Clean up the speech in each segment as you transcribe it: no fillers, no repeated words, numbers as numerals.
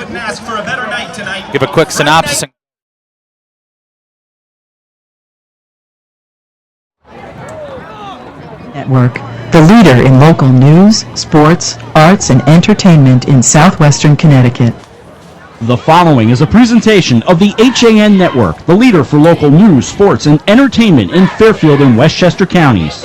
couldn't ask for a better night tonight. Give a quick synopsis. Network, the leader in local news, sports, arts, and entertainment in southwestern Connecticut. The following is a presentation of the HAN Network, the leader for local news, sports, and entertainment in Fairfield and Westchester counties.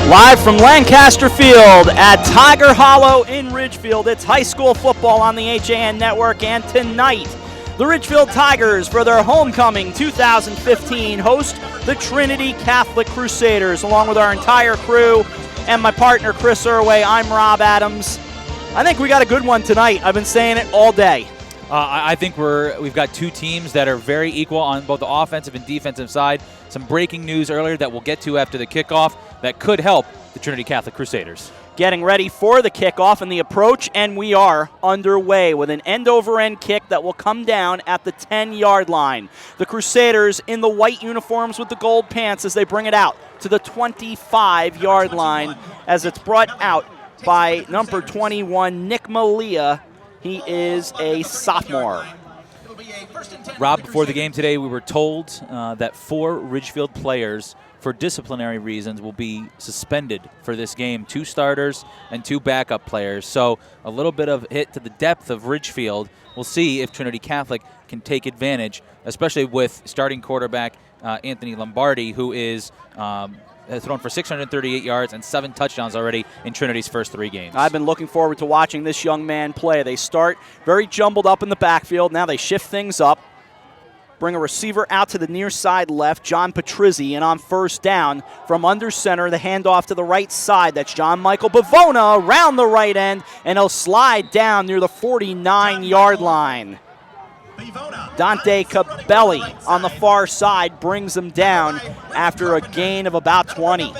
Live from Lancaster Field at Tiger Hollow in Ridgefield, it's high school football on the HAN Network, and tonight, the Ridgefield Tigers, for their homecoming 2015, host the Trinity Catholic Crusaders, along with our entire crew and my partner, Chris Irway. I'm Rob Adams. I think we got a good one tonight. I've been saying it all day. I think we've got two teams that are very equal on both the offensive and defensive side. Some breaking news earlier that we'll get to after the kickoff that could help the Trinity Catholic Crusaders. Getting ready for the kickoff and the approach, and we are underway with an end-over-end kick that will come down at the 10-yard line. The Crusaders in the white uniforms with the gold pants as they bring it out to the 25-yard line as it's brought out by number 21, Nick Malia. He is a sophomore. Rob, before the game today, we were told that 4 Ridgefield players, for disciplinary reasons, will be suspended for this game. 2 starters and 2 backup players. So a little bit of hit to the depth of Ridgefield. We'll see if Trinity Catholic can take advantage, especially with starting quarterback Anthony Lombardi, who has thrown for 638 yards and 7 touchdowns already in Trinity's first 3 games. I've been looking forward to watching this young man play. They start very jumbled up in the backfield. Now they shift things up. Bring a receiver out to the near side left, John Patrizzi, and on first down from under center, the handoff to the right side. That's John Michael Bavona around the right end, and he'll slide down near the 49-yard line. Dante Cabelli on the far side brings him down after a gain of about 20.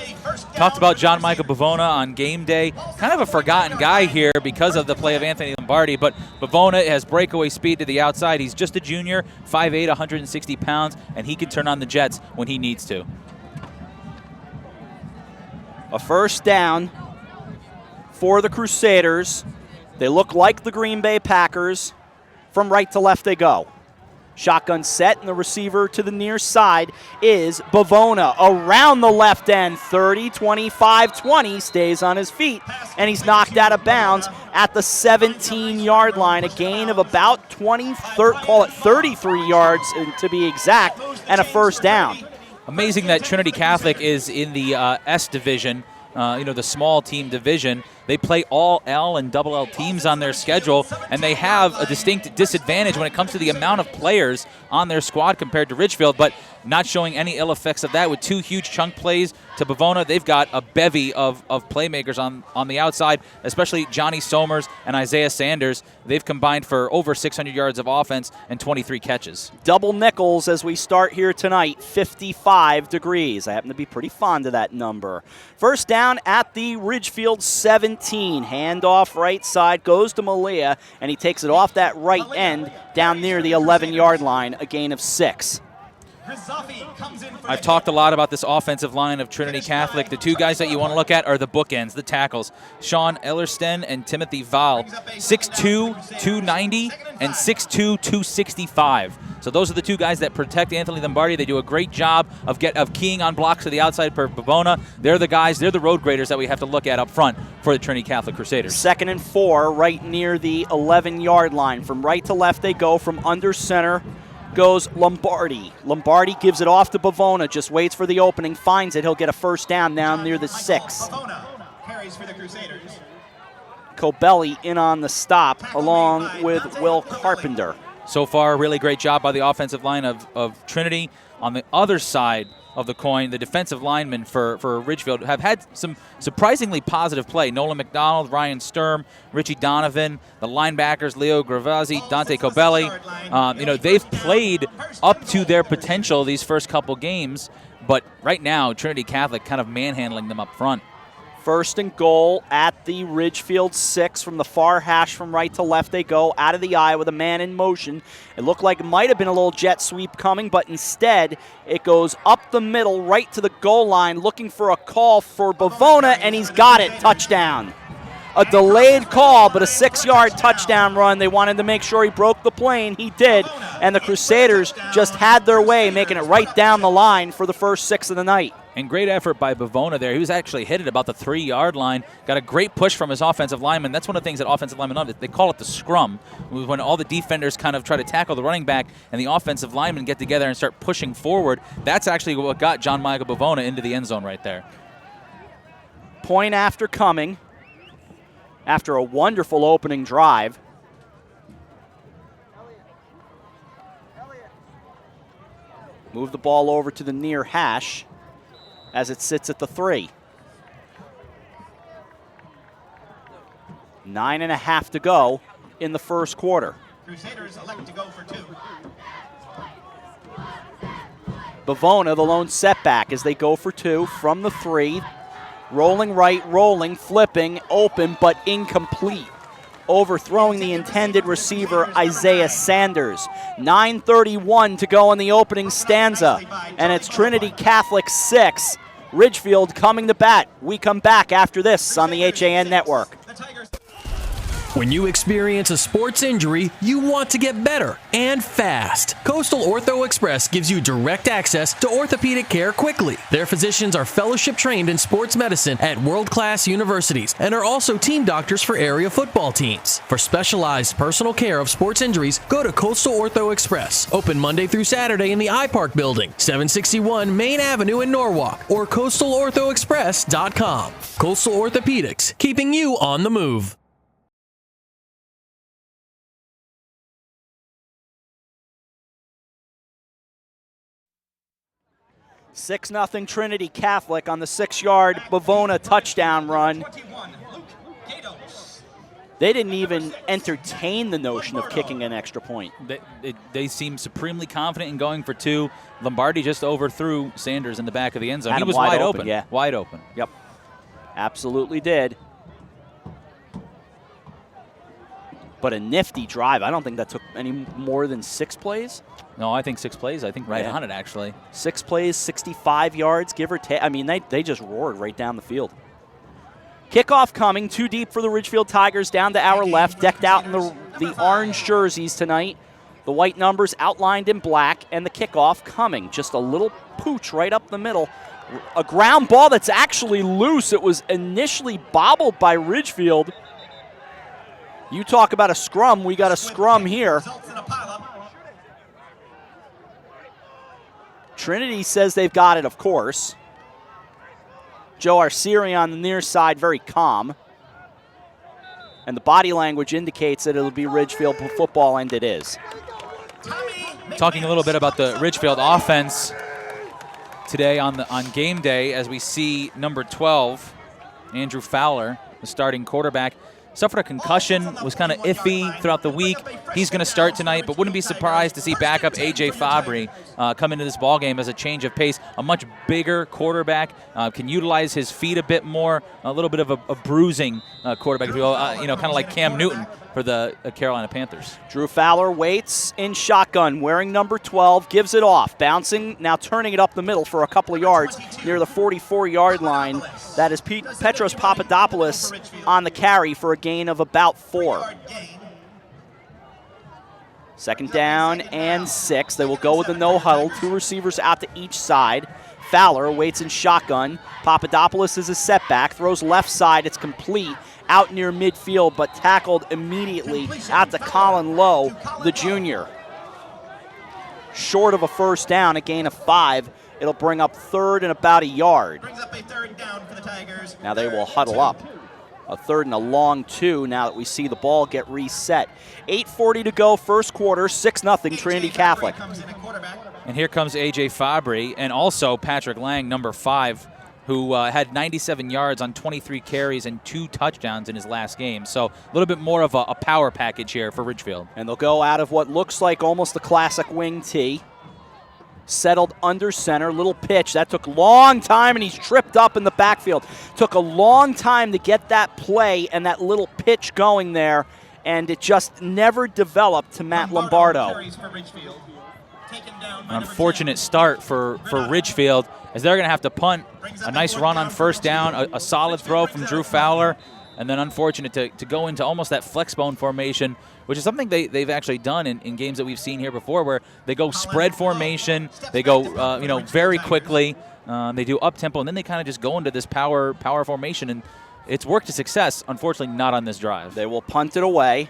Talked about John Michael Bavona on game day. Kind of a forgotten guy here because of the play of Anthony Lombardi, but Bavona has breakaway speed to the outside. He's just a junior, 5'8", 160 pounds, and he can turn on the jets when he needs to. A first down for the Crusaders. They look like the Green Bay Packers. From right to left they go. Shotgun set, and the receiver to the near side is Bavona. Around the left end, 30, 25, 20, stays on his feet, and he's knocked out of bounds at the 17-yard line. A gain of about 33 yards to be exact, and a first down. Amazing that Trinity Catholic is in the S division, the small team division. They play all L and double L teams on their schedule, and they have a distinct disadvantage when it comes to the amount of players on their squad compared to Ridgefield, but not showing any ill effects of that with 2 huge chunk plays to Bavona. They've got a bevy of playmakers on the outside, especially Johnny Somers and Isaiah Sanders. They've combined for over 600 yards of offense and 23 catches. Double nickels as we start here tonight, 55 degrees. I happen to be pretty fond of that number. First down at the Ridgefield 17. Handoff right side, goes to Malia, and he takes it off that right end down near the 11-yard line, a gain of 6. I've talked a lot about this offensive line of Trinity Catholic. The 2 guys that you want to look at are the bookends, the tackles. Sean Ellersten and Timothy Val, 6'2", 290, and 6'2", 265. So those are the 2 guys that protect Anthony Lombardi. They do a great job of keying on blocks to the outside for Bavona. They're the guys, they're the road graders that we have to look at up front for the Trinity Catholic Crusaders. 2nd and 4 right near the 11-yard line. From right to left they go. From under center goes Lombardi. Lombardi gives it off to Bavona, just waits for the opening, finds it. He'll get a first down near the 6. Cobelli in on the stop along with Will Carpenter. So far, really great job by the offensive line of Trinity. On the other side of the coin, the defensive linemen for Ridgefield have had some surprisingly positive play. Nolan McDonald, Ryan Sturm, Richie Donovan, the linebackers, Leo Gravazzi, Dante Cobelli. They've played up to their potential these first couple games, but right now, Trinity Catholic kind of manhandling them up front. First and goal at the Ridgefield 6. From the far hash from right to left they go, out of the eye with a man in motion. It looked like it might have been a little jet sweep coming, but instead it goes up the middle right to the goal line looking for a call for Bavona, and he's got it. Touchdown. A delayed call, but a 6-yard touchdown run. They wanted to make sure he broke the plane. He did, and the Crusaders just had their way, making it right down the line for the first 6 of the night. And great effort by Bavona there. He was actually hit at about the 3-yard line. Got a great push from his offensive lineman. That's one of the things that offensive linemen love. They call it the scrum, when all the defenders kind of try to tackle the running back and the offensive linemen get together and start pushing forward. That's actually what got John Michael Bavona into the end zone right there. Point after coming, after a wonderful opening drive. Move the ball over to the near hash as it sits at the 3. 9.5 to go in the first quarter. Crusaders elect to go for 2. Bavona, the lone setback as they go for 2 from the 3. Rolling right, rolling, flipping, open, but incomplete. Overthrowing the intended receiver, Isaiah Sanders. 9:31 to go in the opening stanza. And it's Trinity Catholic 6. Ridgefield coming to bat. We come back after this on the HAN Network. When you experience a sports injury, you want to get better and fast. Coastal Ortho Express gives you direct access to orthopedic care quickly. Their physicians are fellowship trained in sports medicine at world-class universities and are also team doctors for area football teams. For specialized personal care of sports injuries, go to Coastal Ortho Express. Open Monday through Saturday in the iPark building, 761 Main Avenue in Norwalk, or coastalorthoexpress.com. Coastal Orthopedics, keeping you on the move. 6-0 Trinity Catholic on the 6-yard Bavona touchdown run. They didn't even entertain the notion of kicking an extra point. They seem supremely confident in going for 2. Lombardi just overthrew Sanders in the back of the end zone. He was wide open. Yeah. Wide open. Yep. Absolutely did. But a nifty drive. I don't think that took any more than 6 plays. No, I think 6 plays. I think right on it, actually. 6 plays, 65 yards, give or take. I mean, they just roared right down the field. Kickoff coming, 2 deep for the Ridgefield Tigers, down to our left, decked out in the orange jerseys tonight. The white numbers outlined in black, and the kickoff coming. Just a little pooch right up the middle. A ground ball that's actually loose. It was initially bobbled by Ridgefield. You talk about a scrum, we got a scrum here. Trinity says they've got it, of course. Joe Arceri on the near side, very calm. And the body language indicates that it'll be Ridgefield football, and it is. Talking a little bit about the Ridgefield offense today on game day, as we see number 12, Andrew Fowler, the starting quarterback, suffered a concussion, was kind of iffy throughout the week. He's going to start tonight, but wouldn't be surprised to see backup A.J. Fabry come into this ballgame as a change of pace. A much bigger quarterback, can utilize his feet a bit more, a little bit of a bruising quarterback, if you will, kind of like Cam Newton for the Carolina Panthers. Drew Fowler waits in shotgun, wearing number 12, gives it off, bouncing, now turning it up the middle for a couple of yards near the 44-yard line. That is Petros Papadopoulos on the carry for a gain of about 4. Second down and 6. They will go with the no huddle. 2 receivers out to each side. Fowler waits in shotgun. Papadopoulos is a setback, throws left side. It's complete out near midfield, but tackled immediately out to Colin Lowe, the junior. Short of a first down, a gain of 5. It'll bring up 3rd and about a yard. Brings up a 3rd down for the Tigers. Now they will huddle up. A 3rd and a long 2 now that we see the ball get reset. 8:40 to go, first quarter, 6-0 Trinity Catholic. And here comes A.J. Fabry and also Patrick Lang, number 5, who had 97 yards on 23 carries and 2 touchdowns in his last game. So a little bit more of a power package here for Ridgefield. And they'll go out of what looks like almost the classic wing tee. settled under center, little pitch. That took a long time, and he's tripped up in the backfield. Took a long time to get that play and that little pitch going there, and it just never developed to Matt Lombardo. An unfortunate start for Ridgefield, as they're going to have to punt. A nice run on first down, a solid throw from Drew Fowler, and then unfortunate to go into almost that flex bone formation, which is something they've actually done in games that we've seen here before, where they go spread formation, they go very quickly, they do up tempo, and then they kind of just go into this power formation, and it's worked to success. Unfortunately, not on this drive. They will punt it away.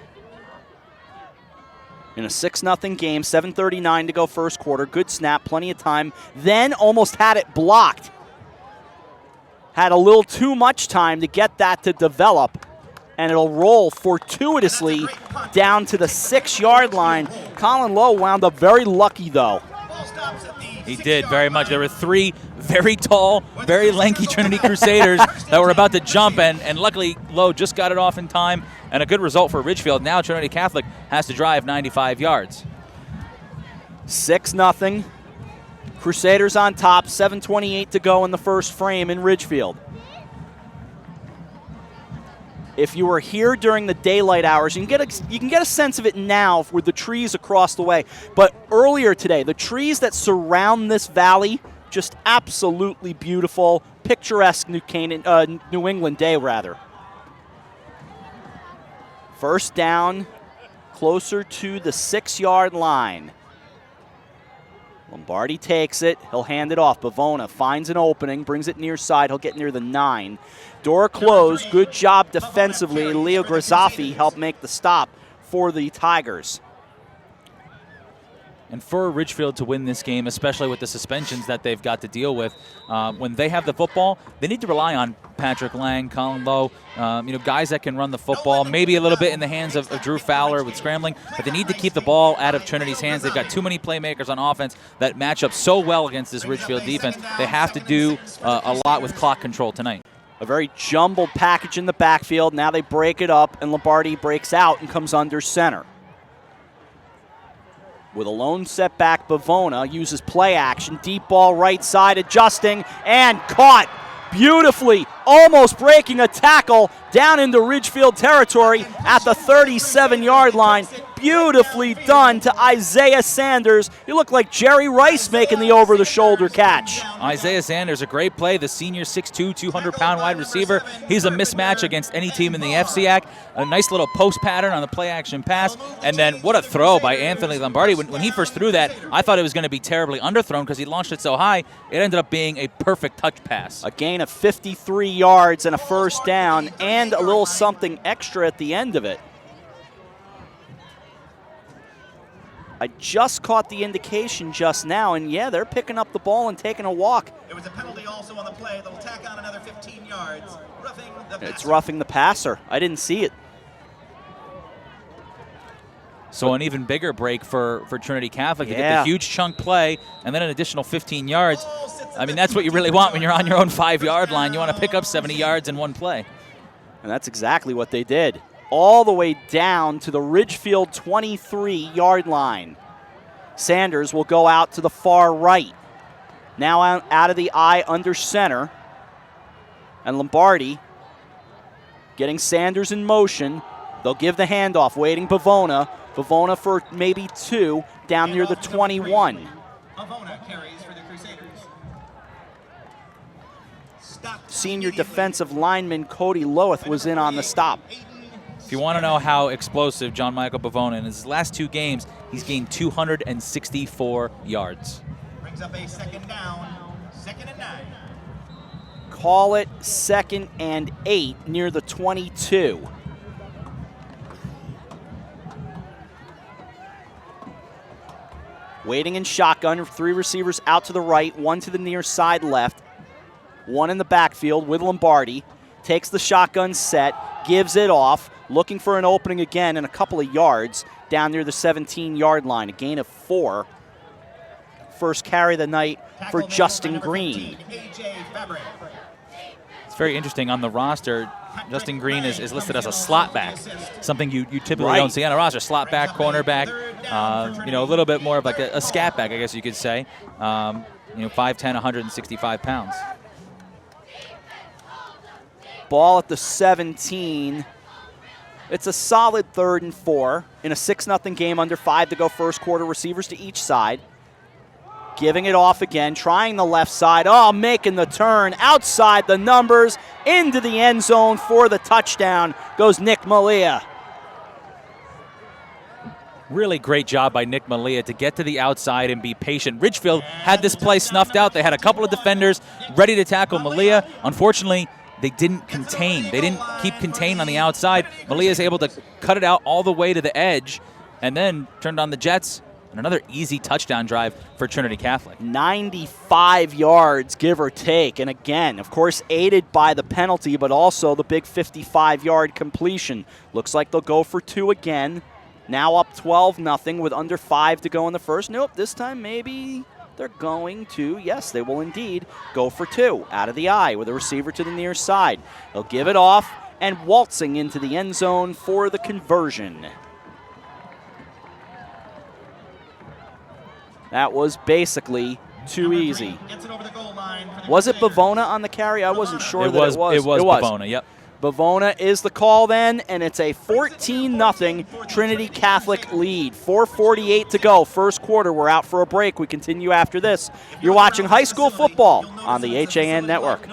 In a 6-0 game, 7:39 to go first quarter. Good snap, plenty of time. Then almost had it blocked. Had a little too much time to get that to develop, and it'll roll fortuitously down to the 6-yard line. Colin Lowe wound up very lucky, though. He did very much. There were 3 very tall, very lanky Trinity Crusaders that were about to jump, and luckily Lowe just got it off in time, and a good result for Ridgefield. Now Trinity Catholic has to drive 95 yards. 6-0. Crusaders on top, 7:28 to go in the first frame in Ridgefield. If you were here during the daylight hours, you can get a sense of it now with the trees across the way. But earlier today, the trees that surround this valley, just absolutely beautiful, picturesque New England day, rather. First down, closer to the 6-yard line. Lombardi takes it. He'll hand it off. Bavona finds an opening, brings it near side. He'll get near the 9. Door closed. Good job defensively. Leo Grazaffi helped make the stop for the Tigers. And for Ridgefield to win this game, especially with the suspensions that they've got to deal with, when they have the football, they need to rely on Patrick Lang, Colin Lowe, guys that can run the football, maybe a little bit in the hands of Drew Fowler with scrambling, but they need to keep the ball out of Trinity's hands. They've got too many playmakers on offense that match up so well against this Ridgefield defense. They have to do a lot with clock control tonight. A very jumbled package in the backfield. Now they break it up, and Lombardi breaks out and comes under center. With a lone setback, Bavona uses play action. Deep ball right side, adjusting, and caught beautifully, almost breaking a tackle down into Ridgefield territory at the 37-yard line. Beautifully done to Isaiah Sanders. He looked like Jerry Rice making the over-the-shoulder catch. Isaiah Sanders, a great play. The senior 6'2", 200-pound wide receiver. He's a mismatch against any team in the FCIAC. A nice little post pattern on the play-action pass. And then what a throw by Anthony Lombardi. When he first threw that, I thought it was going to be terribly underthrown because he launched it so high. It ended up being a perfect touch pass. A gain of 53 yards and a first down, and a little something extra at the end of it. I just caught the indication just now, and yeah, they're picking up the ball and taking a walk. There was a penalty also on the play that will tack on another 15 yards. Roughing the passer. It's roughing the passer. I didn't see it. So an even bigger break for Trinity Catholic. Yeah. To get the huge chunk play and then an additional 15 yards. I mean, that's what you really want when you're on your own 5-yard line. You want to pick up 70 yards in one play. And that's exactly what they did. All the way down to the Ridgefield 23-yard line. Sanders will go out to the far right. Now out of the eye under center. And Lombardi getting Sanders in motion. They'll give the handoff, waiting Bavona. Bavona for maybe 2 down near the 21. Bavona carries for the Crusaders. Senior defensive lineman Cody Loweth was in on the stop. If you want to know how explosive John Michael Bavona in his last 2 games, he's gained 264 yards. Brings up a second down, 2nd and 9. Call it 2nd and 8 near the 22. Waiting in shotgun, 3 receivers out to the right, 1 to the near side left, 1 in the backfield with Lombardi. Takes the shotgun set, gives it off, looking for an opening again and a couple of yards down near the 17-yard line. A gain of 4. First carry of the night for Justin Green. very interesting on the roster. Justin Green is listed as a slot back, something you typically don't see on a roster. Slot back, cornerback, you know, a little bit more of like a scat back, I guess you could say. You know, 5'10", 165 pounds. Ball at the 17. It's a solid 3rd and 4 in a 6-0 game, under 5 to go first quarter. Receivers to each side. Giving it off again, trying the left side. Oh, making the turn outside the numbers into the end zone for the touchdown goes Nick Malia. Really great job by Nick Malia to get to the outside and be patient. Ridgefield had this play snuffed out. They had a couple of defenders ready to tackle Malia. Unfortunately, they didn't contain. They didn't keep contained on the outside. Malia is able to cut it out all the way to the edge and then turned on the Jets. And another easy touchdown drive for Trinity Catholic. 95 yards, give or take. And again, of course, aided by the penalty, but also the big 55-yard completion. Looks like they'll go for 2 again. Now up 12-0 with under 5 to go in the first. Nope, this time maybe they're going to, yes, they will indeed go for 2 out of the eye with a receiver to the near side. They'll give it off and waltzing into the end zone for the conversion. That was basically too easy. Was it Bavona on the carry? I wasn't sure that it was. It was Bavona, yep. Bavona is the call then, and it's a 14-0 Trinity Catholic lead. 4:48 to go, first quarter. We're out for a break. We continue after this. You're watching high school football on the HAN Network.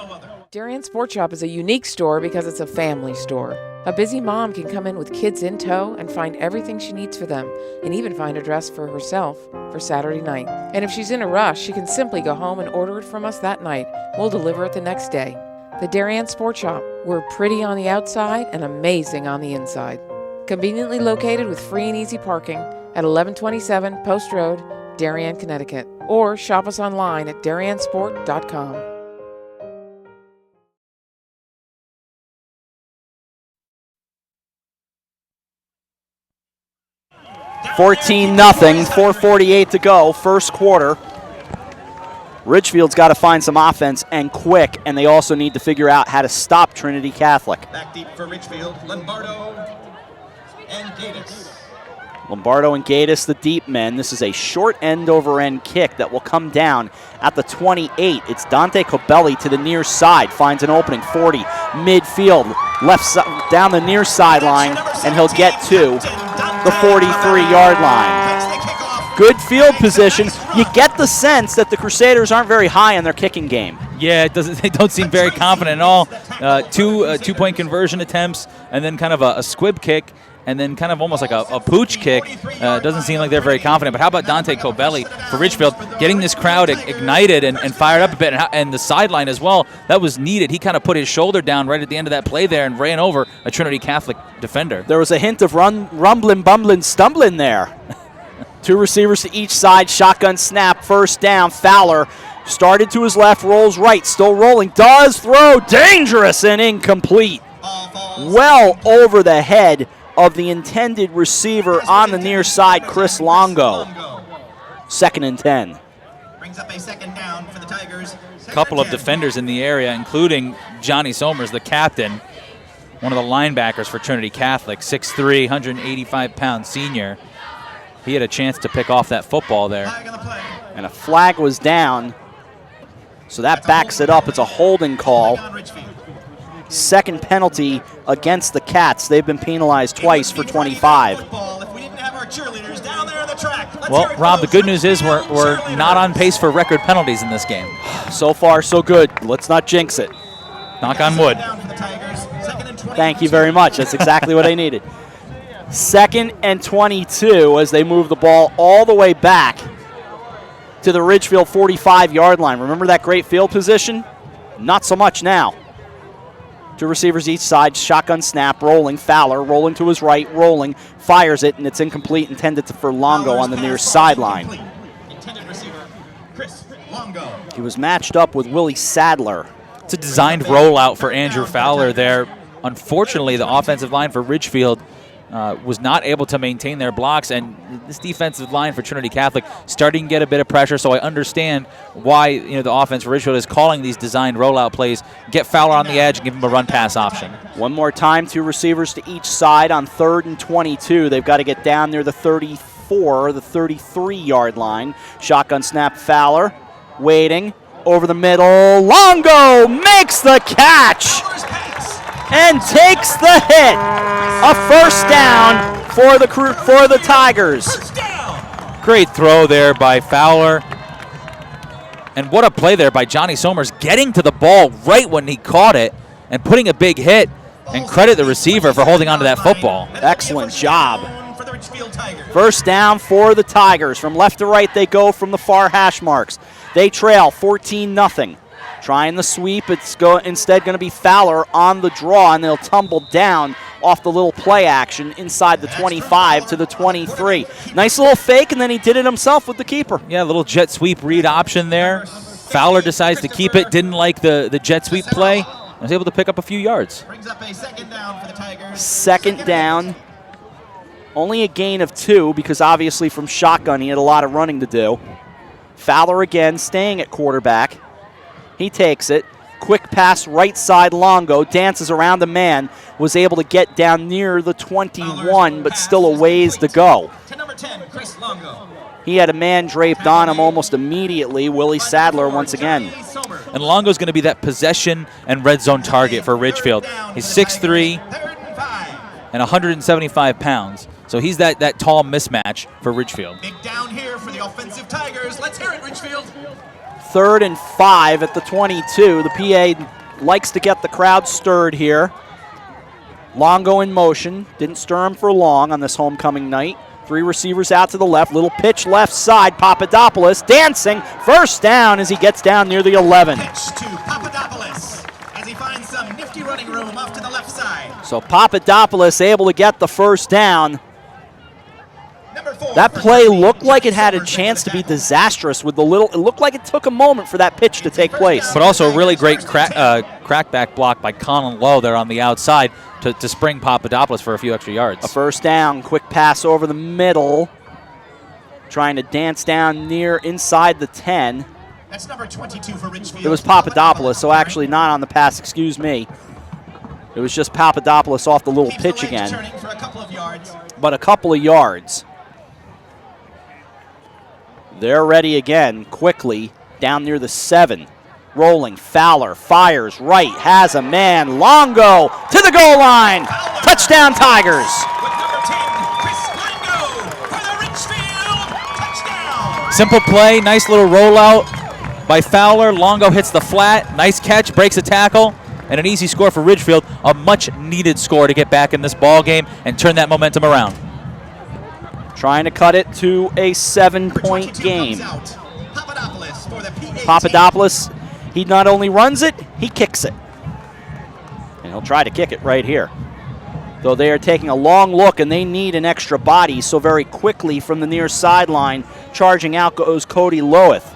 Darien Sport Shop is a unique store because it's a family store. A busy mom can come in with kids in tow and find everything she needs for them, and even find a dress for herself for Saturday night. And if she's in a rush, she can simply go home and order it from us that night. We'll deliver it the next day. The Darien Sport Shop. We're pretty on the outside and amazing on the inside. Conveniently located with free and easy parking at 1127 Post Road, Darien, Connecticut. Or shop us online at dariensport.com. 14-0, 4:48 to go, first quarter. Ridgefield's got to find some offense and quick, and they also need to figure out how to stop Trinity Catholic. Back deep for Ridgefield, Lombardo and Gatis. Lombardo and Gatis, the deep men. This is a short end-over-end kick that will come down at the 28. It's Dante Cobelli to the near side, finds an opening, 40, midfield, down the near sideline, and he'll get to the 43-yard line. Good field position. You get the sense that the Crusaders aren't very high on their kicking game. Yeah, they don't seem very confident at all. Two-point conversion attempts, and then kind of a squib kick, and then kind of almost like a pooch kick. Doesn't seem like they're very confident. But how about Dante Cobelli for Ridgefield, getting this crowd ignited and fired up a bit, and the sideline as well. That was needed. He kind of put his shoulder down right at the end of that play there and ran over a Trinity Catholic defender. There was a hint of rumbling, bumbling, stumbling there. 2 receivers to each side, shotgun snap, first down. Fowler started to his left, rolls right, still rolling, does throw, dangerous and incomplete. Well over the head of the intended receiver on the near side, Chris Longo. 2nd and 10. Brings up a second down for the Tigers. Couple of defenders in the area, including Johnny Somers, the captain, one of the linebackers for Trinity Catholic, 6'3", 185-pound senior. He had a chance to pick off that football there. And a flag was down, so that backs it up. It's a holding call. Second penalty against the Cats. They've been penalized twice for 25. Well, Rob, the good news is we're not on pace for record penalties in this game. So far, so good. Let's not jinx it. Knock on wood. Thank you very much. That's exactly what I needed. 2nd and 22 as they move the ball all the way back to the Ridgefield 45-yard line. Remember that great field position? Not so much now. 2 receivers each side, shotgun snap, rolling. Fowler rolling to his right, rolling, fires it, and it's incomplete, intended for Longo on the near sideline. He was matched up with Willie Sadler. It's a designed rollout for Andrew Fowler there. Unfortunately, the offensive line for Ridgefield was not able to maintain their blocks, and this defensive line for Trinity Catholic starting to get a bit of pressure, so I understand why the offense for Ridgefield is calling these designed rollout plays, get Fowler on the edge and give him a run-pass option. One more time, 2 receivers to each side on 3rd and 22. They've got to get down near the 34, the 33-yard line. Shotgun snap, Fowler, waiting, over the middle, Longo makes the catch and takes the hit. A first down for the Tigers. Great throw there by Fowler. And what a play there by Johnny Somers, getting to the ball right when he caught it and putting a big hit. And credit the receiver for holding on to that football. Excellent job. First down for the Tigers. From left to right they go from the far hash marks. They trail 14-0. Trying the sweep, it's instead going to be Fowler on the draw, and they'll tumble down off the little play action inside the 25 to the 23. Nice little fake, and then he did it himself with the keeper. Yeah, a little jet sweep read option there. Fowler decides to keep it, didn't like the jet sweep play, and was able to pick up a few yards. Brings up a second down for the Tigers. Second down. Only a gain of 2 because obviously from shotgun he had a lot of running to do. Fowler again staying at quarterback. He takes it. Quick pass right side, Longo dances around the man, was able to get down near the 21, but still a ways to go. To number 10, Chris Longo. He had a man draped on him almost immediately, Willie Sadler once again. And Longo's going to be that possession and red zone target for Ridgefield. He's 6'3", and 175 pounds. So he's that tall mismatch for Ridgefield. Big down here for the offensive Tigers. Let's hear it, Ridgefield. 3rd and 5 at the 22. The PA likes to get the crowd stirred here. Longo in motion. Didn't stir him for long on this homecoming night. 3 receivers out to the left. Little pitch left side. Papadopoulos dancing. First down as he gets down near the 11. Pitch to Papadopoulos as he finds some nifty running room off to the left side. So Papadopoulos able to get the first down. That play looked like it had a chance to be disastrous with the little, it looked like it took a moment for that pitch to take place. But also a really great crackback block by Colin Lowe there on the outside to spring Papadopoulos for a few extra yards. A first down, quick pass over the middle. Trying to dance down near inside the 10. That's number 22 for Ridgefield. It was Papadopoulos, so actually not on the pass, excuse me. It was just Papadopoulos off the little pitch again. For a couple of yards. But a couple of yards. They're ready again, quickly, down near the 7. Rolling, Fowler, fires right, has a man, Longo to the goal line. Touchdown Tigers. With number 10, Chris Longo for the Ridgefield touchdown. Simple play, nice little rollout by Fowler. Longo hits the flat, nice catch, breaks a tackle, and an easy score for Ridgefield. A much-needed score to get back in this ball game and turn that momentum around. Trying to cut it to a 7-point game. Papadopoulos, he not only runs it, he kicks it. And he'll try to kick it right here. Though they are taking a long look and they need an extra body, so very quickly from the near sideline, charging out goes Cody Loweth.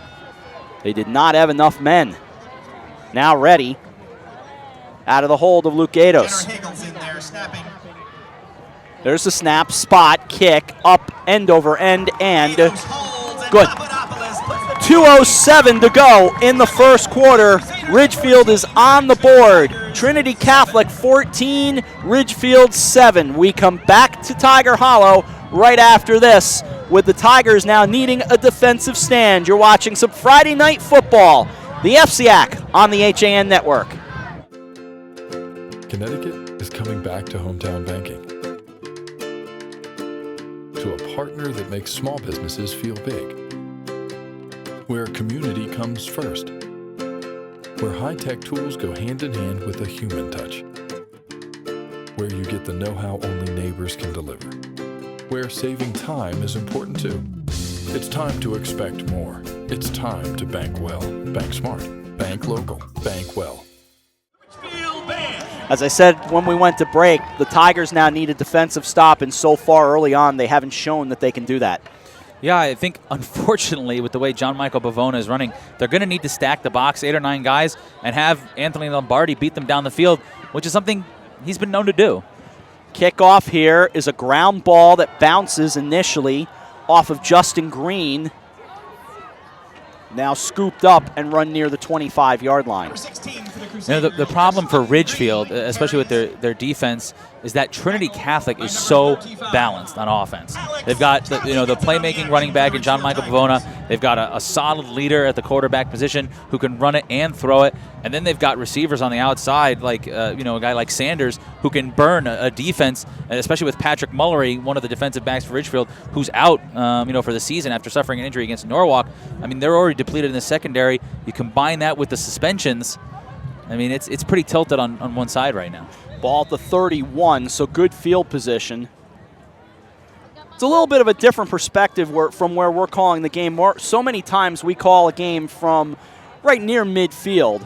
They did not have enough men. Now ready, out of the hold of Luke Gatos. There's the snap, spot, kick, up, end over end, and good. 2:07 to go in the first quarter. Ridgefield is on the board. Trinity Catholic 14, Ridgefield 7. We come back to Tiger Hollow right after this, with the Tigers now needing a defensive stand. You're watching some Friday Night Football, the FCIAC on the HAN Network. Connecticut is coming back to hometown banking, to a partner that makes small businesses feel big, where community comes first, where high-tech tools go hand in hand with a human touch, where you get the know-how only neighbors can deliver, where saving time is important too. It's time to expect more. It's time to bank well, bank smart, bank local, bank well. As I said when we went to break, the Tigers now need a defensive stop, and so far early on they haven't shown that they can do that. Yeah, I think unfortunately with the way John Michael Bavona is running, they're going to need to stack the box, 8 or 9 guys, and have Anthony Lombardi beat them down the field, which is something he's been known to do. Kickoff here is a ground ball that bounces initially off of Justin Green. Now scooped up and run near the 25-yard line. The problem for Ridgefield, especially with their defense, is that Trinity Catholic is so balanced on offense. They've got the playmaking running back in John Michael Pavona. They've got a solid leader at the quarterback position who can run it and throw it. And then they've got receivers on the outside, like a guy like Sanders, who can burn a defense, especially with Patrick Mullery, one of the defensive backs for Ridgefield, who's out for the season after suffering an injury against Norwalk. I mean, they're already depleted in the secondary. You combine that with the suspensions. I mean, it's pretty tilted on one side right now. Ball at the 31, so good field position. It's a little bit of a different perspective from where we're calling the game. So many times we call a game from right near midfield.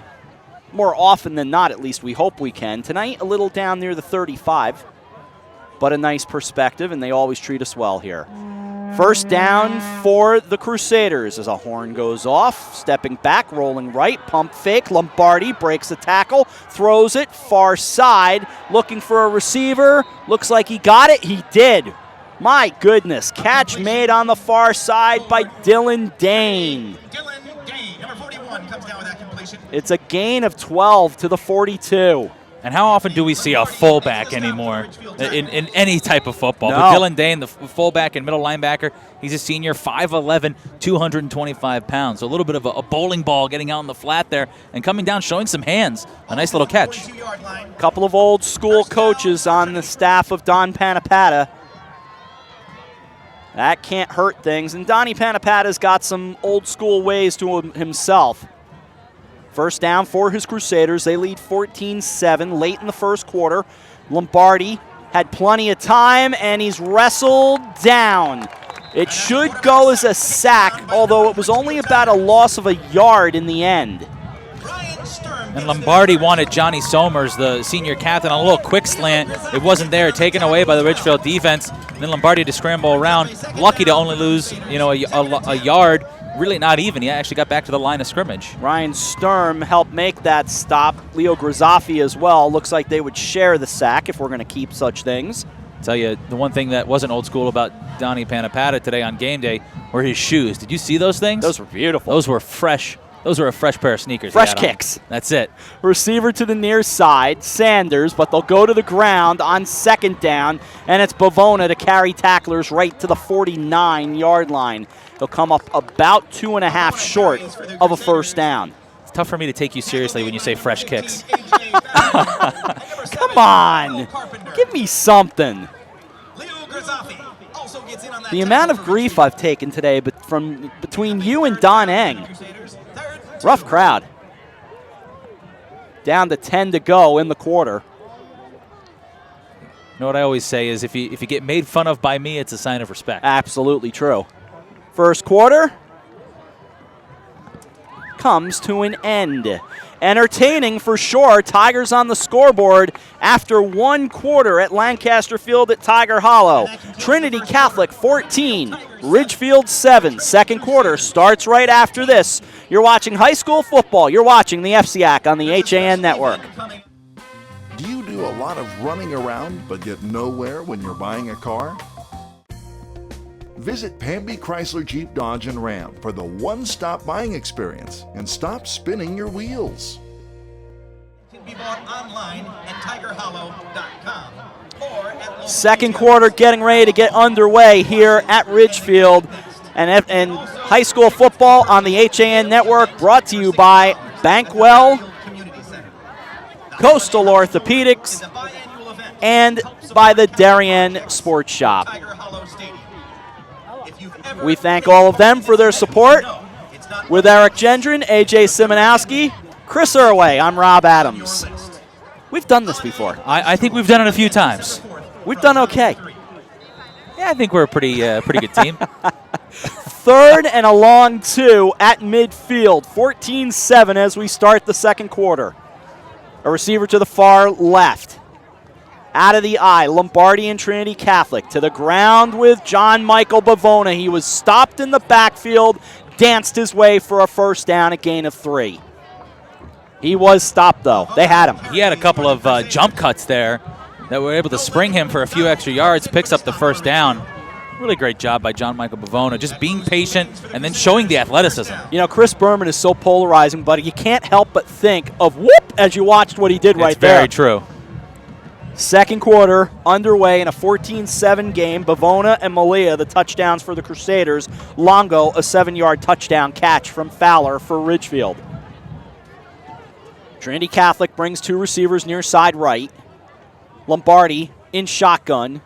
More often than not, at least we hope we can. Tonight, a little down near the 35, but a nice perspective, and they always treat us well here. First down for the Crusaders as a horn goes off. Stepping back, rolling right, pump fake. Lombardi breaks the tackle, throws it far side, looking for a receiver. Looks like he got it. He did. My goodness, catch made on the far side by Dylan Dane. Dylan Dane, number 41, comes down with that completion. It's a gain of 12 to the 42. And how often do we see a fullback anymore in any type of football? No. But Dylan Dane, the fullback and middle linebacker, he's a senior, 5'11", 225 pounds. So a little bit of a bowling ball getting out on the flat there and coming down, showing some hands. A nice little catch. A couple of old school coaches on the staff of Don Panipata. That can't hurt things. And Donnie Panipata's got some old school ways to himself. First down for his Crusaders. They lead 14-7 late in the first quarter. Lombardi had plenty of time, and he's wrestled down. It should go as a sack, although it was only about a loss of a yard in the end. And Lombardi wanted Johnny Somers, the senior captain, on a little quick slant. It wasn't there, taken away by the Ridgefield defense. And then Lombardi to scramble around. Lucky to only lose, a yard. Really not even. He actually got back to the line of scrimmage. Ryan Sturm helped make that stop. Leo Grizaffi as well. Looks like they would share the sack if we're going to keep such things. I'll tell you, the one thing that wasn't old school about Donnie Panipata today on game day were his shoes. Did you see those things? Those were beautiful. Those were fresh. Those were a fresh pair of sneakers. Fresh kicks. That's it. Receiver to the near side, Sanders, but they'll go to the ground on second down, and it's Bavona to carry tacklers right to the 49-yard line. They'll come up about 2.5 short of a first down. It's tough for me to take you seriously when you say fresh kicks. Come on. Give me something. The amount of grief I've taken today from between you and Don Eng. Rough crowd. Down to 10 to go in the quarter. You know what I always say is if you get made fun of by me, it's a sign of respect. Absolutely true. First quarter comes to an end. Entertaining for sure. Tigers on the scoreboard after one quarter at Lancaster Field at Tiger Hollow. Trinity Catholic 14, Ridgefield 7. Second quarter starts right after this. You're watching high school football. You're watching the FCIAC on the HAN Network. Do you do a lot of running around but get nowhere when you're buying a car? Visit Pamby Chrysler Jeep Dodge and Ram for the one-stop buying experience and stop spinning your wheels. Can be bought online at tigerhollow.com or at Second quarter getting ready to get underway here at Ridgefield. And high school football on the HAN Network, brought to you by Bankwell, Coastal Orthopedics, and by the Darien Sports Shop. We thank all of them for their support. With Eric Gendron, AJ Simonowski, Chris Irway, I'm Rob Adams. We've done this before. I think we've done it a few times. We've done okay. Yeah, I think we're a pretty good team. Third and a long 2 at midfield. 14-7 as we start the second quarter. A receiver to the far left. Out of the eye, Lombardi and Trinity Catholic. To the ground with John Michael Bavona. He was stopped in the backfield, danced his way for a first down, a gain of 3. He was stopped, though. They had him. He had a couple of jump cuts there that were able to spring him for a few extra yards, picks up the first down. Really great job by John Michael Bavona, just being patient and then showing the athleticism. You know, Chris Berman is so polarizing, but you can't help but think of whoop as you watched what he did right there. Very true. Second quarter underway in a 14-7 game. Bavona and Malia, the touchdowns for the Crusaders. Longo, a 7-yard touchdown catch from Fowler for Ridgefield. Trinity Catholic brings 2 receivers near side right. Lombardi in shotgun.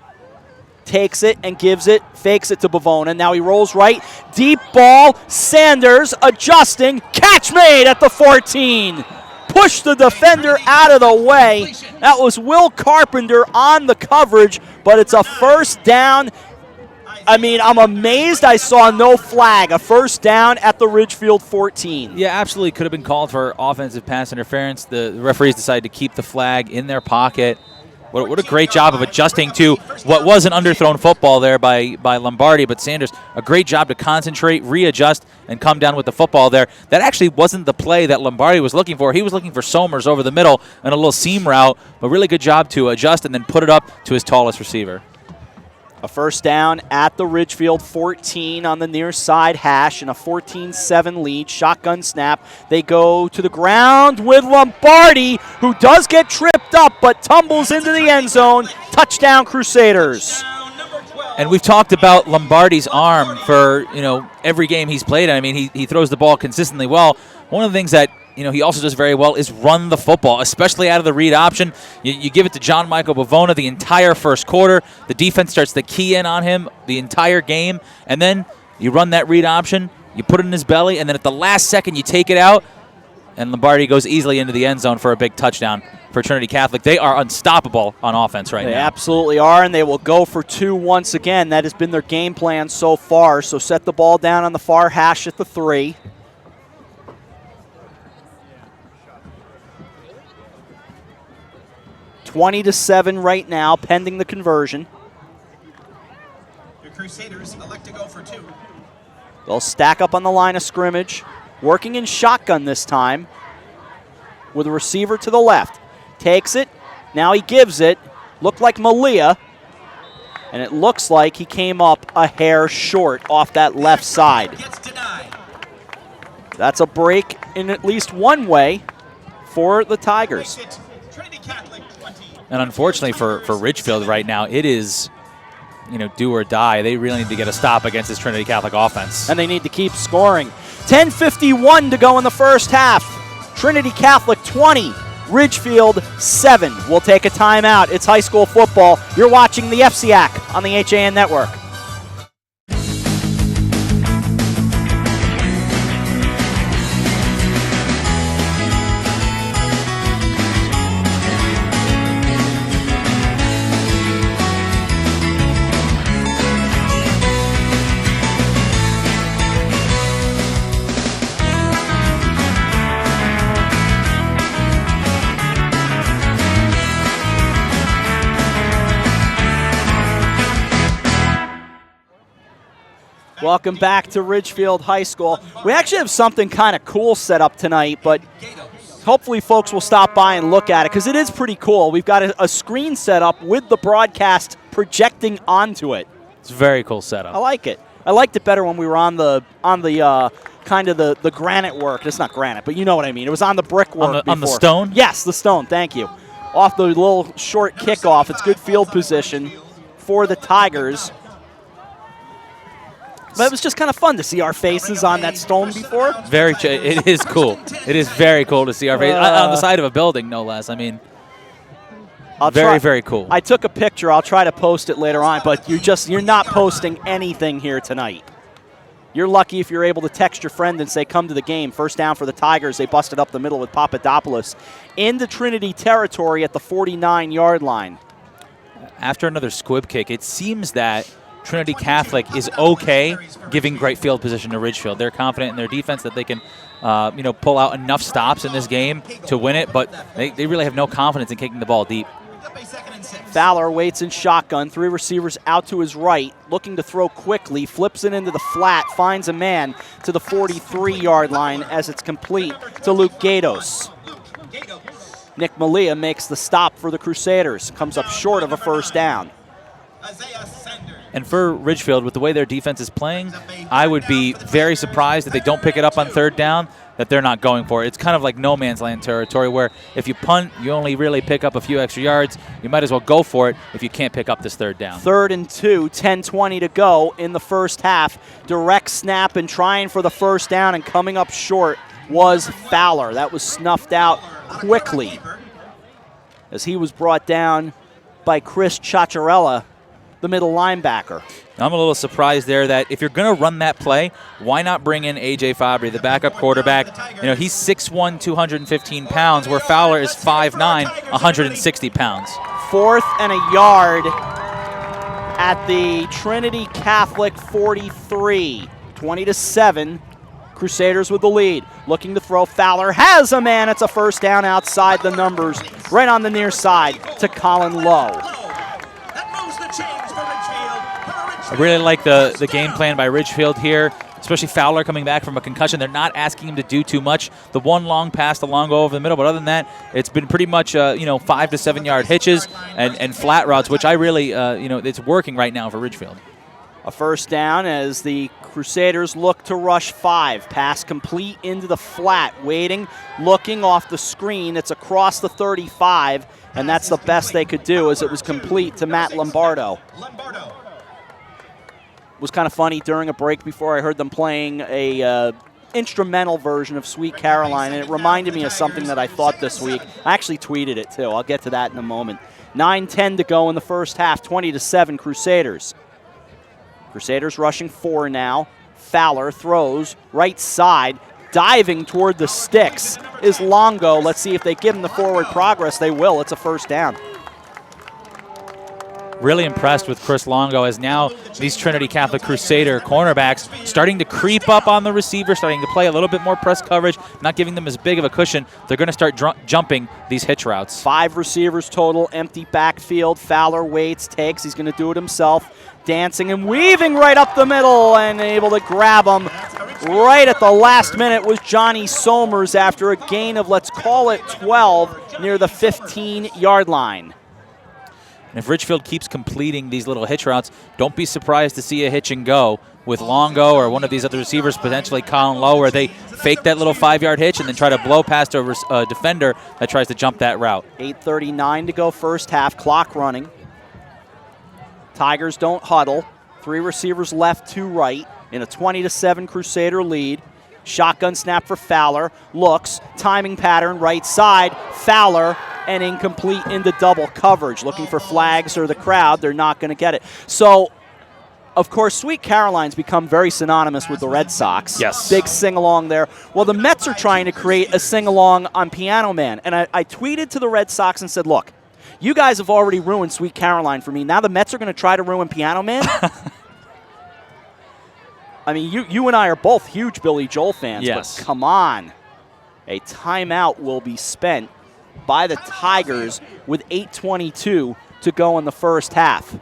Takes it and gives it, fakes it to Bavona. Now he rolls right. Deep ball. Sanders adjusting. Catch made at the 14. Push the defender out of the way. That was Will Carpenter on the coverage, but it's a first down. I mean, I'm amazed I saw no flag. A first down at the Ridgefield 14. Yeah, absolutely could have been called for offensive pass interference. The referees decided to keep the flag in their pocket. What a great job of adjusting to what was an underthrown football there by Lombardi, but Sanders, a great job to concentrate, readjust, and come down with the football there. That actually wasn't the play that Lombardi was looking for. He was looking for Somers over the middle and a little seam route, but really good job to adjust and then put it up to his tallest receiver. A first down at the Ridgefield 14 on the near side hash and a 14-7 lead. Shotgun snap. They go to the ground with Lombardi, who does get tripped up but tumbles into the end zone. Touchdown Crusaders. And we've talked about Lombardi's arm for, every game he's played. I mean, he throws the ball consistently well. One of the things that he also does very well is run the football, especially out of the read option. You give it to John Michael Bavona the entire first quarter. The defense starts to key in on him the entire game, and then you run that read option, you put it in his belly, and then at the last second you take it out, and Lombardi goes easily into the end zone for a big touchdown for Trinity Catholic. They are unstoppable on offense right now. They absolutely are, and they will go for 2 once again. That has been their game plan so far. So set the ball down on the far hash at the 3. $20-7 right now, pending the conversion. The Crusaders elect to go for 2. They'll stack up on the line of scrimmage, working in shotgun this time, with a receiver to the left. Takes it, now he gives it, looked like Malia, and it looks like he came up a hair short off that left side. That's a break in at least one way for the Tigers. And unfortunately for Ridgefield right now, it is, do or die. They really need to get a stop against this Trinity Catholic offense. And they need to keep scoring. 10:51 to go in the first half. Trinity Catholic 20, Ridgefield 7. We'll take a timeout. It's high school football. You're watching the FCIAC on the HAN Network. Welcome back to Ridgefield High School. We actually have something kind of cool set up tonight, but hopefully folks will stop by and look at it because it is pretty cool. We've got a screen set up with the broadcast projecting onto it. It's a very cool setup. I like it. I liked it better when we were on the kind of the granite work. It's not granite, but you know what I mean. It was on the brickwork on the stone? Yes, the stone. Thank you. Off the little short kickoff. It's good field position for the Tigers. But it was just kind of fun to see our faces on that stone before. It is cool. It is very cool to see our faces on the side of a building, no less. I mean, very cool. I took a picture. I'll try to post it later on, but you're not posting anything here tonight. You're lucky if you're able to text your friend and say, come to the game. First down for the Tigers. They busted up the middle with Papadopoulos into Trinity territory at the 49-yard line. After another squib kick, it seems that Trinity Catholic is okay giving great field position to Ridgefield. They're confident in their defense that they can pull out enough stops in this game to win it, but they really have no confidence in kicking the ball deep. Fowler waits in shotgun, 3 receivers out to his right, looking to throw quickly, flips it into the flat, finds a man to the 43-yard line as it's complete to Luke Gatos. Nick Malia makes the stop for the Crusaders. Comes up short of a first down. And for Ridgefield, with the way their defense is playing, I would be very surprised if they don't pick it up on third down, that they're not going for it. It's kind of like no man's land territory where if you punt, you only really pick up a few extra yards. You might as well go for it if you can't pick up this third down. 3rd and 2, 10:20 to go in the first half. Direct snap and trying for the first down, and coming up short was Fowler. That was snuffed out quickly as he was brought down by Chris Chacharella, the middle linebacker. I'm a little surprised there that if you're going to run that play, why not bring in A.J. Fabry, the backup quarterback? You know, he's 6'1", 215 pounds, where Fowler is 5'9", 160 pounds. 4th and a yard at the Trinity Catholic 43. 20-7. Crusaders with the lead. Looking to throw. Fowler has a man. It's a first down outside the numbers, right on the near side to Colin Lowe. I really like the game plan by Ridgefield here, especially Fowler coming back from a concussion. They're not asking him to do too much. The one long pass, the long go over the middle, but other than that, it's been pretty much 5 to 7 yard hitches and flat routes, which I really it's working right now for Ridgefield. A first down as the Crusaders look to rush 5. Pass complete into the flat, waiting, looking off the screen. It's across the 35, and that's the best they could do as it was complete to Matt Lombardo. It was kind of funny during a break before I heard them playing a instrumental version of Sweet Caroline, and it reminded me of something that I thought this week. I actually tweeted it too. I'll get to that in a moment. 9:10 to go in the first half, 20-7 Crusaders. Crusaders rushing 4 now. Fowler throws right side, diving toward the sticks is Longo. Let's see if they give him the forward progress. They will. It's a first down. Really impressed with Chris Longo as now these Trinity Catholic Crusader cornerbacks starting to creep up on the receiver, starting to play a little bit more press coverage, not giving them as big of a cushion. They're going to start jumping these hitch routes. 5 receivers total, empty backfield. Fowler waits, takes. He's going to do it himself. Dancing and weaving right up the middle, and able to grab him right at the last minute was Johnny Somers after a gain of, let's call it 12, near the 15-yard line. And if Ridgefield keeps completing these little hitch routes, don't be surprised to see a hitch and go with Longo or one of these other receivers, potentially Colin Lowe, where they fake that little 5-yard hitch and then try to blow past a defender that tries to jump that route. 8:39 to go first half, clock running. Tigers don't huddle. 3 receivers left, 2 right in a 20-7 Crusader lead. Shotgun snap for Fowler. Looks, timing pattern, right side. Fowler, and incomplete into double coverage. Looking for flags or the crowd. They're not going to get it. So, of course, Sweet Caroline's become very synonymous with the Red Sox. Yes. Big sing-along there. Well, the Mets are trying to create a sing-along on Piano Man. And I tweeted to the Red Sox and said, look, you guys have already ruined Sweet Caroline for me. Now the Mets are going to try to ruin Piano Man? I mean, you and I are both huge Billy Joel fans, yes. But come on. A timeout will be spent by the Tigers with 8:22 to go in the first half.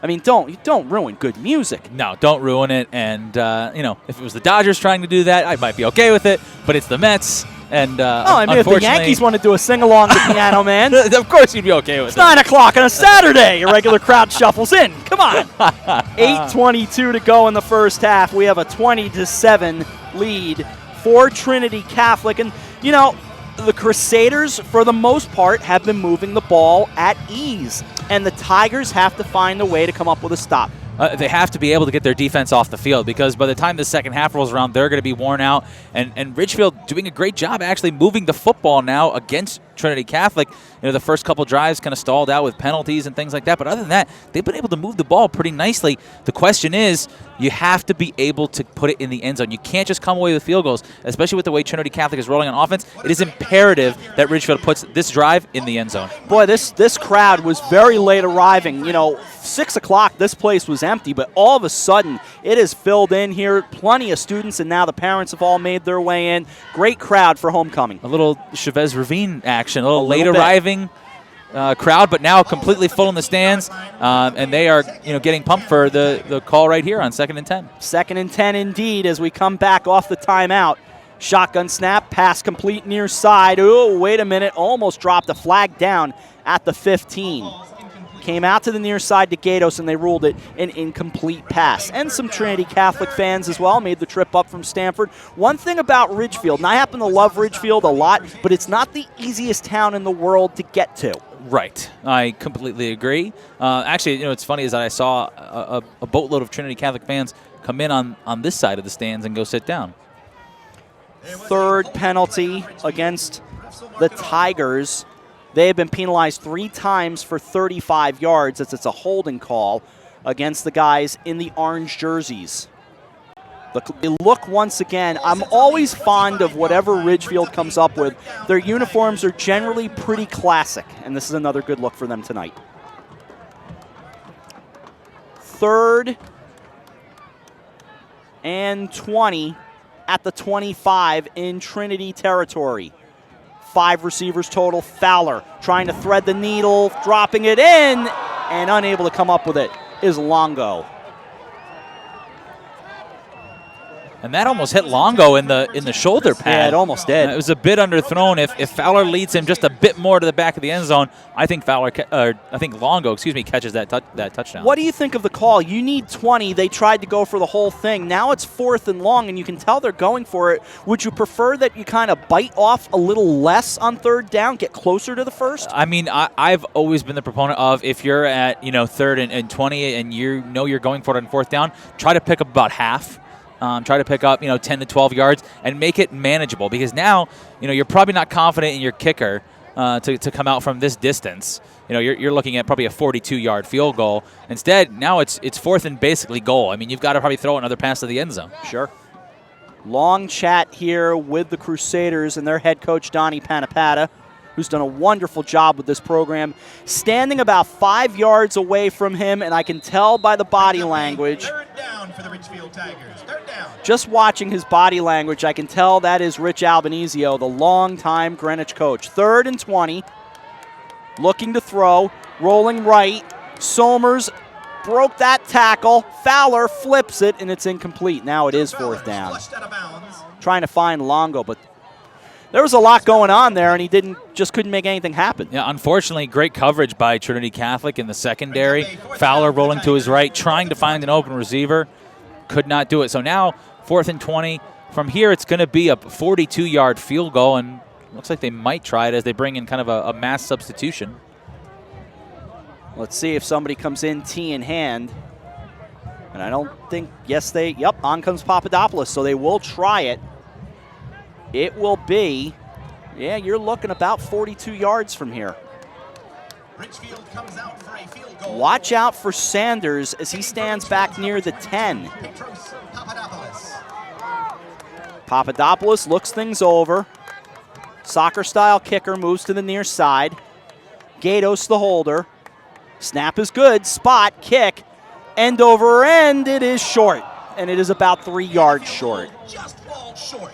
I mean, don't ruin good music. No, don't ruin it. And, if it was the Dodgers trying to do that, I might be okay with it. But it's the Mets. And if the Yankees want to do a sing-along to Piano Man, of course you'd be okay with it. It's 9 o'clock on a Saturday. A regular crowd shuffles in. Come on. 8:22 to go in the first half. We have a 20-7 lead for Trinity Catholic. And, the Crusaders, for the most part, have been moving the ball at ease. And the Tigers have to find a way to come up with a stop. They have to be able to get their defense off the field, because by the time the second half rolls around, they're going to be worn out. And Ridgefield doing a great job actually moving the football now against Trinity Catholic. The first couple drives kind of stalled out with penalties and things like that. But other than that, they've been able to move the ball pretty nicely. The question is, you have to be able to put it in the end zone. You can't just come away with field goals, especially with the way Trinity Catholic is rolling on offense. It is imperative that Ridgefield puts this drive in the end zone. Boy, this crowd was very late arriving. 6 o'clock, this place was empty, but all of a sudden, it is filled in here. Plenty of students, and now the parents have all made their way in. Great crowd for homecoming. A little Chavez Ravine action, a little late arriving crowd, but now completely full in the stands, and they are getting pumped for the call right here on 2nd and 10. 2nd and 10 indeed as we come back off the timeout. Shotgun snap, pass complete near side. Oh, wait a minute, almost dropped a flag down at the 15. Came out to the near side to Gatos, and they ruled it an incomplete pass. And some Trinity Catholic fans as well made the trip up from Stamford. One thing about Ridgefield, and I happen to love Ridgefield a lot, but it's not the easiest town in the world to get to. Right. I completely agree. Actually, you know, it's funny is that I saw a boatload of Trinity Catholic fans come in on this side of the stands and go sit down. Third penalty against the Tigers. They have been penalized 3 times for 35 yards. It's a holding call against the guys in the orange jerseys. Look once again, I'm always fond of whatever Ridgefield comes up with. Their uniforms are generally pretty classic, and this is another good look for them tonight. 3rd and 20 at the 25 in Trinity territory. 5 receivers total. Fowler trying to thread the needle, dropping it in, and unable to come up with it is Longo. And that almost hit Longo in the shoulder pad. Yeah, it almost did. It was a bit underthrown. If Fowler leads him just a bit more to the back of the end zone, I think Longo, catches that touchdown. What do you think of the call? You need 20. They tried to go for the whole thing. Now it's 4th and long, and you can tell they're going for it. Would you prefer that you kind of bite off a little less on 3rd down, get closer to the first? I mean, I've always been the proponent of if you're at 3rd and 20 and you know you're going for it on 4th down, try to pick up about half. Try to pick up 10 to 12 yards and make it manageable, because now you're probably not confident in your kicker to come out from this distance. You're looking at probably a 42-yard field goal. Instead, now it's 4th and basically goal. I mean, you've got to probably throw another pass to the end zone. Sure. Long chat here with the Crusaders and their head coach, Donnie Panipata, who's done a wonderful job with this program. Standing about 5 yards away from him, and I can tell by the body language. 3rd down for the Ridgefield Tigers. 3rd down. Just watching his body language, I can tell that is Rich Albanizio, the longtime Greenwich coach. 3rd and 20. Looking to throw. Rolling right. Somers broke that tackle. Fowler flips it, and it's incomplete. Now it is 4th down. Trying to find Longo, but there was a lot going on there, and he couldn't make anything happen. Yeah, unfortunately, great coverage by Trinity Catholic in the secondary. Fowler rolling to his right, trying to find an open receiver. Could not do it. So now 4th and 20. From here, it's going to be a 42-yard field goal, and looks like they might try it as they bring in kind of a mass substitution. Let's see if somebody comes in tee in hand. And I don't think, on comes Papadopoulos, so they will try it. It will be, you're looking about 42 yards from here. Ridgefield comes out for a field goal. Watch out for Sanders as he stands back near the 10. Papadopoulos looks things over. Soccer-style kicker moves to the near side. Gatos the holder. Snap is good. Spot, kick. End over end. It is short. And it is about 3 yards short. Just falls short.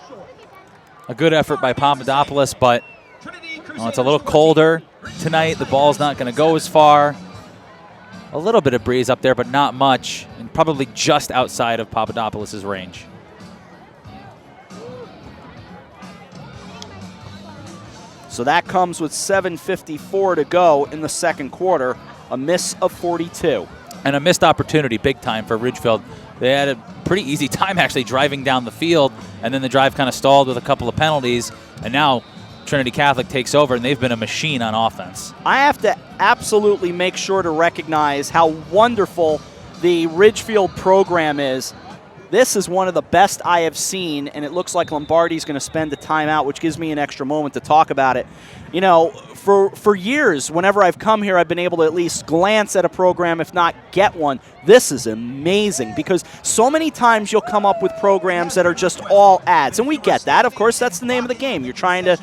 A good effort by Papadopoulos, but it's a little colder tonight. The ball's not going to go as far. A little bit of breeze up there, but not much, and probably just outside of Papadopoulos' range. So that comes with 7:54 to go in the second quarter. A miss of 42. And a missed opportunity big time for Ridgefield. They had a pretty easy time actually driving down the field, and then the drive kind of stalled with a couple of penalties, and now Trinity Catholic takes over, and they've been a machine on offense. I have to absolutely make sure to recognize how wonderful the Ridgefield program is. This is one of the best I have seen, and it looks like Lombardi's going to spend a timeout, which gives me an extra moment to talk about it. For years, whenever I've come here, I've been able to at least glance at a program, if not get one. This is amazing because so many times you'll come up with programs that are just all ads, and we get that. Of course, that's the name of the game. You're trying to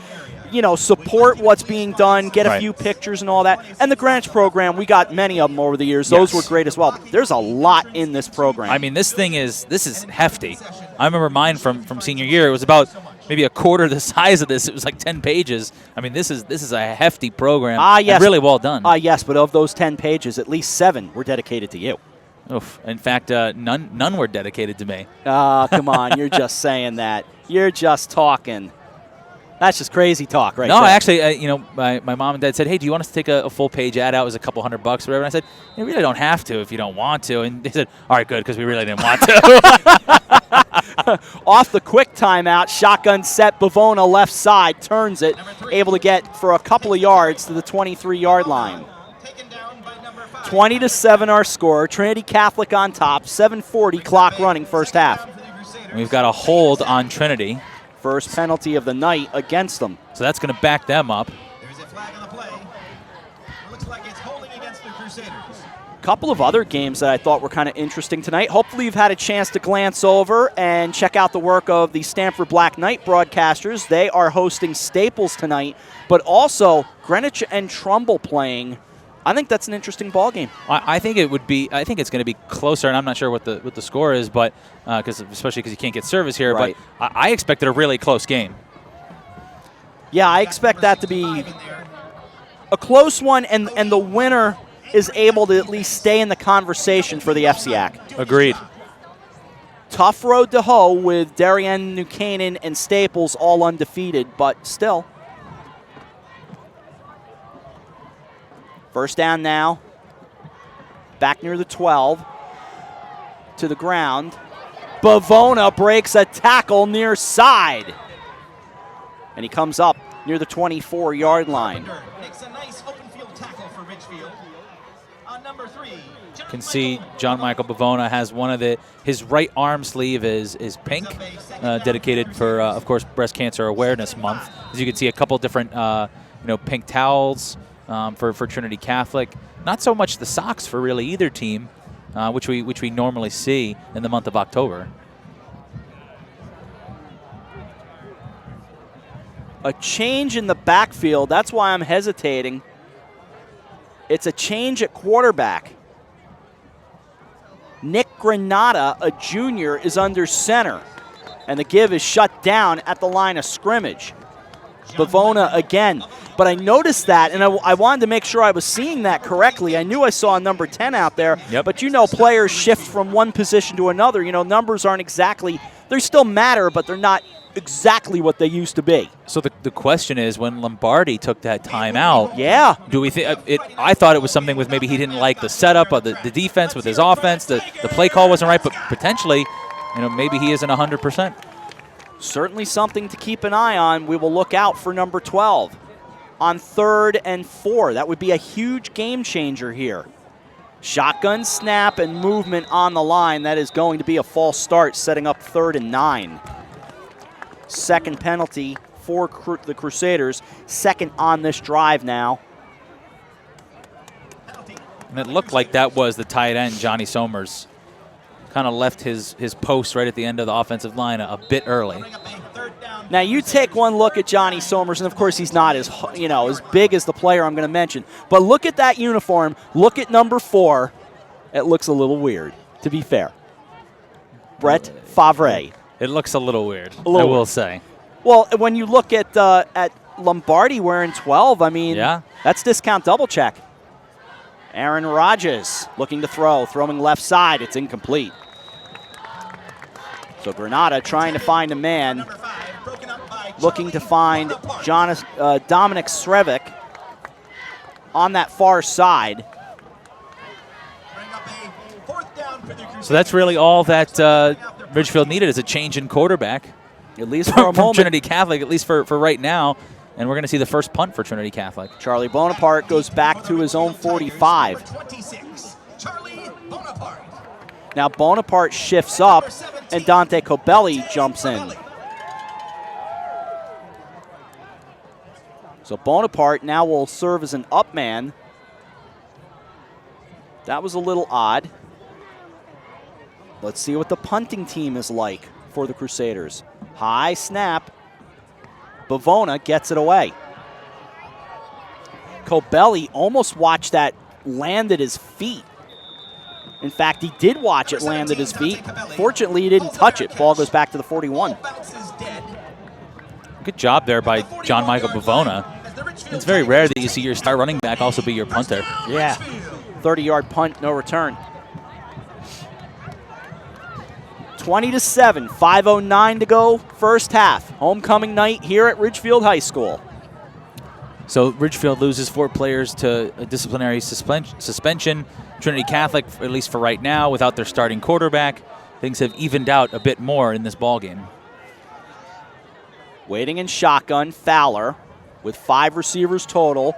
support what's being done, get a few pictures and all that. And the Greenwich program, we got many of them over the years. Those were great as well. But there's a lot in this program. I mean, this is hefty. I remember mine from senior year. It was about maybe a quarter the size of this. It was like 10 pages. I mean, this is a hefty program. Yes. And really well done. Yes, but of those 10 pages, at least 7 were dedicated to you. Oof. In fact, none were dedicated to me. Come on, you're just saying that. You're just talking. That's just crazy talk right No, there. actually, my mom and dad said, hey, do you want us to take a full-page ad out? It was a couple $100 or whatever. And I said, you really don't have to if you don't want to. And they said, all right, good, because we really didn't want to. Off the quick timeout, shotgun set, Bavona left side, turns it, able to get for a couple of yards to the 23-yard line. 20-7 our score. Trinity Catholic on top, 7:40 clock running first half. We've got a hold on Trinity. First penalty of the night against them. So that's going to back them up. There's a flag on the play. It looks like it's holding against the Crusaders. Couple of other games that I thought were kind of interesting tonight. Hopefully you've had a chance to glance over and check out the work of the Stanford Black Knight broadcasters. They are hosting Staples tonight, but also Greenwich and Trumbull playing. I think that's an interesting ball game. I think it would be. I think it's going to be closer, and I'm not sure what the score is, but especially because you can't get service here. Right. But I expected a really close game. Yeah, I expect that to be a close one, and the winner is able to at least stay in the conversation for the FCIAC. Agreed. Tough road to hoe with Darien, New Canaan, and Staples all undefeated, but still. First down now. Back near the 12. To the ground. Bavona breaks a tackle near side. And he comes up near the 24-yard line. Makes a nice open field tackle for Ridgefield. On number 3. You can see John Michael Bavona has one of his right arm sleeve is pink, dedicated for, of course, Breast Cancer Awareness Month. As you can see, a couple different pink towels. For Trinity Catholic. Not so much the socks for really either team, which we normally see in the month of October. A change in the backfield. That's why I'm hesitating. It's a change at quarterback. Nick Granata, a junior, is under center. And the give is shut down at the line of scrimmage. Bavona again. But I noticed that, and I wanted to make sure I was seeing that correctly. I knew I saw number 10 out there, but players shift from one position to another. Numbers aren't exactly, they still matter, but they're not exactly what they used to be. So the question is, when Lombardi took that timeout, do we think I thought it was something with maybe he didn't like the setup of the defense with his offense, the play call wasn't right, but potentially, maybe he isn't 100%. Certainly something to keep an eye on. We will look out for number 12 on 3rd and 4. That would be a huge game changer here. Shotgun snap and movement on the line. That is going to be a false start, setting up 3rd and 9. Second penalty for the Crusaders. Second on this drive now. And it looked like that was the tight end, Johnny Somers. Kind of left his post right at the end of the offensive line a bit early. Now you take one look at Johnny Somers, and of course he's not as big as the player I'm going to mention. But look at that uniform. Look at number 4. It looks a little weird, to be fair. Brett Favre. It looks a little weird, I will say. Well, when you look at Lombardi wearing 12, I mean, that's discount double check. Aaron Rodgers looking to throwing left side. It's incomplete. So Granata trying to find a man, looking to find Dominic Srevic on that far side. So that's really all that Ridgefield needed, is a change in quarterback. At least for a from moment. Trinity Catholic, at least for right now. And we're going to see the first punt for Trinity Catholic. Charlie Bonaparte goes back to his own 45. 26, Charlie Bonaparte. Now Bonaparte shifts up, and Dante Cobelli jumps in. So Bonaparte now will serve as an up man. That was a little odd. Let's see what the punting team is like for the Crusaders. High snap. Bavona gets it away. Cobelli almost watched that land at his feet. In fact, he did watch it land at his feet. Fortunately, he didn't touch it. Ball goes back to the 41. Good job there by John Michael Bavona. It's very rare that you see your star running back also be your punter. Yeah. 30-yard punt, no return. 20-7, 5:09 to go, first half. Homecoming night here at Ridgefield High School. So Ridgefield loses 4 players to a disciplinary suspension. Trinity Catholic, at least for right now, without their starting quarterback, things have evened out a bit more in this ballgame. Waiting in shotgun, Fowler with 5 receivers total.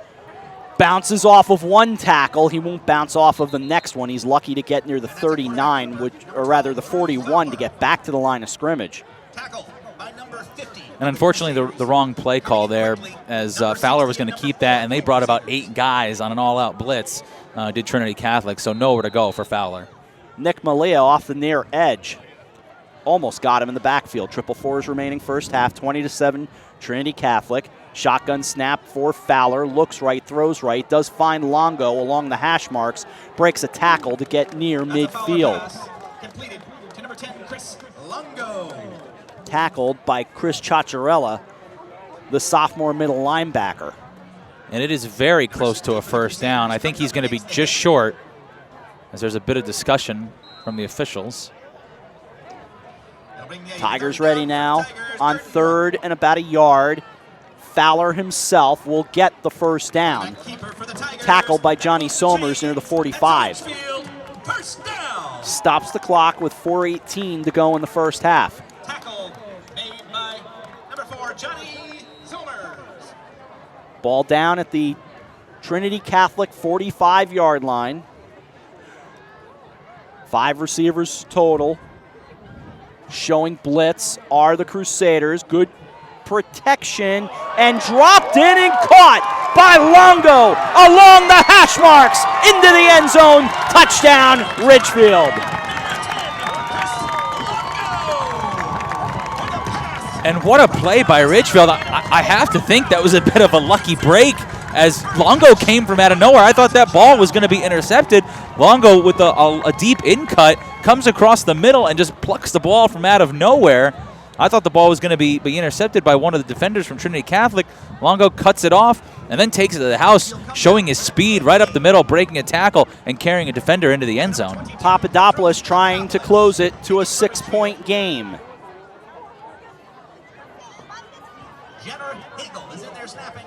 Bounces off of one tackle. He won't bounce off of the next one. He's lucky to get near the 39, or rather the 41, to get back to the line of scrimmage. Tackle by number 50. And unfortunately, the wrong play call there, as Fowler was going to keep that, and they brought about 8 guys on an all-out blitz, did Trinity Catholic, so nowhere to go for Fowler. Nick Malia off the near edge. Almost got him in the backfield. 4-4 is remaining first half, 20-7, Trinity Catholic. Shotgun snap for Fowler, looks right, throws right, does find Longo along the hash marks, breaks a tackle to get near midfield. Completed to number 10, Chris Longo. Tackled by Chris Ciacciarella, the sophomore middle linebacker. And it is very close to a first down. I think he's going to be just short, as there's a bit of discussion from the officials. Tigers ready now on 3rd and about a yard. Fowler himself will get the first down. Tackled by Johnny Somers near the 45. First down. Stops the clock with 4:18 to go in the first half. Tackle made by number 4, Johnny Somers. Ball down at the Trinity Catholic 45-yard line. 5 receivers total. Showing blitz are the Crusaders. Good protection, and dropped in and caught by Longo along the hash marks into the end zone. Touchdown, Ridgefield. And what a play by Ridgefield. I have to think that was a bit of a lucky break, as Longo came from out of nowhere. I thought that ball was going to be intercepted. Longo with a deep in cut comes across the middle and just plucks the ball from out of nowhere. I thought the ball was going to be intercepted by one of the defenders from Trinity Catholic. Longo cuts it off and then takes it to the house, showing his speed right up the middle, breaking a tackle and carrying a defender into the end zone. Papadopoulos trying to close it to a 6-point game. Jenner Hagel is in there snapping.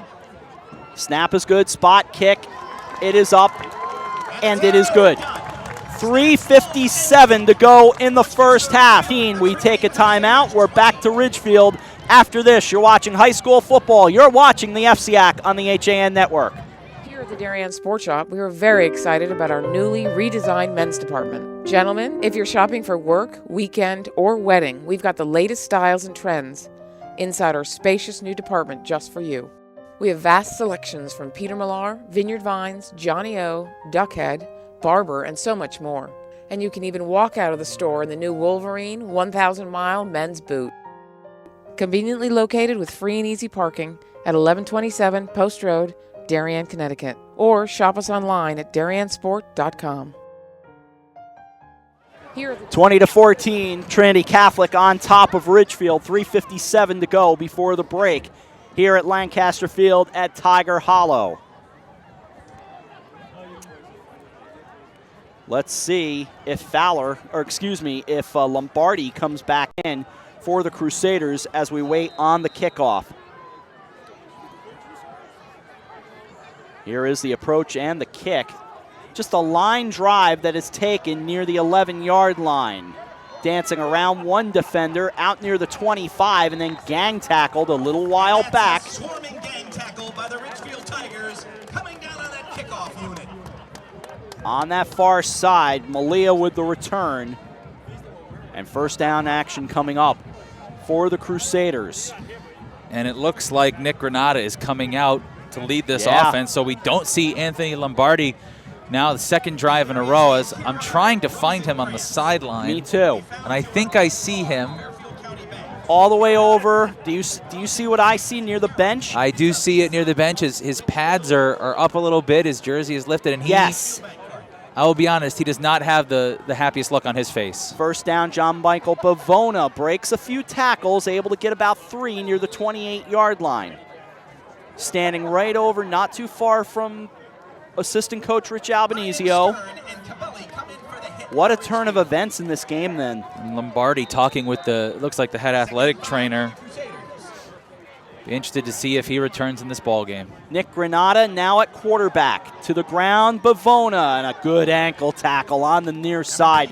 Snap is good, spot kick. It is up, and it is good. 3:57 to go in the first half. We take a timeout. We're back to Ridgefield. After this, you're watching high school football. You're watching the FCIAC on the HAN Network. Here at the Darien Sports Shop, we were very excited about our newly redesigned men's department. Gentlemen, if you're shopping for work, weekend, or wedding, we've got the latest styles and trends inside our spacious new department just for you. We have vast selections from Peter Millar, Vineyard Vines, Johnny O, Duckhead, Barber, and so much more. And you can even walk out of the store in the new Wolverine 1,000-mile men's boot. Conveniently located with free and easy parking at 1127 Post Road, Darien, Connecticut. Or shop us online at dariensport.com. 20-14, Trinity Catholic on top of Ridgefield. 3:57 to go before the break here at Lancaster Field at Tiger Hollow. Let's see if Lombardi comes back in for the Crusaders as we wait on the kickoff. Here is the approach and the kick. Just a line drive that is taken near the 11-yard line. Dancing around one defender out near the 25 and then gang tackled a little while back. Swarming gang tackle by the Ridgefield Tigers coming down on that kickoff unit. On that far side, Malia with the return. And first down action coming up for the Crusaders. And it looks like Nick Granata is coming out to lead this offense, so we don't see Anthony Lombardi now the second drive in a row, as I'm trying to find him on the sideline. Me too. And I think I see him. All the way over. Do you see what I see near the bench? I do see it near the bench. His pads are up a little bit. His jersey is lifted. And yes. I will be honest, he does not have the happiest look on his face. First down, John Michael Bavona breaks a few tackles, able to get about 3 near the 28-yard line. Standing right over, not too far from assistant coach Rich Albanizio. And Cabelli come in for the hit. What a turn of events in this game then. And Lombardi talking with looks like the head athletic trainer. Be interested to see if he returns in this ball game. Nick Granata now at quarterback. To the ground, Bavona, and a good ankle tackle on the near side.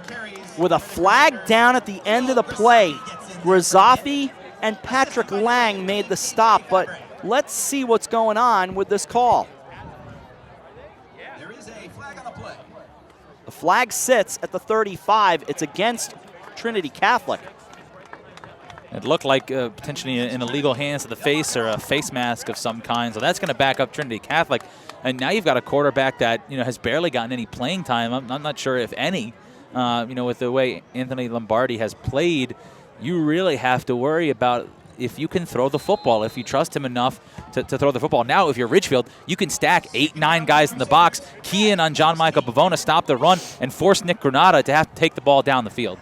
With a flag down at the end of the play, Grazafi and Patrick Lang made the stop, but let's see what's going on with this call. There is a flag on the play. The flag sits at the 35. It's against Trinity Catholic. It looked like potentially in illegal hands to the face or a face mask of some kind. So that's going to back up Trinity Catholic. And now you've got a quarterback that has barely gotten any playing time. I'm not sure if any. With the way Anthony Lombardi has played, you really have to worry about if you can throw the football, if you trust him enough to throw the football. Now, if you're Ridgefield, you can stack 8-9 guys in the box, key in on John Michael Bavona, stop the run, and force Nick Granata to have to take the ball down the field.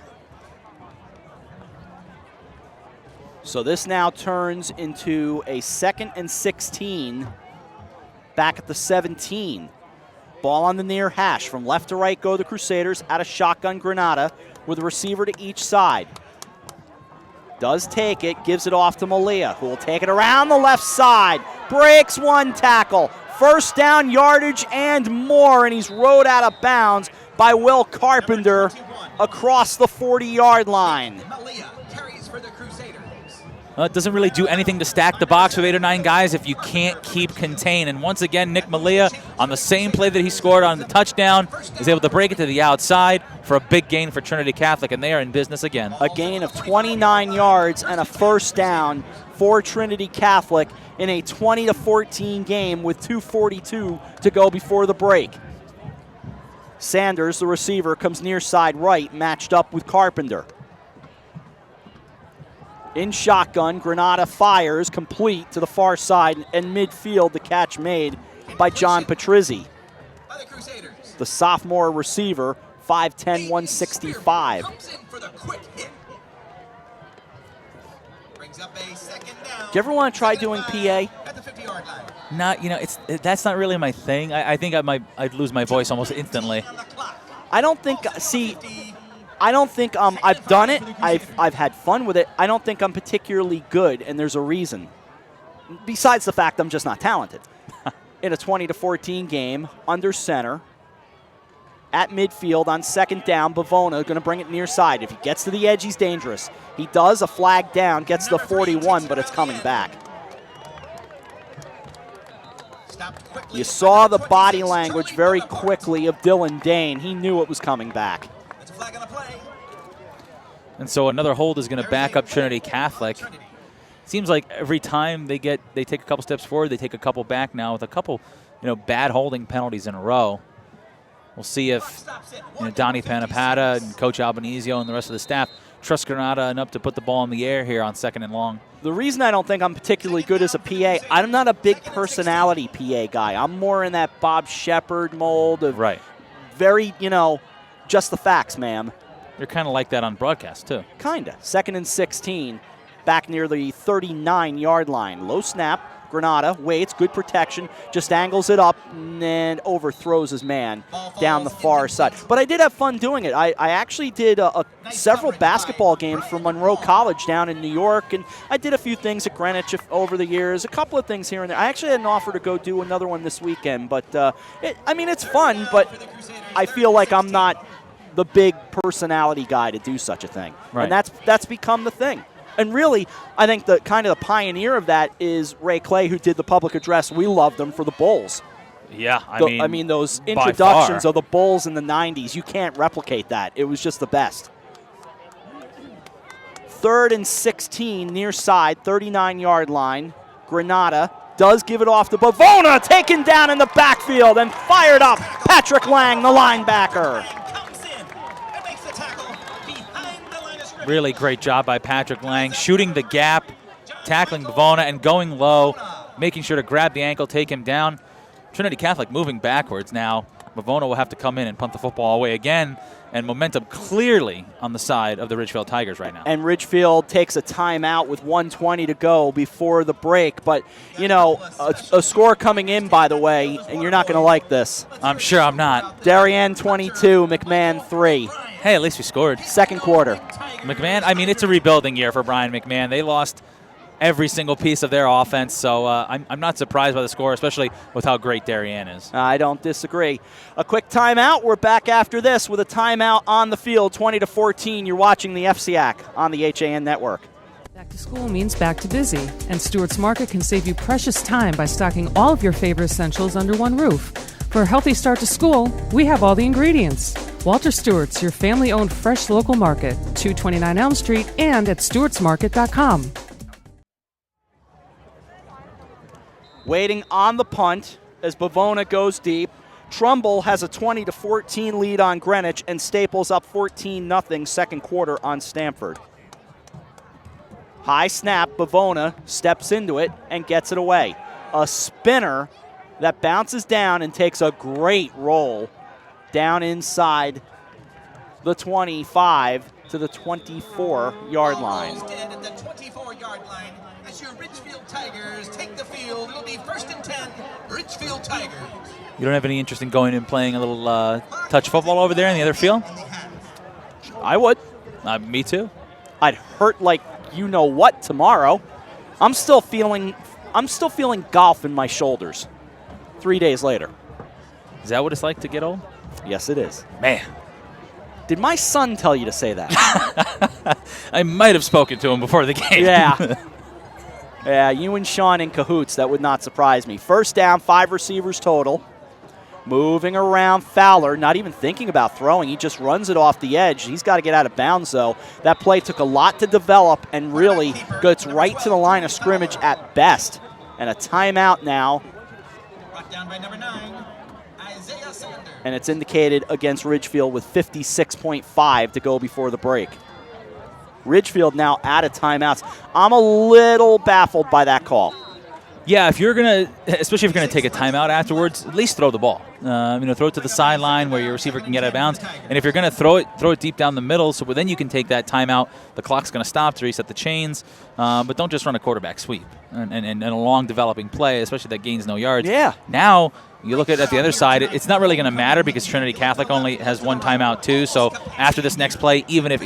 So this now turns into a 2nd and 16 back at the 17. Ball on the near hash. From left to right go the Crusaders out of shotgun Granata with a receiver to each side. Does take it, gives it off to Malia, who will take it around the left side. Breaks one tackle. First down yardage and more, and he's rode out of bounds by Will Carpenter across the 40-yard line. Malia carries for the Crusaders. It doesn't really do anything to stack the box with 8 or 9 guys if you can't keep contain. And once again, Nick Malia, on the same play that he scored on the touchdown, is able to break it to the outside for a big gain for Trinity Catholic, and they are in business again. A gain of 29 yards and a first down for Trinity Catholic in a 20-14 game with 2:42 to go before the break. Sanders, the receiver, comes near side right, matched up with Carpenter. In shotgun, Granata fires, complete to the far side, and midfield, the catch made by John Patrizzi. By the Crusaders. The sophomore receiver, 5'10", 165. Comes in for the quick hit. Brings up a second down. Do you ever want to try doing PA? At the 50-yard line. Not, that's not really my thing. I think I'd lose my voice almost instantly. I don't think, I've done it. I've had fun with it. I don't think I'm particularly good, and there's a reason. Besides the fact I'm just not talented. In a 20-14 game, under center, at midfield on second down, Bavona going to bring it near side. If he gets to the edge, he's dangerous. He does, a flag down, gets to the 41, but it's coming back. You saw the body language very quickly of Dylan Dane. He knew it was coming back. Flag on the play. And so another hold is going to back up Trinity Catholic. Seems like every time they take a couple steps forward, they take a couple back now with a couple, bad holding penalties in a row. We'll see if Donnie Panapata and Coach Albanizio and the rest of the staff trust Granata enough to put the ball in the air here on 2nd and long. The reason I don't think I'm particularly good as a PA, I'm not a big personality PA guy. I'm more in that Bob Shepard mold of very, just the facts, ma'am. You're kind of like that on broadcast, too. Kinda. 2nd and 16, back near the 39-yard line. Low snap, Granata waits, good protection, just angles it up and overthrows his man down the far side. But I did have fun doing it. I actually did several basketball games for Monroe College down in New York, and I did a few things at Greenwich over the years, a couple of things here and there. I actually had an offer to go do another one this weekend, but it's fun, but I feel like I'm not the big personality guy to do such a thing. Right. And that's become the thing. And really, I think the kind of the pioneer of that is Ray Clay, who did the public address. We loved him for the Bulls. Yeah, I mean those introductions of the Bulls in the 90s, you can't replicate that. It was just the best. 3rd and 16, near side, 39-yard line. Granata does give it off to Bavona, taken down in the backfield and fired up. Patrick Lang, the linebacker. Really great job by Patrick Lang, shooting the gap, tackling Bavona, and going low, making sure to grab the ankle, take him down. Trinity Catholic moving backwards now. Bavona will have to come in and punt the football away again, and momentum clearly on the side of the Ridgefield Tigers right now. And Ridgefield takes a timeout with 1:20 to go before the break. But, a score coming in, by the way, and you're not going to like this. I'm sure I'm not. Darien 22, McMahon 3. Hey, at least we scored. Second quarter. McMahon, I mean, it's a rebuilding year for Brian McMahon. They lost every single piece of their offense, so I'm not surprised by the score, especially with how great Darien is. I don't disagree. A quick timeout. We're back after this with a timeout on the field, 20-14. You're watching the FCIAC on the HAN Network. Back to school means back to busy, and Stewart's Market can save you precious time by stocking all of your favorite essentials under one roof. For a healthy start to school, we have all the ingredients. Walter Stewart's, your family-owned fresh local market, 229 Elm Street and at stewartsmarket.com. Waiting on the punt as Bavona goes deep. Trumbull has a 20-14 lead on Greenwich, and Staples up 14-0 second quarter on Stamford. High snap, Bavona steps into it and gets it away. A spinner that bounces down and takes a great roll down inside the 25 to the 24-yard line. Almost in at the 24-yard line as your Ridgefield Tigers take the field. It'll be 1st and 10, Ridgefield Tigers. You don't have any interest in going and playing a little touch football over there in the other field? I would. Me too. I'd hurt like you know what tomorrow. I'm still feeling golf in my shoulders 3 days later. Is that what it's like to get old? Yes, it is. Man. Did my son tell you to say that? I might have spoken to him before the game. Yeah. Yeah, you and Sean in cahoots. That would not surprise me. First down, 5 receivers total. Moving around Fowler, not even thinking about throwing. He just runs it off the edge. He's got to get out of bounds, though. That play took a lot to develop and really gets right to the line of scrimmage at best. And a timeout now. Brought down by number 9, Isaiah Sanders. And it's indicated against Ridgefield with 56.5 to go before the break. Ridgefield now out of timeouts. I'm a little baffled by that call. Yeah, if you're gonna, especially if you're gonna take a timeout afterwards, at least throw the ball. Throw it to the sideline where your receiver can get out of bounds. And if you're gonna throw it deep down the middle, so then you can take that timeout. The clock's gonna stop to reset the chains, but don't just run a quarterback sweep and a long developing play, especially that gains no yards. Yeah. Now you look at the other side. It's not really going to matter because Trinity Catholic only has one timeout too. So after this next play, even if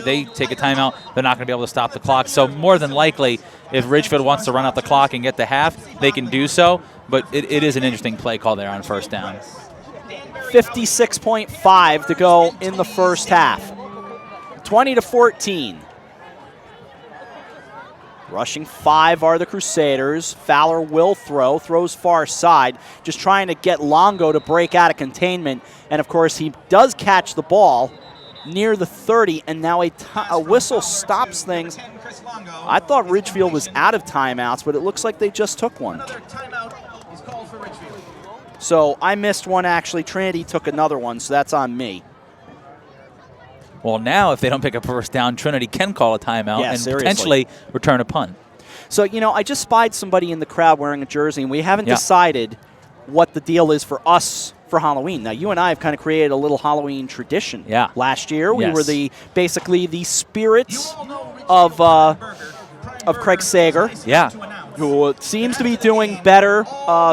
they take a timeout, they're not going to be able to stop the clock. So more than likely, if Ridgefield wants to run out the clock and get to half, they can do so. But it is an interesting play call there on first down. 56.5 to go in the first half. 20-14. Rushing 5 are the Crusaders. Fowler will throws far side, just trying to get Longo to break out of containment. And, of course, he does catch the ball near the 30, and now a whistle stops things. I thought Ridgefield was out of timeouts, but it looks like they just took one. Another timeout is called for Ridgefield. So I missed one, actually. Trinity took another one, so that's on me. Well, now if they don't pick up first down, Trinity can call a timeout and seriously. potentially return a punt. So, I just spied somebody in the crowd wearing a jersey, and we haven't decided what the deal is for us for Halloween. Now, you and I have kind of created a little Halloween tradition. Yeah. Last year, we Yes. were basically the spirits of Craig Sager. Yeah. Who seems to be doing better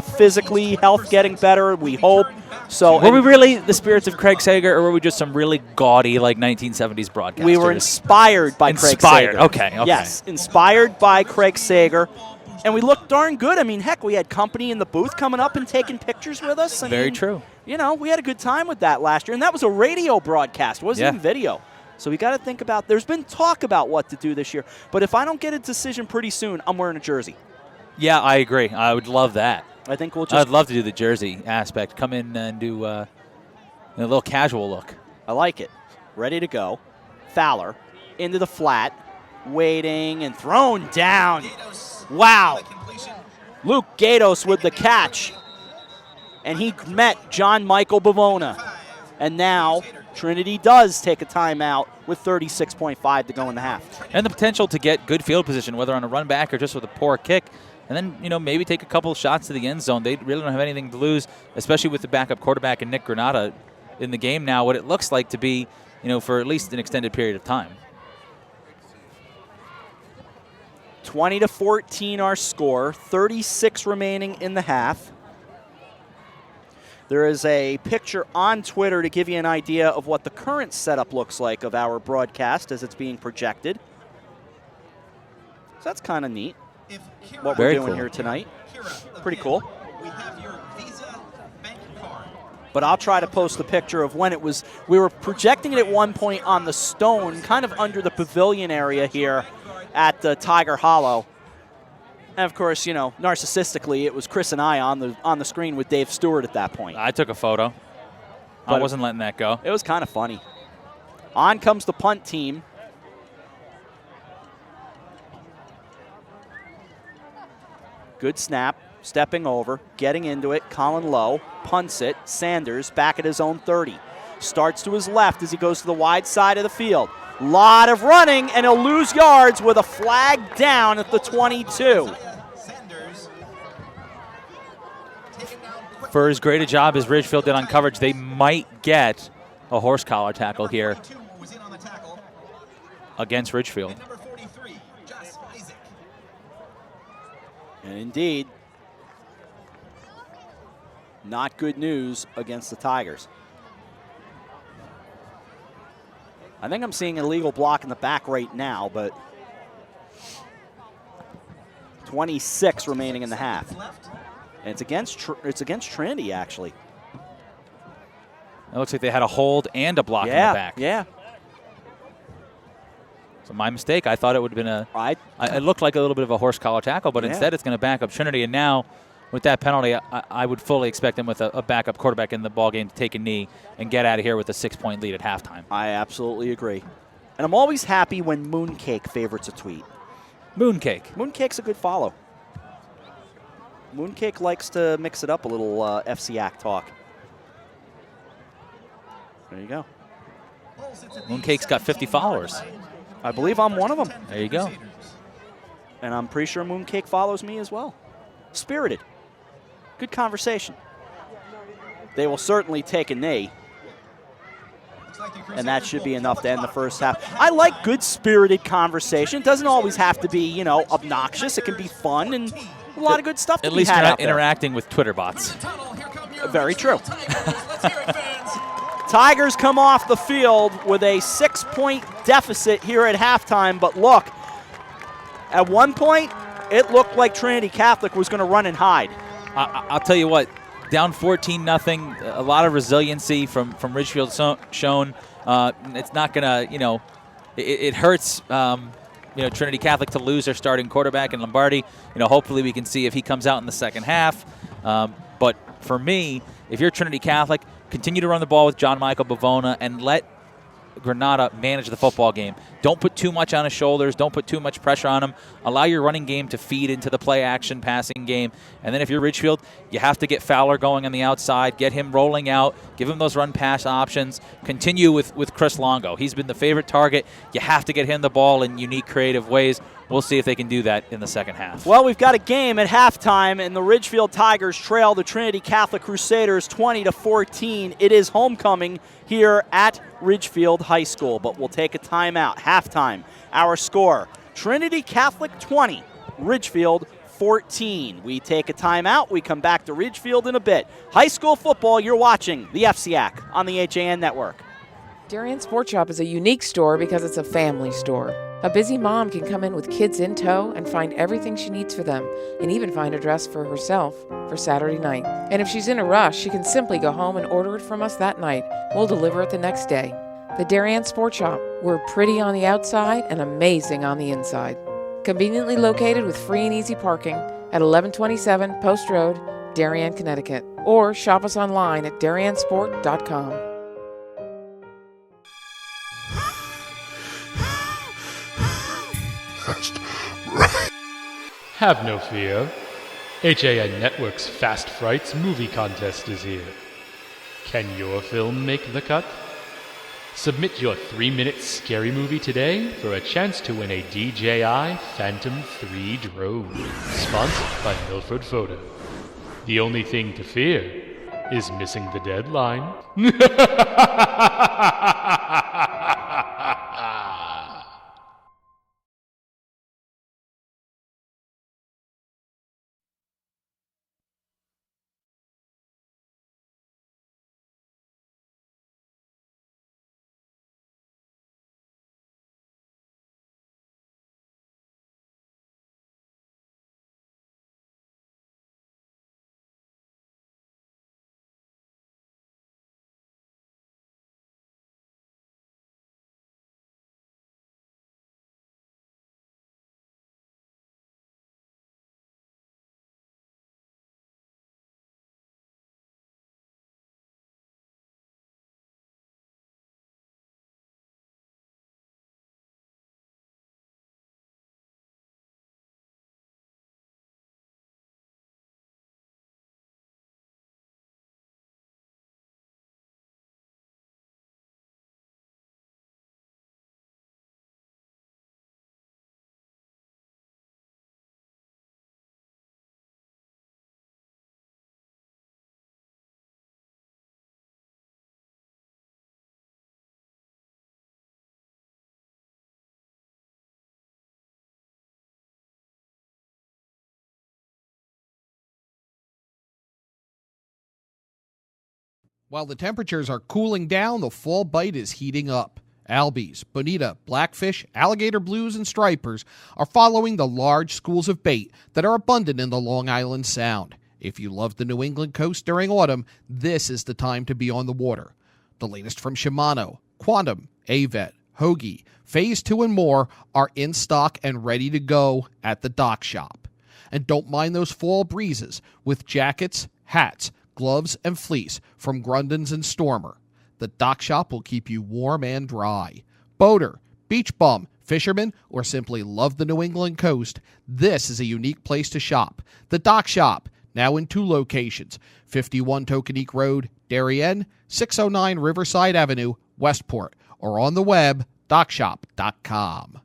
physically, health getting better, we hope. So Were we really the spirits of Craig Sager, or were we just some really gaudy, 1970s broadcasters? We were inspired by Craig Sager. Okay. Yes, inspired by Craig Sager. And we looked darn good. I mean, heck, we had company in the booth coming up and taking pictures with us. Very true. We had a good time with that last year. And that was a radio broadcast. It wasn't even video. So we got to think about, there's been talk about what to do this year. But if I don't get a decision pretty soon, I'm wearing a jersey. Yeah, I agree. I would love that. I think we'll just... I'd love to do the jersey aspect. Come in and do a little casual look. I like it. Ready to go. Fowler into the flat. Waiting and thrown down. Wow. Luke Gatos with the catch. And he met John Michael Bavona. And now Trinity does take a timeout with 36.5 to go in the half. And the potential to get good field position, whether on a run back or just with a poor kick. And then, maybe take a couple of shots to the end zone. They really don't have anything to lose, especially with the backup quarterback and Nick Granata in the game now, what it looks like to be, for at least an extended period of time. 20-14 our score, 36 remaining in the half. There is a picture on Twitter to give you an idea of what the current setup looks like of our broadcast as it's being projected. So that's kind of neat, what we're doing here tonight. Pretty cool. But I'll try to post a picture of when it was. We were projecting it at one point on the stone, kind of under the pavilion area here at Tiger Hollow. And of course, you know, narcissistically, it was Chris and I on the screen with Dave Stewart at that point. I took a photo. I wasn't letting that go. It was kind of funny. On comes the punt team. Good snap. Stepping over, getting into it. Colin Lowe punts it. Sanders back at his own 30. Starts to his left as he goes to the wide side of the field. Lot of running, and he'll lose yards with a flag down at the 22. For as great a job as Ridgefield did on coverage, they might get a horse collar tackle here against Ridgefield. And indeed, not good news against the Tigers. I think I'm seeing an illegal block in the back right now, but 26 remaining in the half. And it's against Trinity, actually. It looks like they had a hold and a block in the back. Yeah. So my mistake. I thought it would have been it looked like a little bit of a horse collar tackle, but instead it's going to back up Trinity. And now, with that penalty, I would fully expect them with a backup quarterback in the ballgame to take a knee and get out of here with a 6-point lead at halftime. I absolutely agree. And I'm always happy when Mooncake favorites a tweet. Mooncake. Mooncake's a good follow. Mooncake likes to mix it up a little FCIAC talk. There you go. Mooncake's got 50 followers. I believe I'm one of them. There you go. And I'm pretty sure Mooncake follows me as well. Spirited. Good conversation. They will certainly take a knee. And that should be enough to end the first half. I like good spirited conversation. It doesn't always have to be, you know, obnoxious. It can be fun and a lot of good stuff to be had out there. At least you're not interacting with Twitter bots. Very true. Tigers come off the field with a 6-point deficit here at halftime, but look, at one point, it looked like Trinity Catholic was going to run and hide. I'll tell you what, down 14-0, a lot of resiliency from Ridgefield shown. It's not going to, you know, it hurts, you know, Trinity Catholic to lose their starting quarterback in Lombardi. You know, hopefully we can see if he comes out in the second half. But for me, if you're Trinity Catholic, continue to run the ball with John Michael Bavona and let Granada manage the football game. Don't put too much on his shoulders. Don't put too much pressure on him. Allow your running game to feed into the play-action passing game. And then if you're Ridgefield, you have to get Fowler going on the outside, get him rolling out, give him those run-pass options. Continue with Chris Longo. He's been the favorite target. You have to get him the ball in unique, creative ways. We'll see if they can do that in the second half. Well, we've got a game at halftime, and the Ridgefield Tigers trail the Trinity Catholic Crusaders 20-14. It is homecoming here at Ridgefield High School, but we'll take a timeout. Halftime, our score, Trinity Catholic 20, Ridgefield 14. We take a timeout. We come back to Ridgefield in a bit. High school football, you're watching the FCIAC on the HAN Network. Darien Sports Shop is a unique store because it's a family store. A busy mom can come in with kids in tow and find everything she needs for them, and even find a dress for herself for Saturday night. And if she's in a rush, she can simply go home and order it from us that night. We'll deliver it the next day. The Darien Sports Shop. We're pretty on the outside and amazing on the inside. Conveniently located with free and easy parking at 1127 Post Road, Darien, Connecticut. Or shop us online at dariensport.com. Have no fear. HAN Network's Fast Frights movie contest is here. Can your film make the cut? Submit your 3-minute scary movie today for a chance to win a DJI Phantom 3 drone. Sponsored by Milford Photo. The only thing to fear is missing the deadline. While the temperatures are cooling down, the fall bite is heating up. Albies, bonita, blackfish, alligator blues, and stripers are following the large schools of bait that are abundant in the Long Island Sound. If you love the New England coast during autumn, this is the time to be on the water. The latest from Shimano, Quantum, Avet, Hoagie, Phase 2 and more are in stock and ready to go at the Dock Shop. And don't mind those fall breezes with jackets, hats, gloves, and fleece from Grundens and Stormer. The Dock Shop will keep you warm and dry. Boater, beach bum, fisherman, or simply love the New England coast, this is a unique place to shop. The Dock Shop, now in 2 locations, 51 Tokenique Road, Darien, 609 Riverside Avenue, Westport, or on the web, dockshop.com.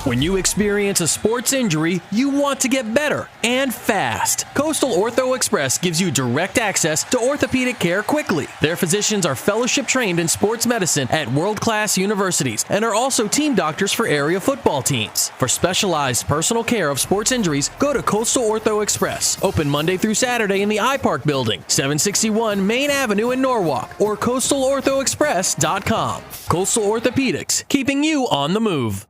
When you experience a sports injury, you want to get better and fast. Coastal Ortho Express gives you direct access to orthopedic care quickly. Their physicians are fellowship trained in sports medicine at world-class universities and are also team doctors for area football teams. For specialized personal care of sports injuries, go to Coastal Ortho Express. Open Monday through Saturday in the iPark Building, 761 Main Avenue in Norwalk, or coastalorthoexpress.com. Coastal Orthopedics, keeping you on the move.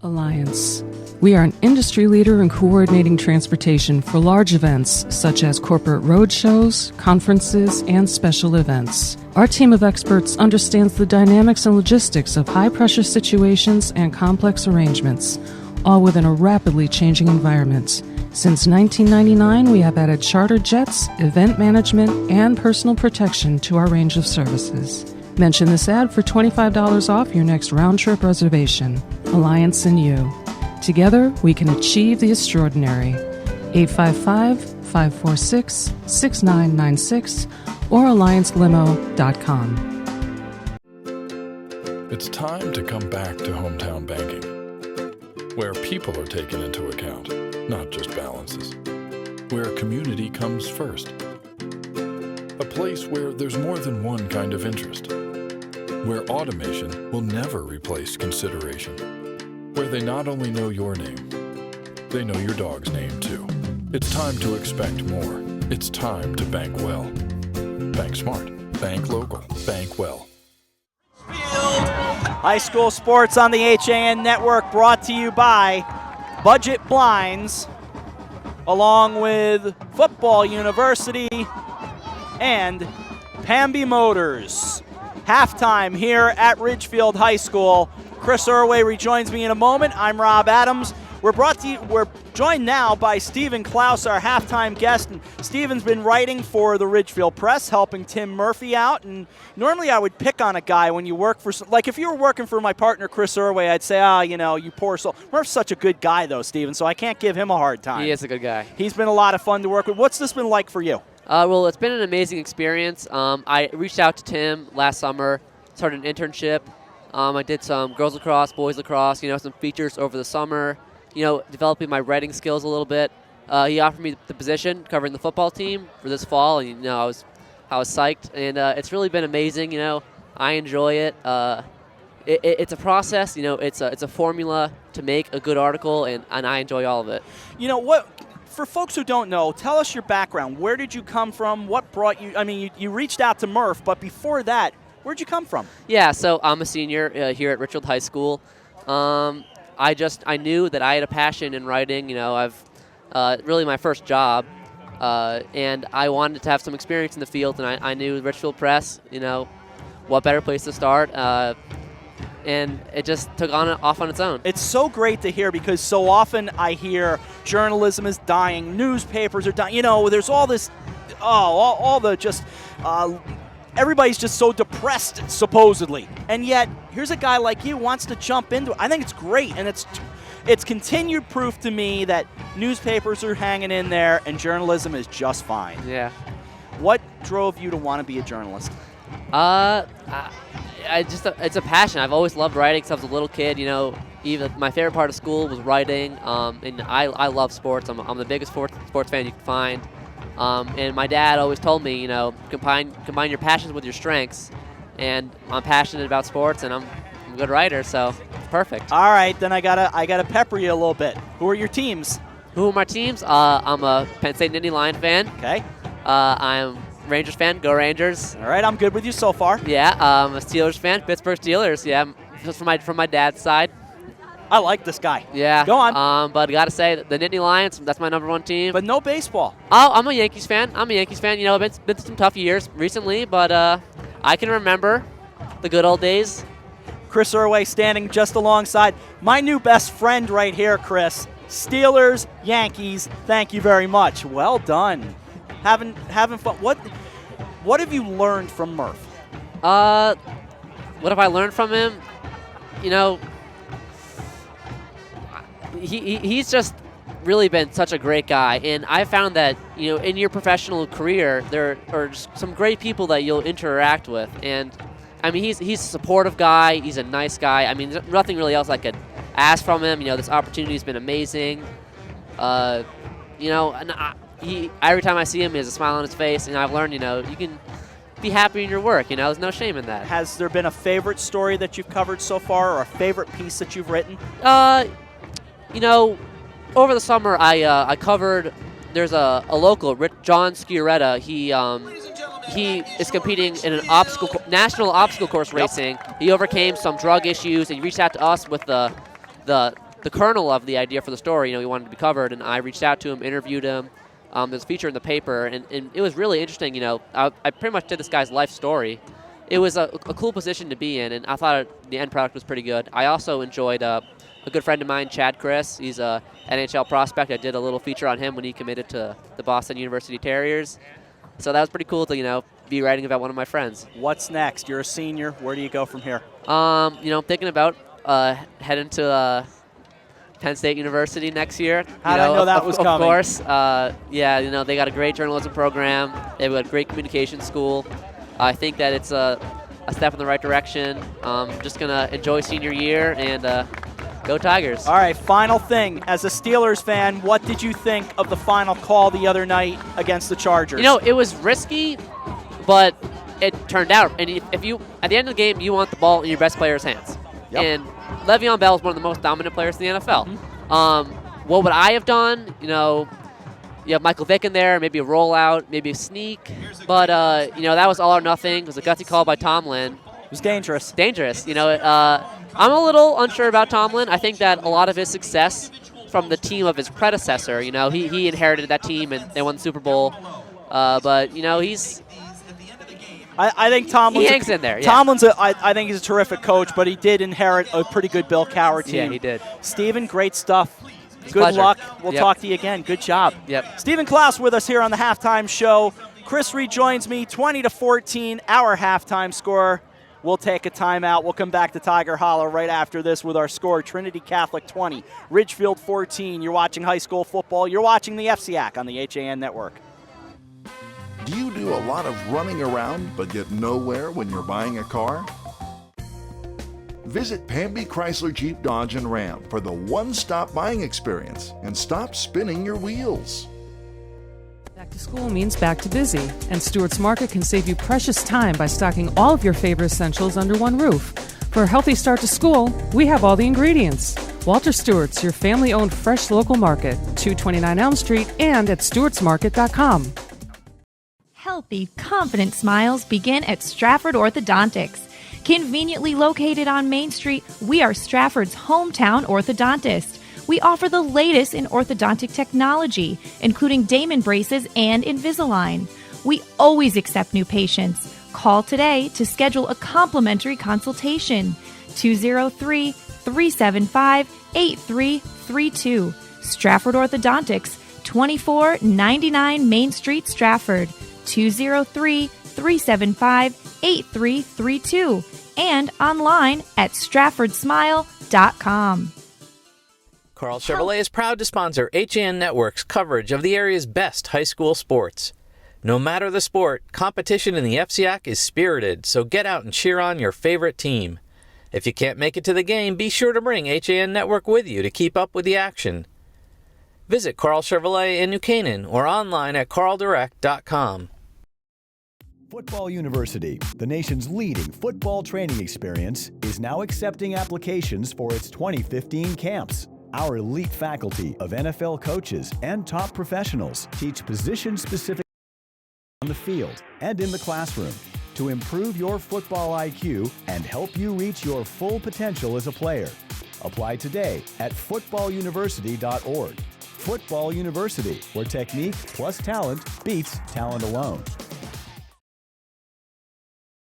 Alliance. We are an industry leader in coordinating transportation for large events such as corporate road shows, conferences, and special events. Our team of experts understands the dynamics and logistics of high-pressure situations and complex arrangements, all within a rapidly changing environment. Since 1999, we have added charter jets, event management, and personal protection to our range of services. Mention this ad for $25 off your next round-trip reservation. Alliance and you. Together, we can achieve the extraordinary. 855-546-6996 or alliancelimo.com. It's time to come back to hometown banking, where people are taken into account, not just balances, where community comes first, a place where there's more than one kind of interest, where automation will never replace consideration, where they not only know your name, they know your dog's name too. It's time to expect more. It's time to bank well. Bank smart. Bank local. Bank well. High school sports on the HAN Network, brought to you by Budget Blinds, along with Football University and Pamby Motors. Halftime here at Ridgefield High School. Chris Irway rejoins me in a moment. I'm Rob Adams. We're joined now by Stephen Klaus, our halftime guest. And Stephen's been writing for the Ridgefield Press, helping Tim Murphy out. And normally I would pick on a guy when you work for, like if you were working for my partner Chris Irway, I'd say, you poor soul. Murph's such a good guy though, Stephen, so I can't give him a hard time. He is a good guy. He's been a lot of fun to work with. What's this been like for you? Well, it's been an amazing experience. I reached out to Tim last summer, started an internship. I did some girls lacrosse, boys lacrosse, some features over the summer, developing my writing skills a little bit. He offered me the position covering the football team for this fall, and I was psyched, and it's really been amazing. I enjoy it. It's a process. It's a formula to make a good article, and I enjoy all of it. For folks who don't know, tell us your background. Where did you come from? What brought you? I mean, you reached out to Murph, but before that, where'd you come from? Yeah, so I'm a senior here at Ridgefield High School. I knew that I had a passion in writing. I've really my first job, and I wanted to have some experience in the field. And I knew Ridgefield Press. What better place to start? And it just took off on its own. It's so great to hear, because so often I hear journalism is dying, newspapers are dying. There's all this, everybody's just so depressed, supposedly. And yet, here's a guy like you wants to jump into it. I think it's great, and it's continued proof to me that newspapers are hanging in there and journalism is just fine. Yeah. What drove you to want to be a journalist? It's a passion. I've always loved writing since I was a little kid. Even my favorite part of school was writing, and I love sports. I'm the biggest sports fan you can find. And my dad always told me, combine your passions with your strengths. And I'm passionate about sports, and I'm a good writer, so it's perfect. All right, then I gotta pepper you a little bit. Who are your teams? Who are my teams? I'm a Penn State Nittany Lion fan. Okay. I'm Rangers fan. Go Rangers. All right, I'm good with you so far. Yeah, I'm a Steelers fan. Pittsburgh Steelers. Yeah, just from my dad's side. I like this guy. Yeah. Go on. But I gotta say, the Nittany Lions, that's my #1 team. But no baseball. Oh, I'm a Yankees fan. You know, it's been some tough years recently, but I can remember the good old days. Chris Irway standing just alongside my new best friend right here, Chris. Steelers, Yankees, thank you very much. Well done. Having fun. What have you learned from Murph? What have I learned from him? You know, he's just really been such a great guy, and I found that, you know, in your professional career, there are some great people that you'll interact with, and I mean, he's a supportive guy. He's a nice guy. I mean, there's nothing really else I could ask from him. You know, this opportunity's been amazing. You know, and every time I see him, he has a smile on his face, and I've learned, you know, you can be happy in your work. You know, there's no shame in that. Has there been a favorite story that you've covered so far, or a favorite piece that you've written? You know, over the summer, I covered. There's a local, John Sciaretta. He is competing in an national obstacle course racing. He overcame some drug issues, and he reached out to us with the kernel of the idea for the story. You know, he wanted to be covered, and I reached out to him, interviewed him. There's a feature in the paper, and it was really interesting. You know, I pretty much did this guy's life story. It was a cool position to be in, and I thought the end product was pretty good. I also enjoyed a good friend of mine, Chad Chris. He's a NHL prospect. I did a little feature on him when he committed to the Boston University Terriers. So that was pretty cool to, you know, be writing about one of my friends. What's next? You're a senior. Where do you go from here? You know, I'm thinking about heading to Penn State University next year. How did I know that was coming? Of course. Yeah, you know, they got a great journalism program. They've got a great communication school. I think that it's a step in the right direction. Just going to enjoy senior year and go Tigers. All right, final thing. As a Steelers fan, what did you think of the final call the other night against the Chargers? You know, it was risky, but it turned out. And if you, at the end of the game, you want the ball in your best player's hands. Yep. And Le'Veon Bell is one of the most dominant players in the NFL. Mm-hmm. What would I have done? You know, you have Michael Vick in there, maybe a rollout, maybe a sneak. But, you know, that was all or nothing. It was a gutsy call by Tomlin. It was dangerous. Dangerous. You know, I'm a little unsure about Tomlin. I think that a lot of his success from the team of his predecessor, you know, he inherited that team and they won the Super Bowl. But, you know, I think Tomlin's he hangs in there. Yeah. Tomlin's I think he's a terrific coach, but he did inherit a pretty good Bill Cowher team. Yeah, he did. Steven, great stuff. Good pleasure. luck. We'll talk to you again. Good job. Yep. Stephen Klaus with us here on the halftime show. Chris rejoins me, 20-14, our halftime score. We'll take a timeout. We'll come back to Tiger Hollow right after this with our score. Trinity Catholic 20, Ridgefield 14. You're watching high school football. You're watching the FCIAC on the HAN Network. Do you do a lot of running around but get nowhere when you're buying a car? Visit Pamby Chrysler Jeep Dodge and Ram for the one-stop buying experience and stop spinning your wheels. Back to school means back to busy, and Stewart's Market can save you precious time by stocking all of your favorite essentials under one roof. For a healthy start to school, we have all the ingredients. Walter Stewart's, your family-owned fresh local market, 229 Elm Street and at stewartsmarket.com. Healthy, confident smiles begin at Stratford Orthodontics. Conveniently located on Main Street, we are Stratford's hometown orthodontist. We offer the latest in orthodontic technology, including Damon braces and Invisalign. We always accept new patients. Call today to schedule a complimentary consultation. 203-375-8332. Stratford Orthodontics, 2499 Main Street, Stratford. 203-375-8332. And online at stratfordsmile.com. Carl Chevrolet is proud to sponsor HAN Network's coverage of the area's best high school sports. No matter the sport, competition in the FCIAC is spirited, so get out and cheer on your favorite team. If you can't make it to the game, be sure to bring HAN Network with you to keep up with the action. Visit Carl Chevrolet in New Canaan or online at carldirect.com. Football University, the nation's leading football training experience, is now accepting applications for its 2015 camps. Our elite faculty of NFL coaches and top professionals teach position-specific on the field and in the classroom to improve your football IQ and help you reach your full potential as a player. Apply today at footballuniversity.org. Football University, where technique plus talent beats talent alone.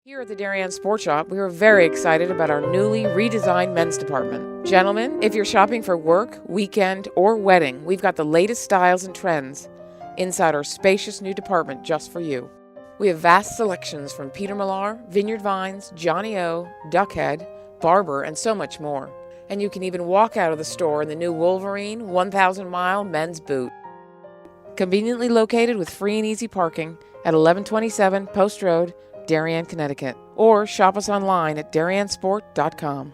Here at the Darien Sports Shop, we are very excited about our newly redesigned men's department. Gentlemen, if you're shopping for work, weekend, or wedding, we've got the latest styles and trends inside our spacious new department just for you. We have vast selections from Peter Millar, Vineyard Vines, Johnny O, Duckhead, Barber, and so much more. And you can even walk out of the store in the new Wolverine 1,000-mile men's boot. Conveniently located with free and easy parking at 1127 Post Road, Darien, Connecticut. Or shop us online at dariensport.com.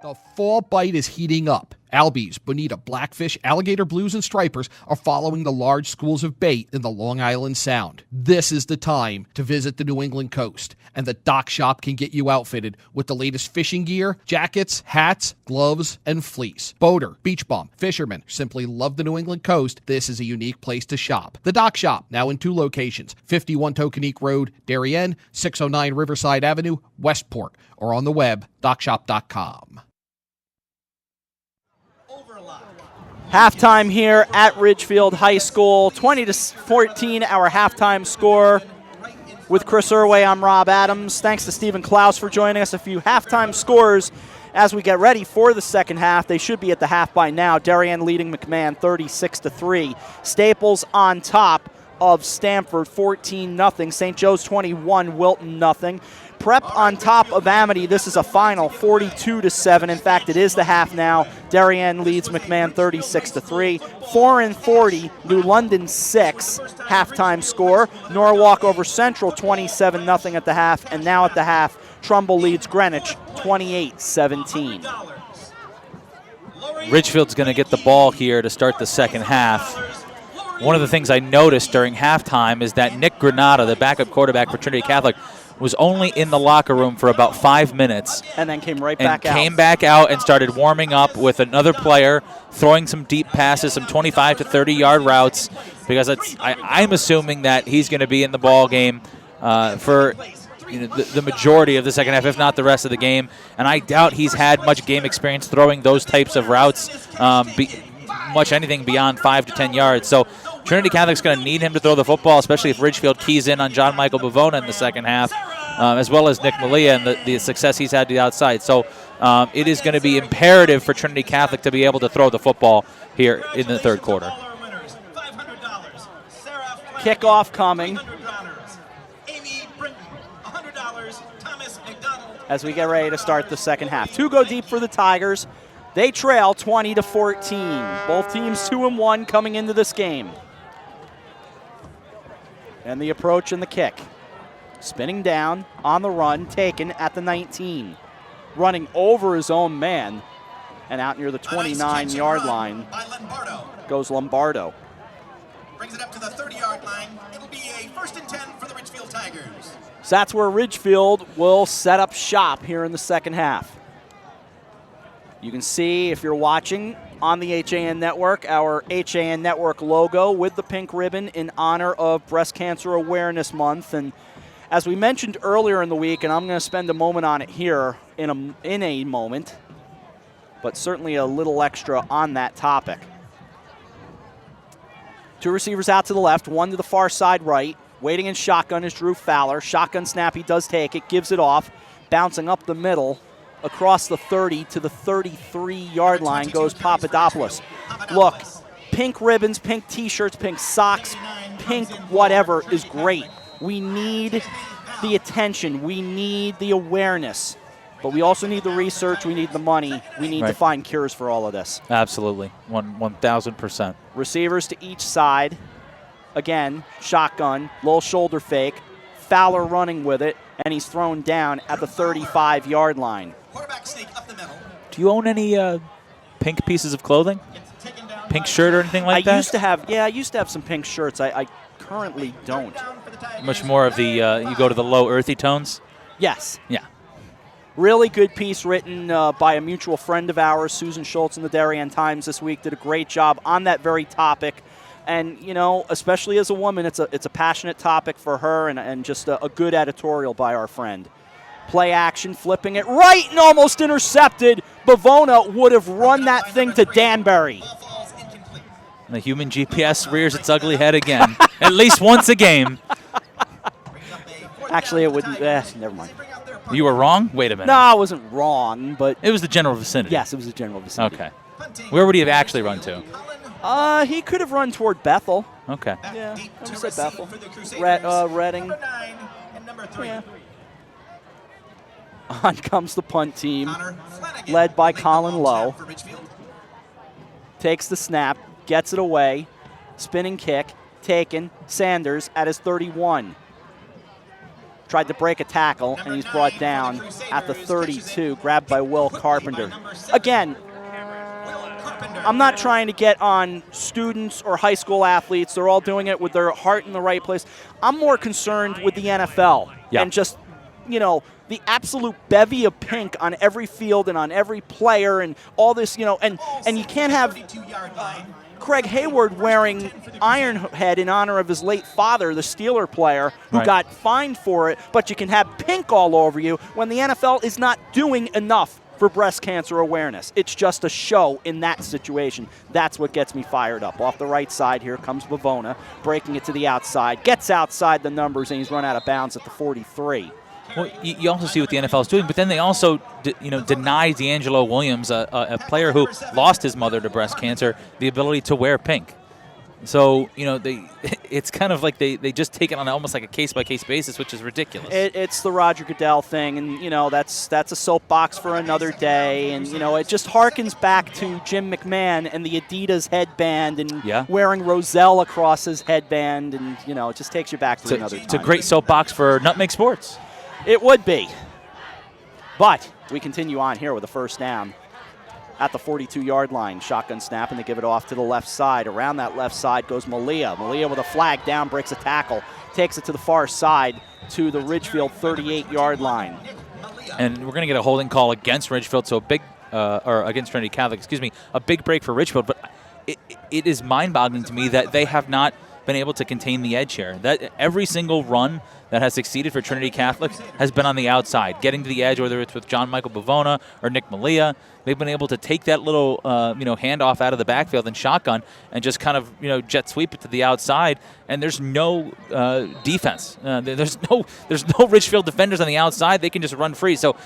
The fall bite is heating up. Albies, bonita, blackfish, alligator blues, and stripers are following the large schools of bait in the Long Island Sound. This is the time to visit the New England coast, and the Dock Shop can get you outfitted with the latest fishing gear, jackets, hats, gloves, and fleece. Boater, beach bum, fishermen simply love the New England coast. This is a unique place to shop. The Dock Shop, now in 2 locations, 51 Tokenique Road, Darien, 609 Riverside Avenue, Westport, or on the web, dockshop.com. Halftime here at Ridgefield High School, 20-14 our halftime score. With Chris Irway, I'm Rob Adams. Thanks to Stephen Klaus for joining us. A few halftime scores as we get ready for the second half. They should be at the half by now. Darien leading McMahon 36-3. Staples on top of Stamford 14-0. St. Joe's 21, Wilton 0. Prep on top of Amity. This is a final 42-7. In fact, it is the half now. Darien leads McMahon 36-3. 4-40, New London 6 halftime score. Norwalk over Central 27-0 at the half. And now at the half, Trumbull leads Greenwich 28-17. Ridgefield's going to get the ball here to start the second half. One of the things I noticed during halftime is that Nick Granata, the backup quarterback for Trinity Catholic, was only in the locker room for about 5 minutes. And then came back out. Came back out and started warming up with another player, throwing some deep passes, some 25 to 30-yard routes, because I'm assuming that he's going to be in the ball game for the majority of the second half, if not the rest of the game. And I doubt he's had much game experience throwing those types of routes, much anything beyond 5 to 10 yards. So Trinity Catholic's going to need him to throw the football, especially if Ridgefield keys in on John Michael Bavona in the second half, as well as Nick Malia and the success he's had to the outside. So it is going to be imperative for Trinity Catholic to be able to throw the football here in the third quarter. Kickoff coming as we get ready to start the second half. 2 go deep for the Tigers. They trail 20-14. Both teams 2-1 coming into this game. And the approach and the kick. Spinning down, on the run, taken at the 19. Running over his own man. And out near the 29-yard line goes Lombardo. Brings it up to the 30-yard line. It'll be a 1st and 10 for the Ridgefield Tigers. So that's where Ridgefield will set up shop here in the second half. You can see, if you're watching on the HAN Network, our HAN Network logo with the pink ribbon in honor of Breast Cancer Awareness Month. And as we mentioned earlier in the week, and I'm going to spend a moment on it here in a moment, but certainly a little extra on that topic. 2 receivers out to the left, 1 to the far side right. Waiting in shotgun is Drew Fowler. Shotgun snap, he does take it, gives it off. Bouncing up the middle, across the 30 to the 33-yard line goes Papadopoulos. Look, pink ribbons, pink T-shirts, pink socks, pink whatever is great. We need the attention. We need the awareness. But we also need the research. We need the money. We need to find cures for all of this. Absolutely, 1,000%. Receivers to each side. Again, shotgun, little shoulder fake. Fowler running with it, and he's thrown down at the 35-yard line. Do you own any pink pieces of clothing? Pink shirt or anything like that? I used to have some pink shirts. I currently don't. Much more of the, you go to the low earthy tones? Yes. Yeah. Really good piece written by a mutual friend of ours, Susan Schultz, in the Darien Times this week. Did a great job on that very topic. And, you know, especially as a woman, it's a passionate topic for her, and just a good editorial by our friend. Play action, flipping it right and almost intercepted. Bavona would have run that thing to Danbury. The human GPS rears its ugly head again, at least once a game. Actually, it wouldn't. Never mind. You were wrong? Wait a minute. No, I wasn't wrong, but... It was the general vicinity. Yes, it was the general vicinity. Okay. Where would he have actually run to? He could have run toward Bethel. Okay. Yeah, I would say Bethel. Reading. Yeah. On comes the punt team, led by Colin Lowe. Takes the snap, gets it away. Spinning kick, taken. Sanders at his 31. Tried to break a tackle, and he's brought down at the 32, grabbed by Will Carpenter. Again, I'm not trying to get on students or high school athletes. They're all doing it with their heart in the right place. I'm more concerned with the NFL and just, you know, the absolute bevy of pink on every field and on every player and all this, you know, and you can't have Craig Hayward wearing Ironhead in honor of his late father, the Steeler player, who got fined for it, but you can have pink all over you when the NFL is not doing enough for breast cancer awareness. It's just a show in that situation. That's what gets me fired up. Off the right side, here comes Bavona, breaking it to the outside, gets outside the numbers, and he's run out of bounds at the 43. Well, you also see what the NFL is doing, but then they also, deny D'Angelo Williams, a player who lost his mother to breast cancer, the ability to wear pink. So, it's kind of like they just take it on almost like a case-by-case basis, which is ridiculous. It's the Roger Goodell thing, and, that's a soapbox for another day. And, it just harkens back to Jim McMahon and the Adidas headband and wearing Roselle across his headband. And, it just takes you back to another time. It's a great soapbox for Nutmeg Sports. It would be. But we continue on here with a first down at the 42-yard line. Shotgun snap, and they give it off to the left side. Around that left side goes Malia. Malia with a flag down, breaks a tackle, takes it to the far side to the Ridgefield 38-yard line. And we're going to get a holding call against Ridgefield, so or against Trinity Catholic, a big break for Ridgefield. But it is mind-boggling to me that they have not been able to contain the edge here. That every single run that has succeeded for Trinity Catholic has been on the outside, getting to the edge, whether it's with John Michael Bavona or Nick Malia. They've been able to take that little, handoff out of the backfield and shotgun and just kind of, jet sweep it to the outside. And there's no defense. There's no Ridgefield defenders on the outside. They can just run free. So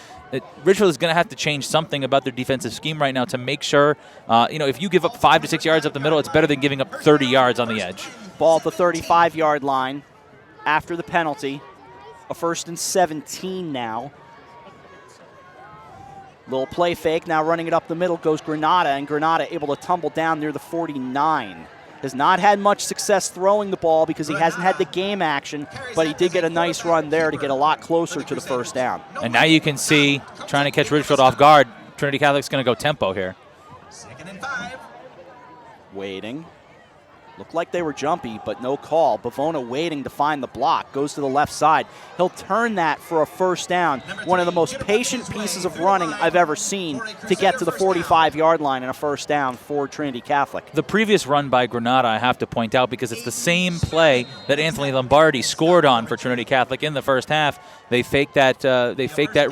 Ridgefield is going to have to change something about their defensive scheme right now to make sure, if you give up 5 to 6 yards up the middle, it's better than giving up 30 yards on the edge. Ball at the 35-yard line after the penalty. A 1st and 17 now. Little play fake, now running it up the middle goes Granada, and Granada able to tumble down near the 49. Has not had much success throwing the ball because he hasn't had the game action, but he did get a nice run there to get a lot closer to the first down. And now you can see, trying to catch Ridgefield off guard, Trinity Catholic's going to go tempo here. 2nd and 5. Waiting. Looked like they were jumpy, but no call. Bavona waiting to find the block. Goes to the left side. He'll turn that for a first down. One of the most patient pieces of running I've ever seen to get to the 45-yard line and a first down for Trinity Catholic. The previous run by Granada, I have to point out, because it's the same play that Anthony Lombardi scored on for Trinity Catholic in the first half. They fake that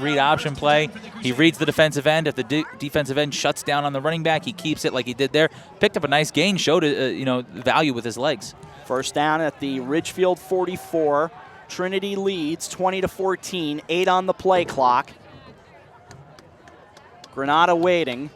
read option play. He reads the defensive end. If the defensive end shuts down on the running back, he keeps it like he did there. Picked up a nice gain, showed value with his legs. First down at the Ridgefield 44. Trinity leads 20-14. 8 on the play clock. Granada waiting.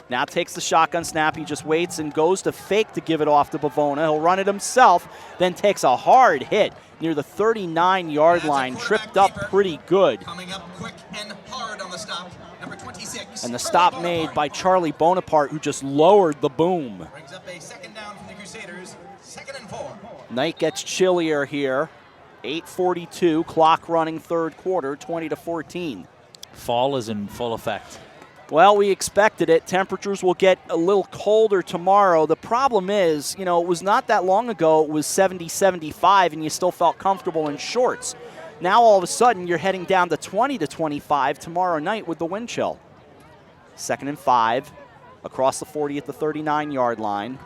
Now takes the shotgun snap. He just waits and goes to fake to give it off to Bavona. He'll run it himself, then takes a hard hit near the 39-yard line. Tripped up pretty good. Coming up quick and hard on the stop. Number 26. And the stop made by Charlie Bonaparte, who just lowered the boom. Brings up a 2nd down from the Crusaders. 2nd and 4. Night gets chillier here. 8:42, clock running 3rd quarter, 20-14. Fall is in full effect. Well, we expected it. Temperatures will get a little colder tomorrow. The problem is, it was not that long ago it was 70, 75, and you still felt comfortable in shorts. Now all of a sudden you're heading down to 20 to 25 tomorrow night with the wind chill. 2nd and 5 across the 40 at the 39-yard line.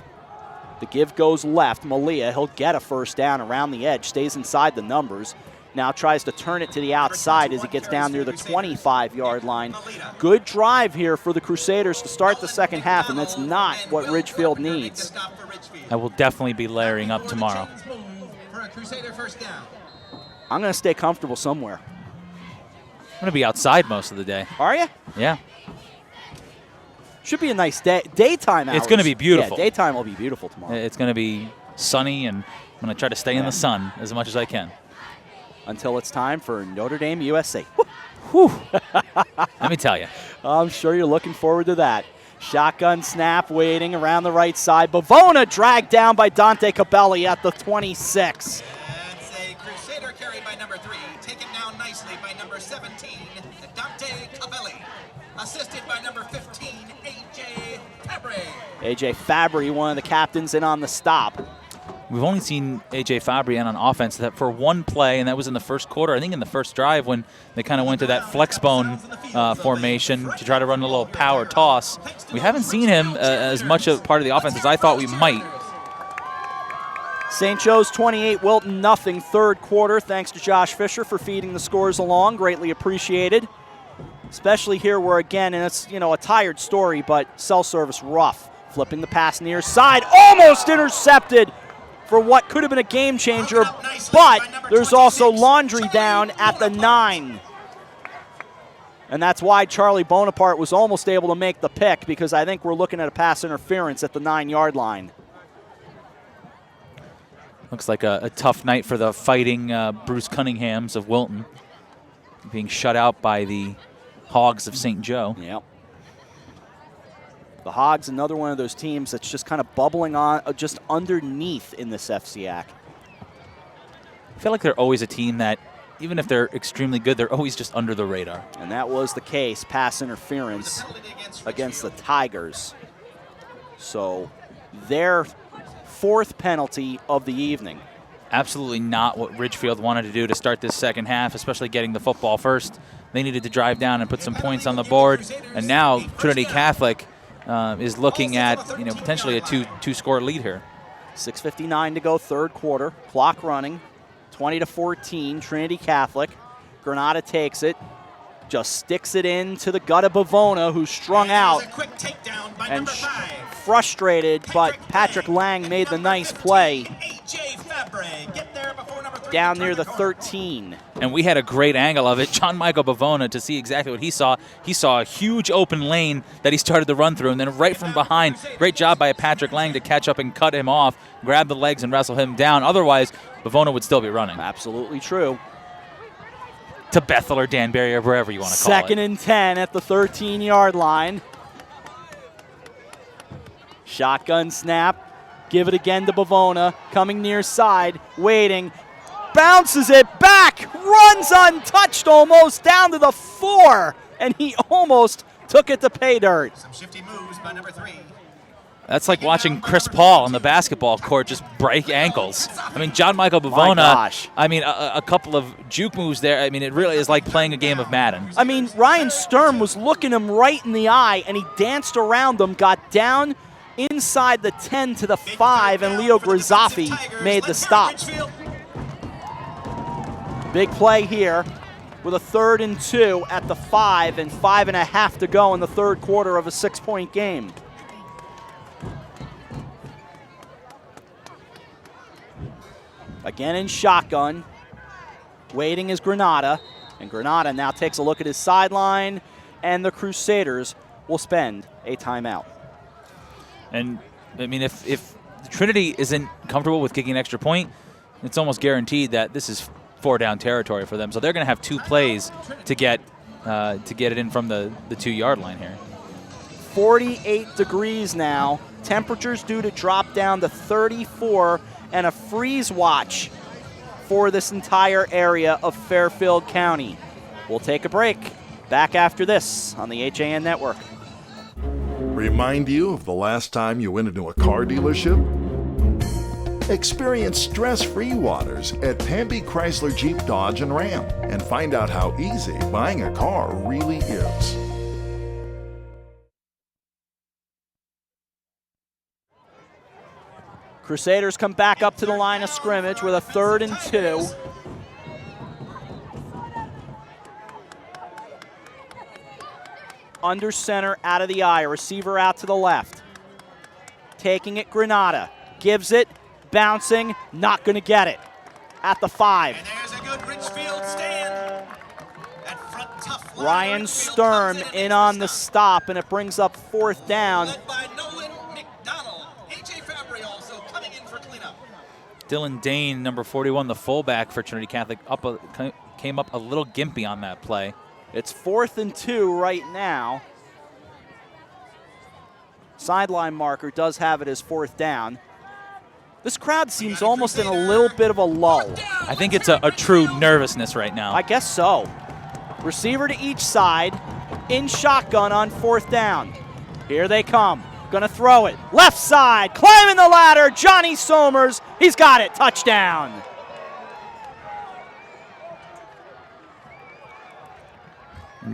The give goes left. Malia, he'll get a first down around the edge, stays inside the numbers. Now tries to turn it to the outside as he gets down near the 25-yard line. Good drive here for the Crusaders to start the second half, and that's not what Ridgefield needs. I will definitely be layering up tomorrow. I'm going to stay comfortable somewhere. I'm going to be outside most of the day. Are you? Yeah. Should be a nice day. Daytime hours. It's going to be beautiful. Yeah, daytime will be beautiful tomorrow. It's going to be sunny, and I'm going to try to stay in the sun as much as I can. Until it's time for Notre Dame USA. Whew. Let me tell you. I'm sure you're looking forward to that. Shotgun snap waiting around the right side. Bavona dragged down by Dante Cabelli at the 26. That's a Crusader carry by number 3, taken down nicely by number 17, Dante Cabelli. Assisted by number 15, A.J. Fabry. A.J. Fabry, one of the captains, in on the stop. We've only seen A.J. Fabry on offense for one play, and that was in the first quarter. I think in the first drive when they kind of went to that flex bone formation to try to run a little power toss. We haven't seen him as much a part of the offense as I thought we might. St. Joe's 28, Wilton nothing, third quarter. Thanks to Josh Fisher for feeding the scores along. Greatly appreciated. Especially here where, again, and it's, a tired story, but cell service rough. Flipping the pass near side, almost intercepted for what could have been a game changer, but there's also laundry down at the 9. And that's why Charlie Bonaparte was almost able to make the pick, because I think we're looking at a pass interference at the 9-yard line. Looks like a tough night for the fighting Bruce Cunninghams of Wilton, being shut out by the Hogs of St. Joe. Yep. The Hogs, another one of those teams that's just kind of bubbling on, just underneath in this FCIAC. I feel like they're always a team that, even if they're extremely good, they're always just under the radar. And that was the case, pass interference against the Tigers. So their 4th penalty of the evening. Absolutely not what Ridgefield wanted to do to start this second half, especially getting the football first. They needed to drive down and put some points on the board. And now Trinity Catholic is looking at potentially a two-score lead here. 6:59 to go, third quarter. Clock running. 20-14, Trinity Catholic. Granada takes it. Just sticks it into the gut of Bavona, who's strung out and frustrated, but Patrick Lang made the nice play down near the 13. And we had a great angle of it. John Michael Bavona, to see exactly what he saw a huge open lane that he started to run through, and then right from behind, great job by Patrick Lang to catch up and cut him off, grab the legs and wrestle him down. Otherwise, Bavona would still be running. Absolutely true. To Bethel or Danbury or wherever you want to call it. 2nd and 10 at the 13-yard line. Shotgun snap. Give it again to Bavona. Coming near side. Waiting. Bounces it back. Runs untouched almost down to the 4. And he almost took it to pay dirt. Some shifty moves by number 3. That's like watching Chris Paul on the basketball court just break ankles. I mean, John Michael Bavona, a couple of juke moves there. I mean, it really is like playing a game of Madden. I mean, Ryan Sturm was looking him right in the eye, and he danced around him, got down inside the 10 to the 5, and Leo Grizaffi made the stop. Big play here with a 3rd and 2 at the 5 and 5.5 to go in the third quarter of a 6-point game. Again in shotgun. Waiting is Granada. And Granada now takes a look at his sideline. And the Crusaders will spend a timeout. And, I mean, if Trinity isn't comfortable with kicking an extra point, it's almost guaranteed that this is 4-down territory for them. So they're going to have 2 plays to get it in from the 2-yard line here. 48 degrees now. Temperatures due to drop down to 34, and a freeze watch for this entire area of Fairfield County. We'll take a break. Back after this on the HAN Network. Remind you of the last time you went into a car dealership? Experience stress-free waters at Pamby Chrysler Jeep Dodge and Ram and find out how easy buying a car really is. Crusaders come back up to the line of scrimmage with a 3rd and 2. Under center, out of the eye, receiver out to the left. Taking it, Granada. Gives it, bouncing, not going to get it. At the 5. And there's a good Ridgefield stand. That front tough line. Ryan Sturm in on the stop, and it brings up 4th down. Led by Nolan McDonald. A.J. Fabry also coming in for cleanup. Dylan Dane, number 41, the fullback for Trinity Catholic, came up a little gimpy on that play. It's 4th and 2 right now. Sideline marker does have it as 4th down. This crowd seems almost in a little bit of a lull. I think it's a true nervousness right now. I guess so. Receiver to each side, in shotgun on 4th down. Here they come. Gonna throw it. Left side, climbing the ladder, Johnny Somers. He's got it, touchdown.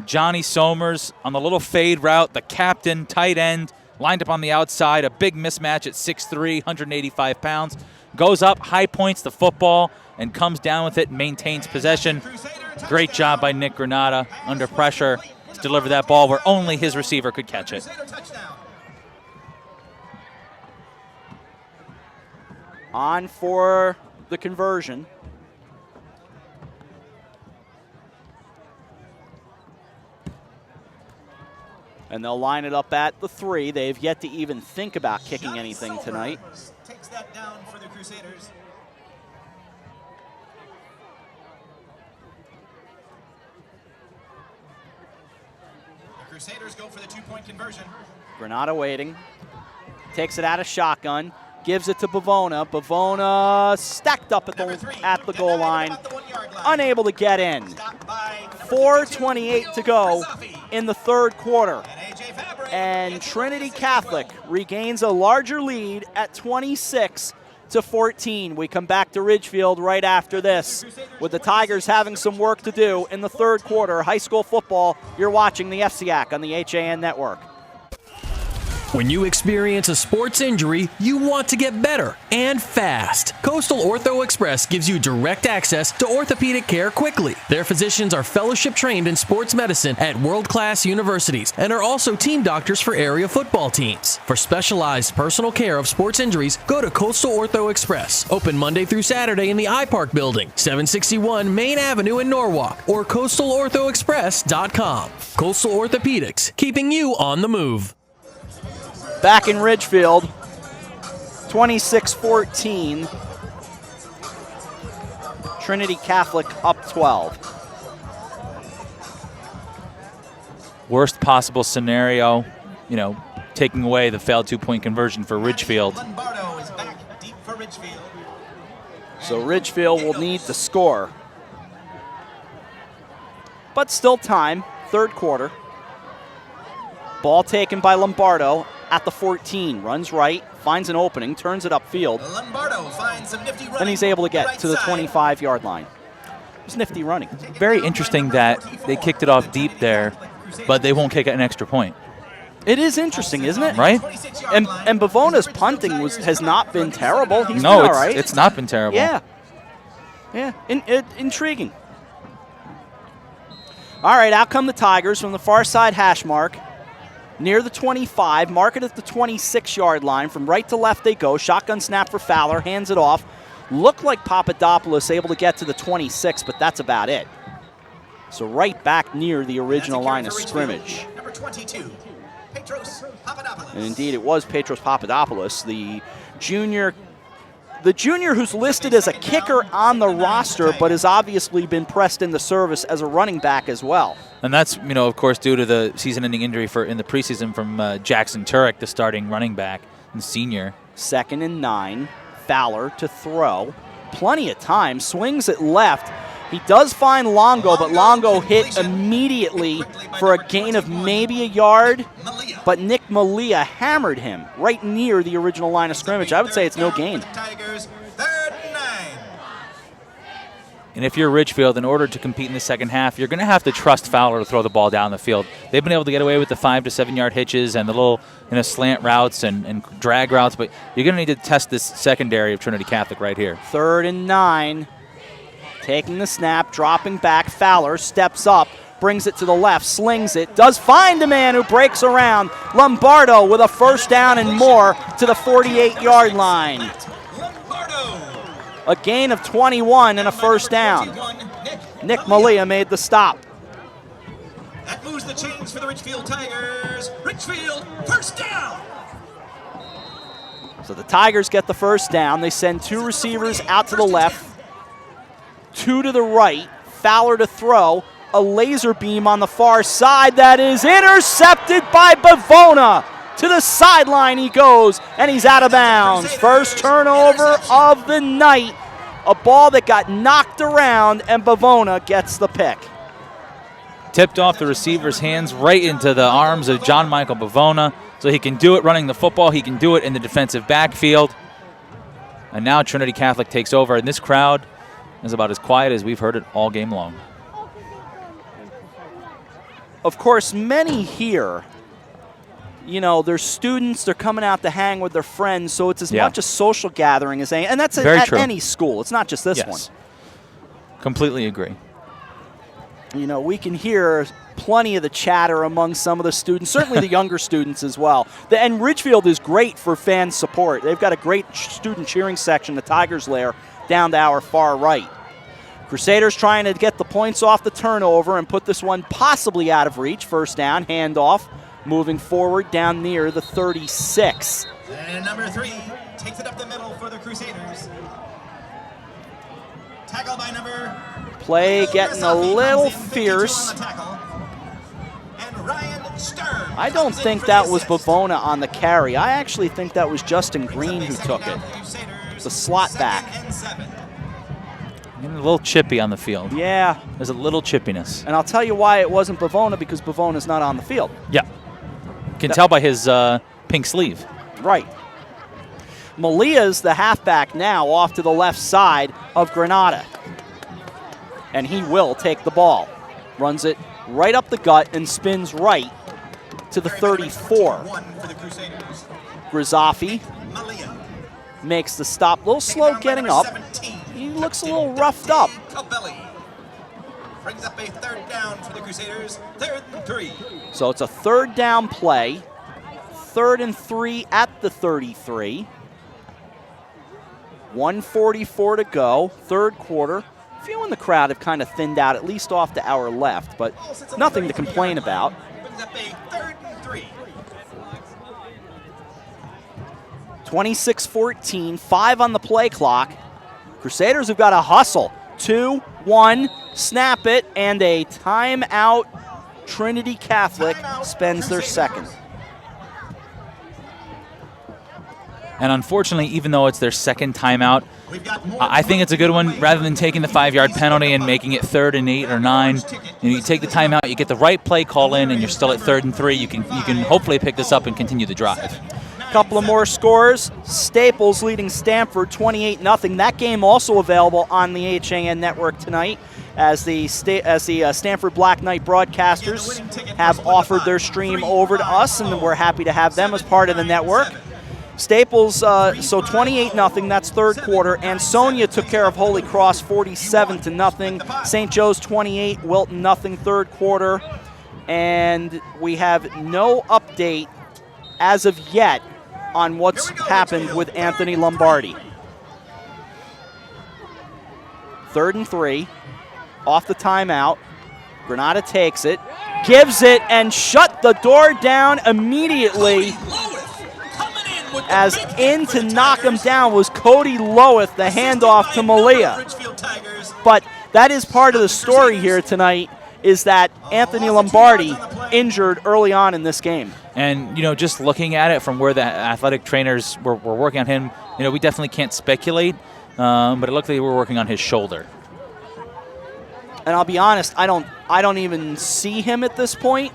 Johnny Somers on the little fade route, the captain, tight end, lined up on the outside, a big mismatch at 6'3", 185 pounds. Goes up, high points the football, and comes down with it and maintains possession. Great job by Nick Granada under pressure to deliver that ball where only his receiver could catch it. On for the conversion. And they'll line it up at the 3. They've yet to even think about kicking anything tonight. Takes that down for the Crusaders. The Crusaders go for the 2-point conversion. Granada waiting. Takes it out of shotgun. Gives it to Bavona. Bavona stacked up at the goal line. Unable to get in. 4:28 to go in the 3rd quarter. And Trinity Catholic regains a larger lead at 26-14. We come back to Ridgefield right after this, with the Tigers having some work to do in the 3rd quarter. High school football, you're watching the FCIAC on the HAN Network. When you experience a sports injury, you want to get better and fast. Coastal Ortho Express gives you direct access to orthopedic care quickly. Their physicians are fellowship trained in sports medicine at world-class universities and are also team doctors for area football teams. For specialized personal care of sports injuries, go to Coastal Ortho Express. Open Monday through Saturday in the iPark building, 761 Main Avenue in Norwalk, or coastalorthoexpress.com. Coastal Orthopedics, keeping you on the move. Back in Ridgefield, 26-14. Trinity Catholic up 12. Worst possible scenario, taking away the failed 2-point conversion for Ridgefield. Lombardo is back deep for Ridgefield. So Ridgefield will need to score. But still time, 3rd quarter. Ball taken by Lombardo at the 14. Runs right, finds an opening, turns it upfield. Lombardo finds some nifty running. And he's able to get to the 25-yard line. It was nifty running. Very interesting that they kicked it off deep there, but they won't kick an extra point. It is interesting, isn't it? Right? And Bavona's punting has not been terrible. He's been all right. It's not been terrible. Yeah. Intriguing. All right, out come the Tigers from the far side hash mark. Near the 25, mark it at the 26-yard line. From right to left they go. Shotgun snap for Fowler, hands it off. Looked like Papadopoulos able to get to the 26, but that's about it. So right back near the original line of scrimmage. Number 22, Petros Papadopoulos. And indeed, it was Petros Papadopoulos, the junior who's listed as a kicker on the roster, but has obviously been pressed into service as a running back as well. And that's, of course, due to the season-ending injury in the preseason from Jackson Turek, the starting running back and senior. 2nd and 9, Fowler to throw. Plenty of time, swings it left. He does find Longo, but Longo hit immediately for a gain of maybe a yard. But Nick Malia hammered him right near the original line of scrimmage. I would say it's no gain. And if you're Ridgefield, in order to compete in the second half, you're going to have to trust Fowler to throw the ball down the field. They've been able to get away with the 5 to 7 yard hitches and the little slant routes and drag routes, but you're going to need to test this secondary of Trinity Catholic right here. 3rd and 9. Taking the snap, dropping back. Fowler steps up, brings it to the left, slings it, does find a man who breaks around. Lombardo with a first down and more to the 48-yard line. A gain of 21 and a first down. Nick Malia made the stop. That moves the chains for the Ridgefield Tigers. Ridgefield, first down. So the Tigers get the first down. They send 2 receivers out to the left, 2 to the right. Fowler to throw. A laser beam on the far side that is intercepted by Bavona. To the sideline he goes, and he's out of bounds. First turnover of the night. A ball that got knocked around, and Bavona gets the pick. Tipped off the receiver's hands right into the arms of John Michael Bavona. So he can do it running the football. He can do it in the defensive backfield. And now Trinity Catholic takes over, and this crowd is about as quiet as we've heard it all game long. Of course, many here, they're students, they're coming out to hang with their friends, so it's as much a social gathering as any, and that's at any school. It's not just this one. Completely agree. We can hear plenty of the chatter among some of the students, certainly the younger students as well. And Ridgefield is great for fan support. They've got a great student cheering section, the Tigers Lair, down to our far right. Crusaders trying to get the points off the turnover and put this one possibly out of reach. First down, handoff, moving forward down near the 36. And number 3 takes it up the middle for the Crusaders. Tackle by number... Play getting a little fierce. I don't think that was Bavona on the carry. I actually think that was Justin Green who took it. The slot back. Getting a little chippy on the field. Yeah. There's a little chippiness. And I'll tell you why it wasn't Bavona, because Bavona's not on the field. Yeah. You can tell by his pink sleeve. Right. Malia's the halfback now off to the left side of Granada. And he will take the ball. Runs it right up the gut and spins right to the 34. Grizafi makes the stop. A little slow getting up. He looks a little roughed up. Brings up a 3rd down for the Crusaders. 3rd and 3. So it's a 3rd down play. 3rd and 3 at the 33. 1:44 to go. 3rd quarter. Feeling the crowd have kind of thinned out, at least off to our left, but nothing to complain about. Brings up a 3rd and 3. 26-14, 5 on the play clock. Crusaders have got to hustle. 2-1, snap it, and a timeout. Trinity Catholic spends their second. And unfortunately, even though it's their second timeout, I think it's a good one. Rather than taking the 5-yard penalty and making it 3rd and 8 or 9, you take the timeout, you get the right play call in, and you're still at 3rd and 3. You can hopefully pick this up and continue the drive. Couple of more scores. Staples leading Stanford 28-0. That game also available on the HAN Network tonight, as the Stanford Black Knight broadcasters have offered their stream over to us, and we're happy to have them as part of the network. Staples, so 28-0, that's 3rd quarter. Ansonia took care of Holy Cross 47-0. St. Joe's 28, Wilton 0, 3rd quarter. And we have no update as of yet on what's happened with Anthony Lombardi. 3rd and 3, off the timeout. Granada takes it, gives it, and shut the door down immediately. As in to knock him down was Cody Loweth, the handoff to Malia. But that is part of the story here tonight, is that Anthony Lombardi injured early on in this game. And, just looking at it from where the athletic trainers were working on him, we definitely can't speculate, but it looked like they were working on his shoulder. And I'll be honest, I don't even see him at this point.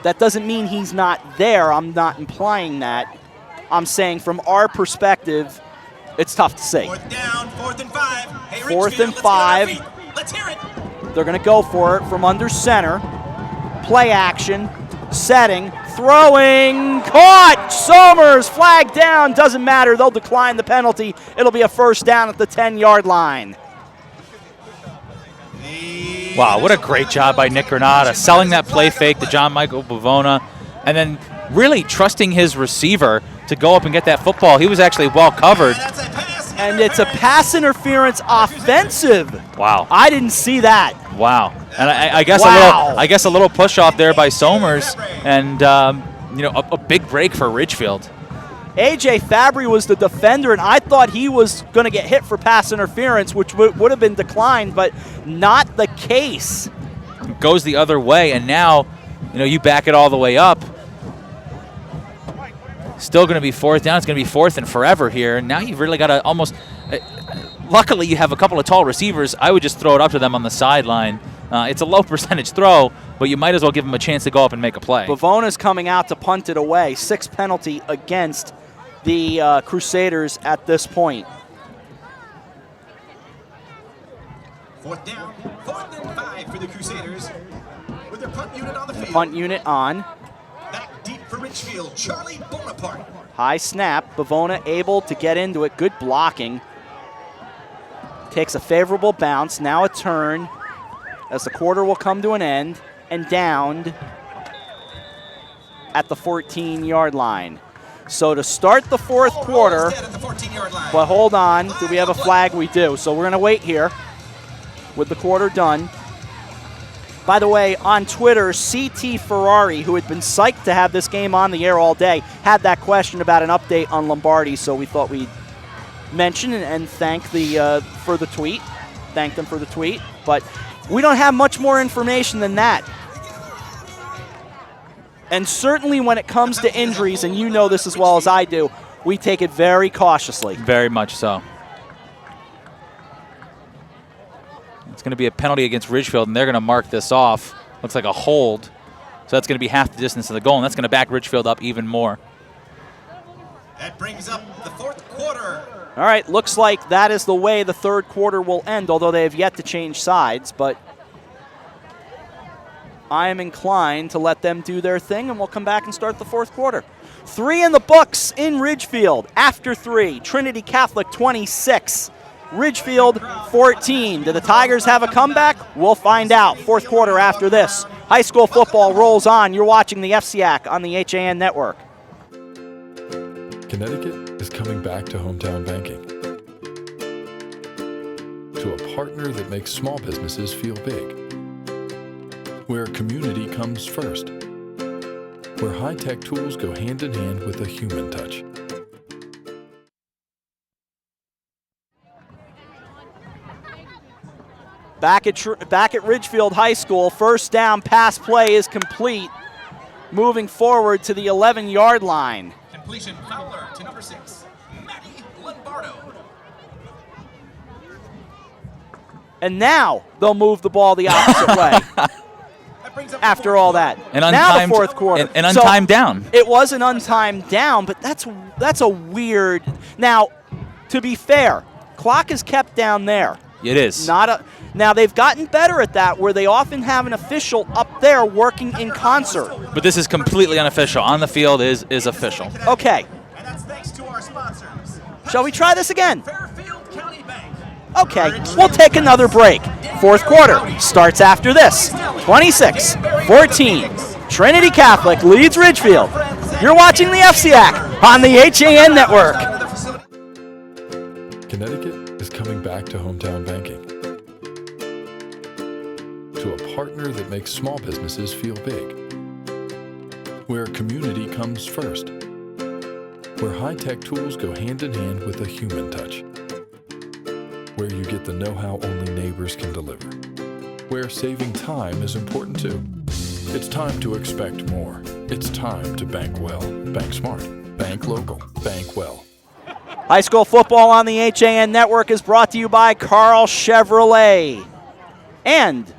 That doesn't mean he's not there. I'm not implying that. I'm saying from our perspective, It's tough to see. Fourth down, 4th and 5. Hey, Fourth Ridgefield, and 5. Let's get on our feet. Let's hear it. They're going to go for it from under center. Play action, setting, throwing, caught! Somers flagged down, doesn't matter, they'll decline the penalty. It'll be a first down at the 10-yard line. Wow, what a great job by Nick Granata, selling that play fake to John Michael Bavona, and then really trusting his receiver to go up and get that football. He was actually well covered. And it's a pass interference offensive. Wow. I didn't see that. Wow. And I guess a little push off there by Somers, and a big break for Ridgefield. A.J. Fabry was the defender, and I thought he was going to get hit for pass interference, which would have been declined, but not the case. It goes the other way, and now, you back it all the way up. Still going to be fourth down. It's going to be fourth and forever here. Now you've really got to almost luckily, you have a couple of tall receivers. I would just throw it up to them on the sideline. It's a low percentage throw, but you might as well give them a chance to go up and make a play. Bavona's coming out to punt it away. 6th penalty against the Crusaders at this point. 4th down, 4th and 5 for the Crusaders with their punt unit on the field. Punt unit on. Back deep for Ridgefield, Charlie Bonaparte. High snap. Bavona able to get into it. Good blocking. Takes a favorable bounce. Now a turn as the quarter will come to an end and downed at the 14-yard line. So to start the fourth quarter, but hold on, do we have a flag? We do. So we're going to wait here with the quarter done. By the way, on Twitter, CT Ferrari, who had been psyched to have this game on the air all day, had that question about an update on Lombardi, so we thought we'd mention and thank for the tweet. Thank them for the tweet. But we don't have much more information than that. And certainly when it comes to injuries, and you know this as well as I do, we take it very cautiously. Very much so. It's going to be a penalty against Ridgefield, and they're going to mark this off. Looks like a hold. So that's going to be half the distance of the goal, and that's going to back Ridgefield up even more. That brings up the fourth quarter. All right, looks like that is the way the third quarter will end, although they have yet to change sides. But I am inclined to let them do their thing, and we'll come back and start the fourth quarter. 3 in the books in Ridgefield. After 3, Trinity Catholic 26. Ridgefield 14. Do the Tigers have a comeback? We'll find out. Fourth quarter after this. High school football rolls on. You're watching the FCIAC on the HAN Network. Connecticut is coming back to hometown banking. To a partner that makes small businesses feel big. Where community comes first. Where high-tech tools go hand in hand with a human touch. Back at Ridgefield High School, first down pass play is complete. Moving forward to the 11-yard line. Completion Fowler to number 6, Matty Lombardo. And now they'll move the ball the opposite way. After all that. Now the fourth quarter. An untimed down. It was an untimed down, but that's a weird. Now, to be fair, clock is kept down there. It is. Now they've gotten better at that, where they often have an official up there working in concert. But this is completely unofficial. On the field is official. Okay. And that's thanks to our sponsors. Shall we try this again? Fairfield County Bank. Okay, we'll take another break. Fourth quarter starts after this. 26-14. Trinity Catholic leads Ridgefield. You're watching the FCIAC on the HAN Network. Connecticut is coming back to hometown banking. To a partner that makes small businesses feel big. Where community comes first. Where high-tech tools go hand in hand with a human touch. Where you get the know-how only neighbors can deliver. Where saving time is important too. It's time to expect more. It's time to bank well. Bank smart. Bank local. Bank well. High school football on the HAN Network is brought to you by Carl Chevrolet and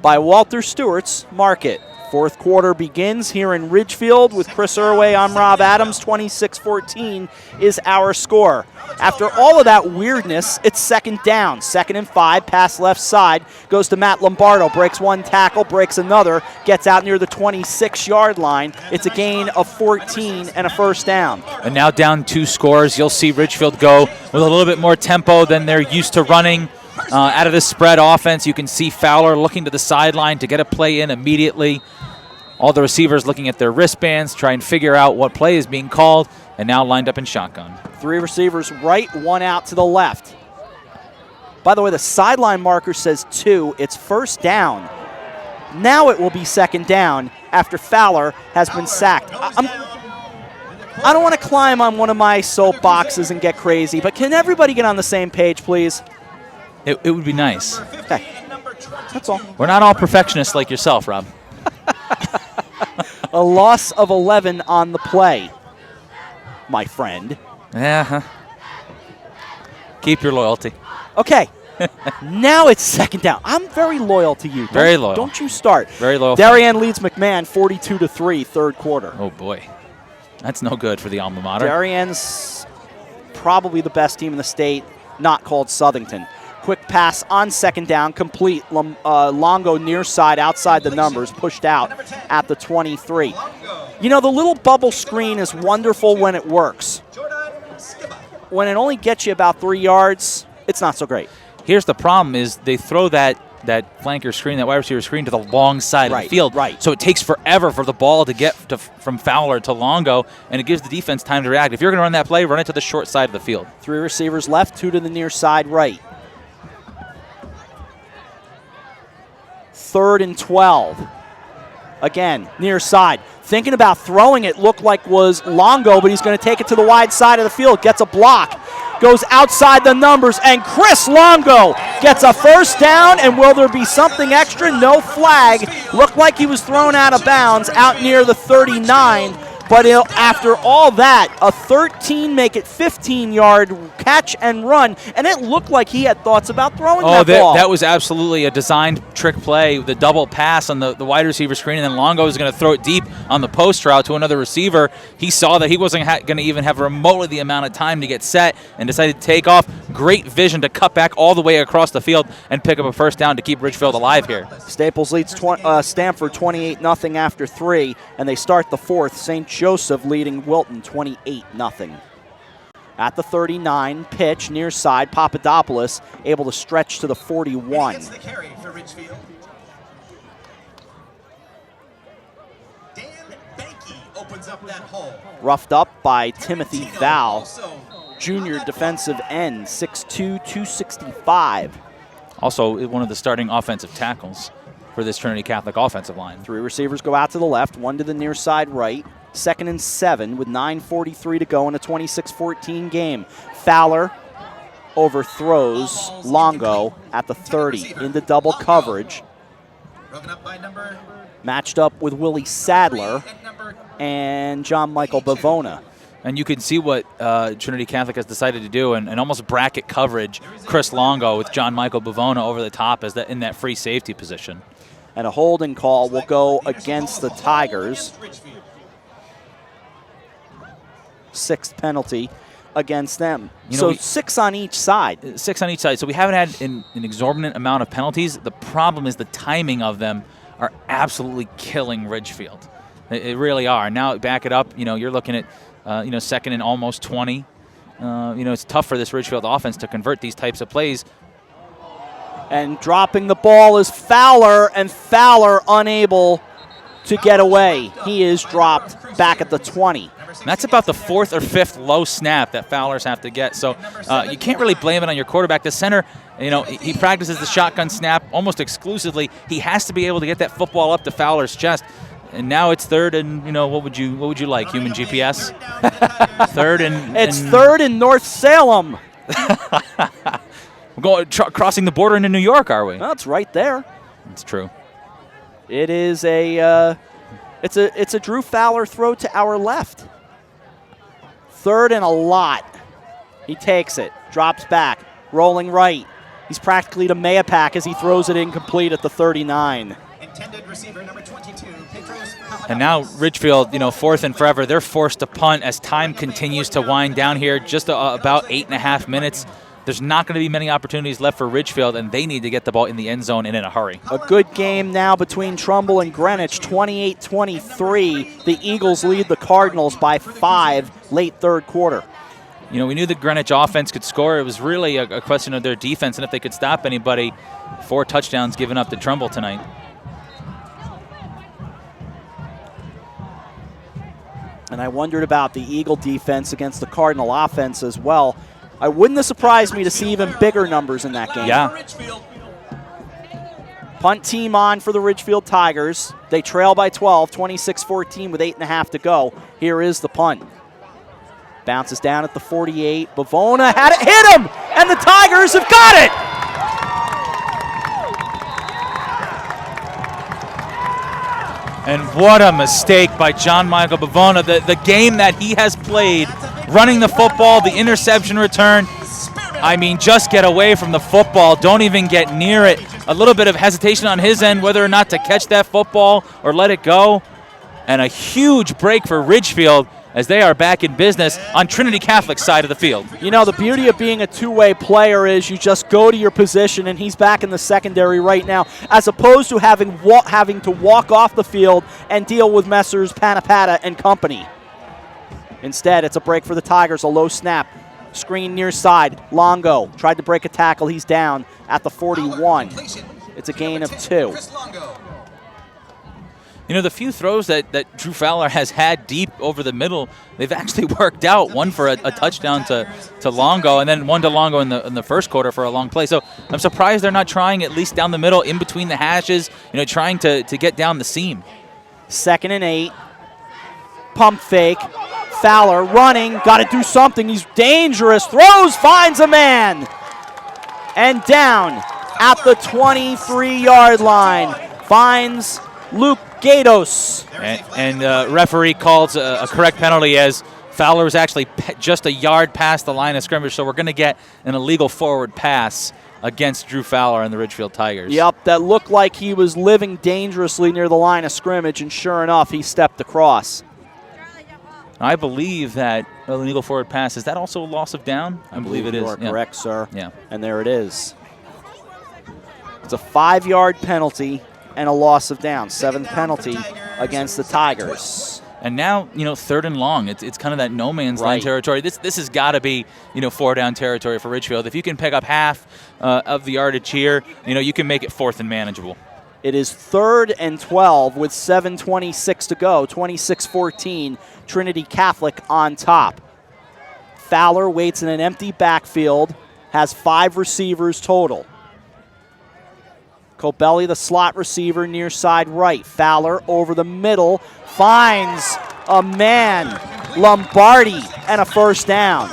by Walter Stewart's Market. Fourth quarter begins here in Ridgefield with Chris Irway. I'm Rob Adams. 26-14 is our score. After all of that weirdness, it's second down. 2nd and 5, pass left side, goes to Matt Lombardo, breaks one tackle, breaks another, gets out near the 26-yard line. It's a gain of 14 and a first down. And now down 2 scores. You'll see Ridgefield go with a little bit more tempo than they're used to running. Out of this spread offense, you can see Fowler looking to the sideline to get a play in immediately. All the receivers looking at their wristbands, try and figure out what play is being called, and now lined up in shotgun. 3 receivers right, 1 out to the left. By the way, the sideline marker says 2. It's first down. Now it will be second down after Fowler has been sacked. I don't want to climb on one of my soapboxes and get crazy, but can everybody get on the same page, please? It would be nice. Okay. That's all. We're not all perfectionists like yourself, Rob. A loss of 11 on the play, my friend. Yeah. Keep your loyalty. Okay. Now it's second down. I'm very loyal to you. Very loyal. Don't you start. Very loyal. Darien leads McMahon 42-3, third quarter. Oh, boy. That's no good for the alma mater. Darien's probably the best team in the state, not called Southington. Quick pass on second down, complete. Longo near side, outside the numbers, pushed out at the 23. You know, the little bubble screen is wonderful when it works. When it only gets you about 3 yards, it's not so great. Here's the problem is they throw that flanker screen, that wide receiver screen to the long side of the field. Right. So it takes forever for the ball to get from Fowler to Longo, and it gives the defense time to react. If you're going to run that play, run it to the short side of the field. 3 receivers left, 2 to the near side right. 3rd and 12. Again, near side. Thinking about throwing it, looked like was Longo, but he's going to take it to the wide side of the field. Gets a block. Goes outside the numbers, and Chris Longo gets a first down, and will there be something extra? No flag. Looked like he was thrown out of bounds out near the 39. But after all that, a 13 make it 15-yard catch and run, and it looked like he had thoughts about throwing that ball. That was absolutely a designed trick play, the double pass on the wide receiver screen, and then Longo was going to throw it deep on the post route to another receiver. He saw that he wasn't going to even have remotely the amount of time to get set and decided to take off. Great vision to cut back all the way across the field and pick up a first down to keep Ridgefield alive here. Staples leads Stanford 28-0 after 3, and they start the 4th. St. Joseph leading Wilton 28-0. At the 39, pitch near side, Papadopoulos able to stretch to the 41. The carry for Ridgefield. Dan Banky opens up that hole. Roughed up by Timothy Val, junior defensive end, 6'2", 265. Also one of the starting offensive tackles for this Trinity Catholic offensive line. 3 receivers go out to the left, 1 to the near side right. 2nd and 7 with 9:43 to go in a 26-14 game. Fowler overthrows Longo at the 30 into double coverage. Matched up with Willie Sadler and John Michael Bavona. And you can see what Trinity Catholic has decided to do, and almost bracket coverage Chris Longo with John Michael Bavona over the top as in that free safety position. And a holding call will go against the Tigers. 6th penalty against them. So 6 on each side. 6 on each side. So we haven't had an exorbitant amount of penalties. The problem is the timing of them are absolutely killing Ridgefield. They really are. Now back it up. You're looking at 2nd and almost 20. It's tough for this Ridgefield offense to convert these types of plays. And dropping the ball is Fowler, and Fowler unable to get away. He is dropped back at the 20. And that's about the 4th or 5th low snap that Fowlers have to get. So you can't really blame it on your quarterback. The center, he practices the shotgun snap almost exclusively. He has to be able to get that football up to Fowler's chest. And now it's 3rd and, what would you like, human GPS? 3rd and... It's 3rd and North Salem. We're going crossing the border into New York, are we? Well, it's right there. It's true. It is it's a Drew Fowler throw to our left. 3rd and a lot. He takes it, drops back, rolling right. He's practically to Mayapak as he throws it incomplete at the 39. Intended receiver number 22. And now Ridgefield, 4th and forever, they're forced to punt as time continues to wind down here. Just about 8.5 minutes. There's not going to be many opportunities left for Ridgefield, and they need to get the ball in the end zone and in a hurry. A good game now between Trumbull and Greenwich, 28-23. The Eagles lead the Cardinals by 5 late third quarter. We knew the Greenwich offense could score. It was really a question of their defense and if they could stop anybody. 4 touchdowns given up to Trumbull tonight. And I wondered about the Eagle defense against the Cardinal offense as well. I wouldn't have surprised me to see even bigger numbers in that game. Yeah. Punt team on for the Ridgefield Tigers. They trail by 12, 26-14 with 8.5 to go. Here is the punt. Bounces down at the 48. Bavona had it hit him, and the Tigers have got it. And what a mistake by John Michael Bavona. The game that he has played, running the football, the interception return. I mean, just get away from the football. Don't even get near it. A little bit of hesitation on his end whether or not to catch that football or let it go. And a huge break for Ridgefield as they are back in business on Trinity Catholic's side of the field. The beauty of being a two-way player is you just go to your position, and he's back in the secondary right now, as opposed to having to walk off the field and deal with Messrs. Panapata and company. Instead, it's a break for the Tigers, a low snap. Screen near side. Longo tried to break a tackle. He's down at the 41. It's a gain of 2. The few throws that Drew Fowler has had deep over the middle, they've actually worked out. One for a touchdown to Longo, and then one to Longo in the first quarter for a long play. So I'm surprised they're not trying at least down the middle, in between the hashes, trying to get down the seam. 2nd and 8. Pump fake. Fowler running, got to do something. He's dangerous. Throws, finds a man. And down at the 23-yard line. Finds Luke Gatos. And referee calls a correct penalty as Fowler was actually just a yard past the line of scrimmage, so we're going to get an illegal forward pass against Drew Fowler and the Ridgefield Tigers. Yep, that looked like he was living dangerously near the line of scrimmage, and sure enough, he stepped across. I believe that an illegal forward pass, is that also a loss of down? I believe it is. You are correct, sir. Yeah. And there it is. It's a 5-yard penalty and a loss of down. 7th penalty against the Tigers. And now, 3rd and long. It's kind of that no man's line territory. This has got to be, 4-down territory for Ridgefield. If you can pick up half of the yardage here, you can make it 4th and manageable. It is 3rd and 12 with 7:26 to go. 26-14, Trinity Catholic on top. Fowler waits in an empty backfield, has 5 receivers total. Cobelli, the slot receiver, near side right. Fowler over the middle, finds a man, Lombardi, and a first down.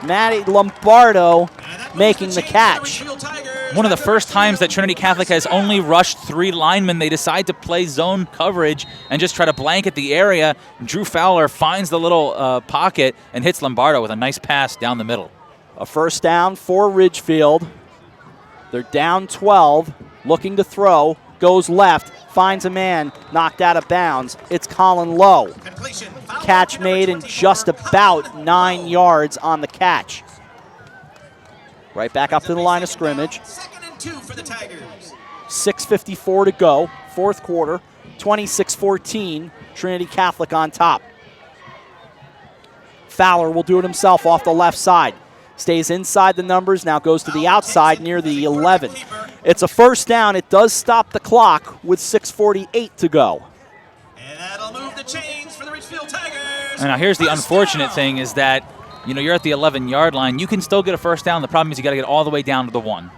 Matty Lombardo making the catch. One of the first times that Trinity Catholic has only rushed 3 linemen. They decide to play zone coverage and just try to blanket the area. Drew Fowler finds the little pocket and hits Lombardo with a nice pass down the middle. A first down for Ridgefield. They're down 12, looking to throw, goes left, finds a man, knocked out of bounds. It's Colin Lowe. Catch made in just about 9 yards on the catch. Right back up to the line of scrimmage. 2nd and 2 for the Tigers. 6:54 to go, 4th quarter. 26-14, Trinity Catholic on top. Fowler will do it himself off the left side. Stays inside the numbers, now goes to the outside near the 11. It's a first down. It does stop the clock with 6:48 to go. And that'll move the chains for the Ridgefield Tigers. And now here's the unfortunate thing is that, you're at the 11-yard line. You can still get a first down. The problem is you got to get all the way down to the 1.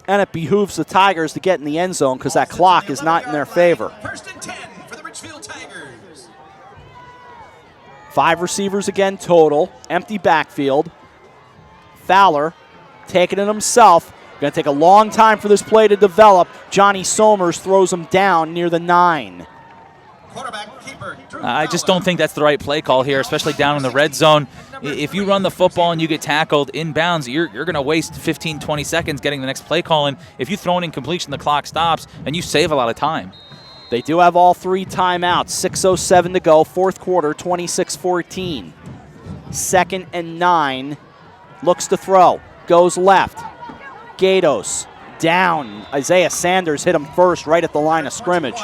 And it behooves the Tigers to get in the end zone because that clock is not in their favor. 1st and 10 for the Ridgefield Tigers. 5 receivers again total. Empty backfield. Fowler taking it himself. Going to take a long time for this play to develop. Johnny Somers throws him down near the 9. Quarterback keeper I just don't think that's the right play call here, especially down in the red zone. If you run the football and you get tackled inbounds, you're going to waste 15, 20 seconds getting the next play call in. If you throw an incompletion, the clock stops, and you save a lot of time. They do have all 3 timeouts. 6:07 to go, fourth quarter, 26-14. 2nd and 9. Looks to throw. Goes left. Gatos down. Isaiah Sanders hit him first right at the line of scrimmage.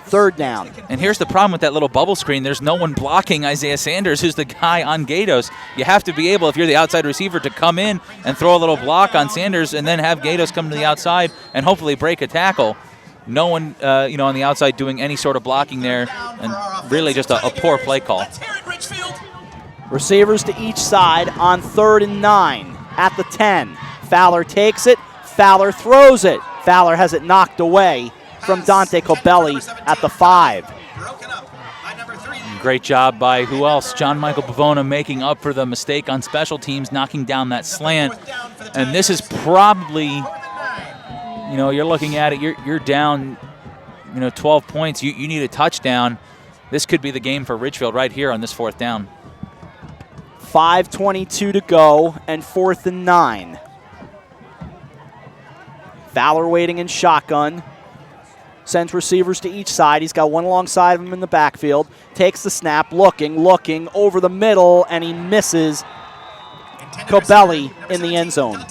3rd down. And here's the problem with that little bubble screen. There's no one blocking Isaiah Sanders, who's the guy on Gatos. You have to be able, if you're the outside receiver, to come in and throw a little block on Sanders and then have Gatos come to the outside and hopefully break a tackle. No one, on the outside doing any sort of blocking there, and really just a poor play call. Receivers to each side on 3rd and 9 at the 10. Fowler takes it. Fowler throws it. Fowler has it knocked away from Dante Cobelli at the 5. Great job by who else? John Michael Bavona making up for the mistake on special teams, knocking down that slant. And this is probably, you're looking at it, you're down, 12 points. You need a touchdown. This could be the game for Ridgefield right here on this 4th down. 5:22 to go and 4th and 9. Fowler waiting in shotgun. Sends receivers to each side. He's got one alongside of him in the backfield. Takes the snap, looking over the middle, and he misses Cobelli in the end zone.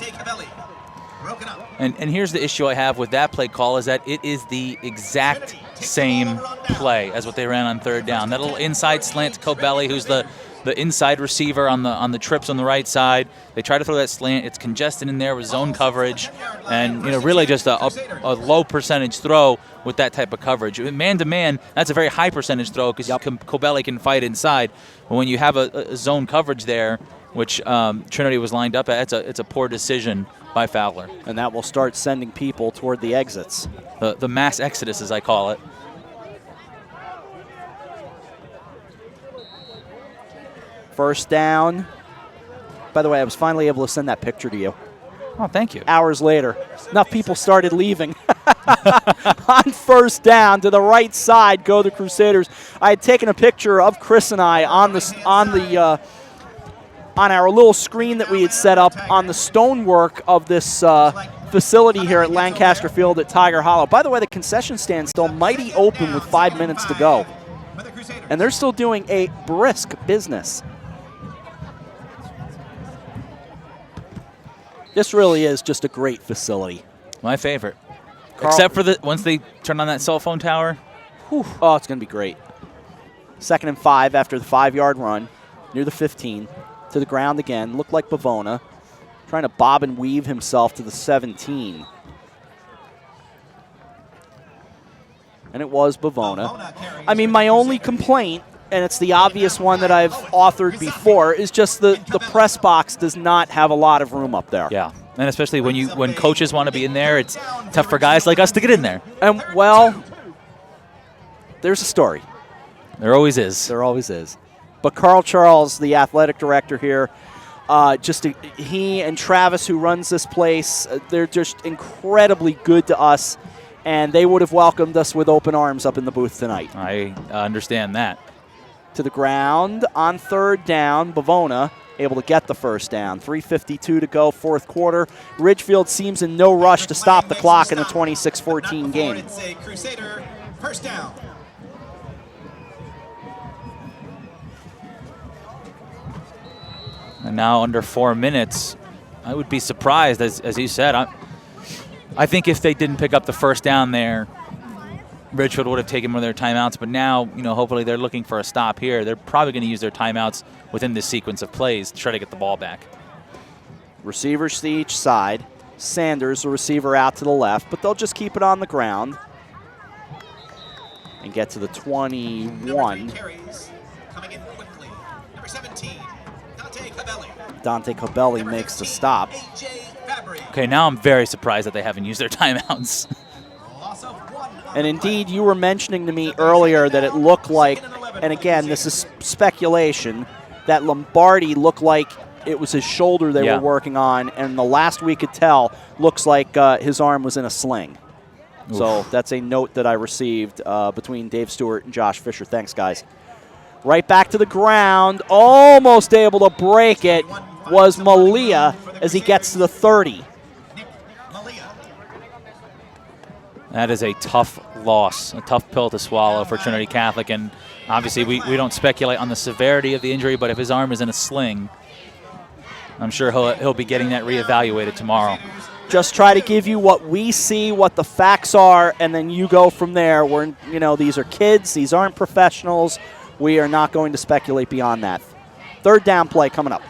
And here's the issue I have with that play call is that it is the exact same play as what they ran on 3rd down. That little inside slant to Cobelli, who's the inside receiver on the trips on the right side. They try to throw that slant. It's congested in there with zone coverage, and really just a low percentage throw with that type of coverage. Man to man, that's a very high percentage throw because Cobelli can fight inside. But when you have a zone coverage there, which Trinity was lined up at, it's a poor decision by Fowler. And that will start sending people toward the exits. The mass exodus, as I call it. First down. By the way, I was finally able to send that picture to you. Oh, thank you. Hours later. Enough people started leaving. On 1st down, to the right side go the Crusaders. I had taken a picture of Chris and I on our little screen that we had set up on the stonework of this facility here at Lancaster Field at Tiger Hollow. By the way, the concession stand still mighty open with 5 minutes to go. And they're still doing a brisk business. This really is just a great facility. My favorite. Except for once they turn on that cell phone tower. Whew. Oh, it's going to be great. 2nd and 5 after the 5-yard run. Near the 15. To the ground again. Looked like Bavona. Trying to bob and weave himself to the 17. And it was Bavona. I mean, my only complaint, and it's the obvious one that I've authored before, is just the press box does not have a lot of room up there. Yeah, and especially when coaches want to be in there, it's tough for guys like us to get in there. And, well, there's a story. There always is. There always is. But Carl Charles, the athletic director here, he and Travis, who runs this place, they're just incredibly good to us, and they would have welcomed us with open arms up in the booth tonight. I understand that. To the ground on 3rd down. Bavona able to get the 1st down. 3:52 to go, 4th quarter. Ridgefield seems in no rush to stop the clock in the 26-14 game. It's a Crusader 1st down. And now under 4 minutes, I would be surprised, as you said. I think if they didn't pick up the 1st down there, Ridgefield would have taken one of their timeouts, but now, hopefully they're looking for a stop here. They're probably going to use their timeouts within this sequence of plays to try to get the ball back. Receivers to each side. Sanders, the receiver, out to the left, but they'll just keep it on the ground and get to the 21. Coming in quickly. Number 17, Dante Cobelli. Dante Cobelli makes the stop. Okay, now I'm very surprised that they haven't used their timeouts. And indeed, you were mentioning to me earlier that it looked like, and again, this is speculation, that Lombardi looked like it was his shoulder they were working on, and the last we could tell looks like his arm was in a sling. So that's a note that I received between Dave Stewart and Josh Fisher. Thanks, guys. Right back to the ground. Almost able to break it was Malia as he gets to the 30. That is a tough loss, a tough pill to swallow for Trinity Catholic. And obviously we don't speculate on the severity of the injury, but if his arm is in a sling, I'm sure he'll be getting that reevaluated tomorrow. Just try to give you what we see, what the facts are, and then you go from there. These are kids. These aren't professionals. We are not going to speculate beyond that. Third down play coming up.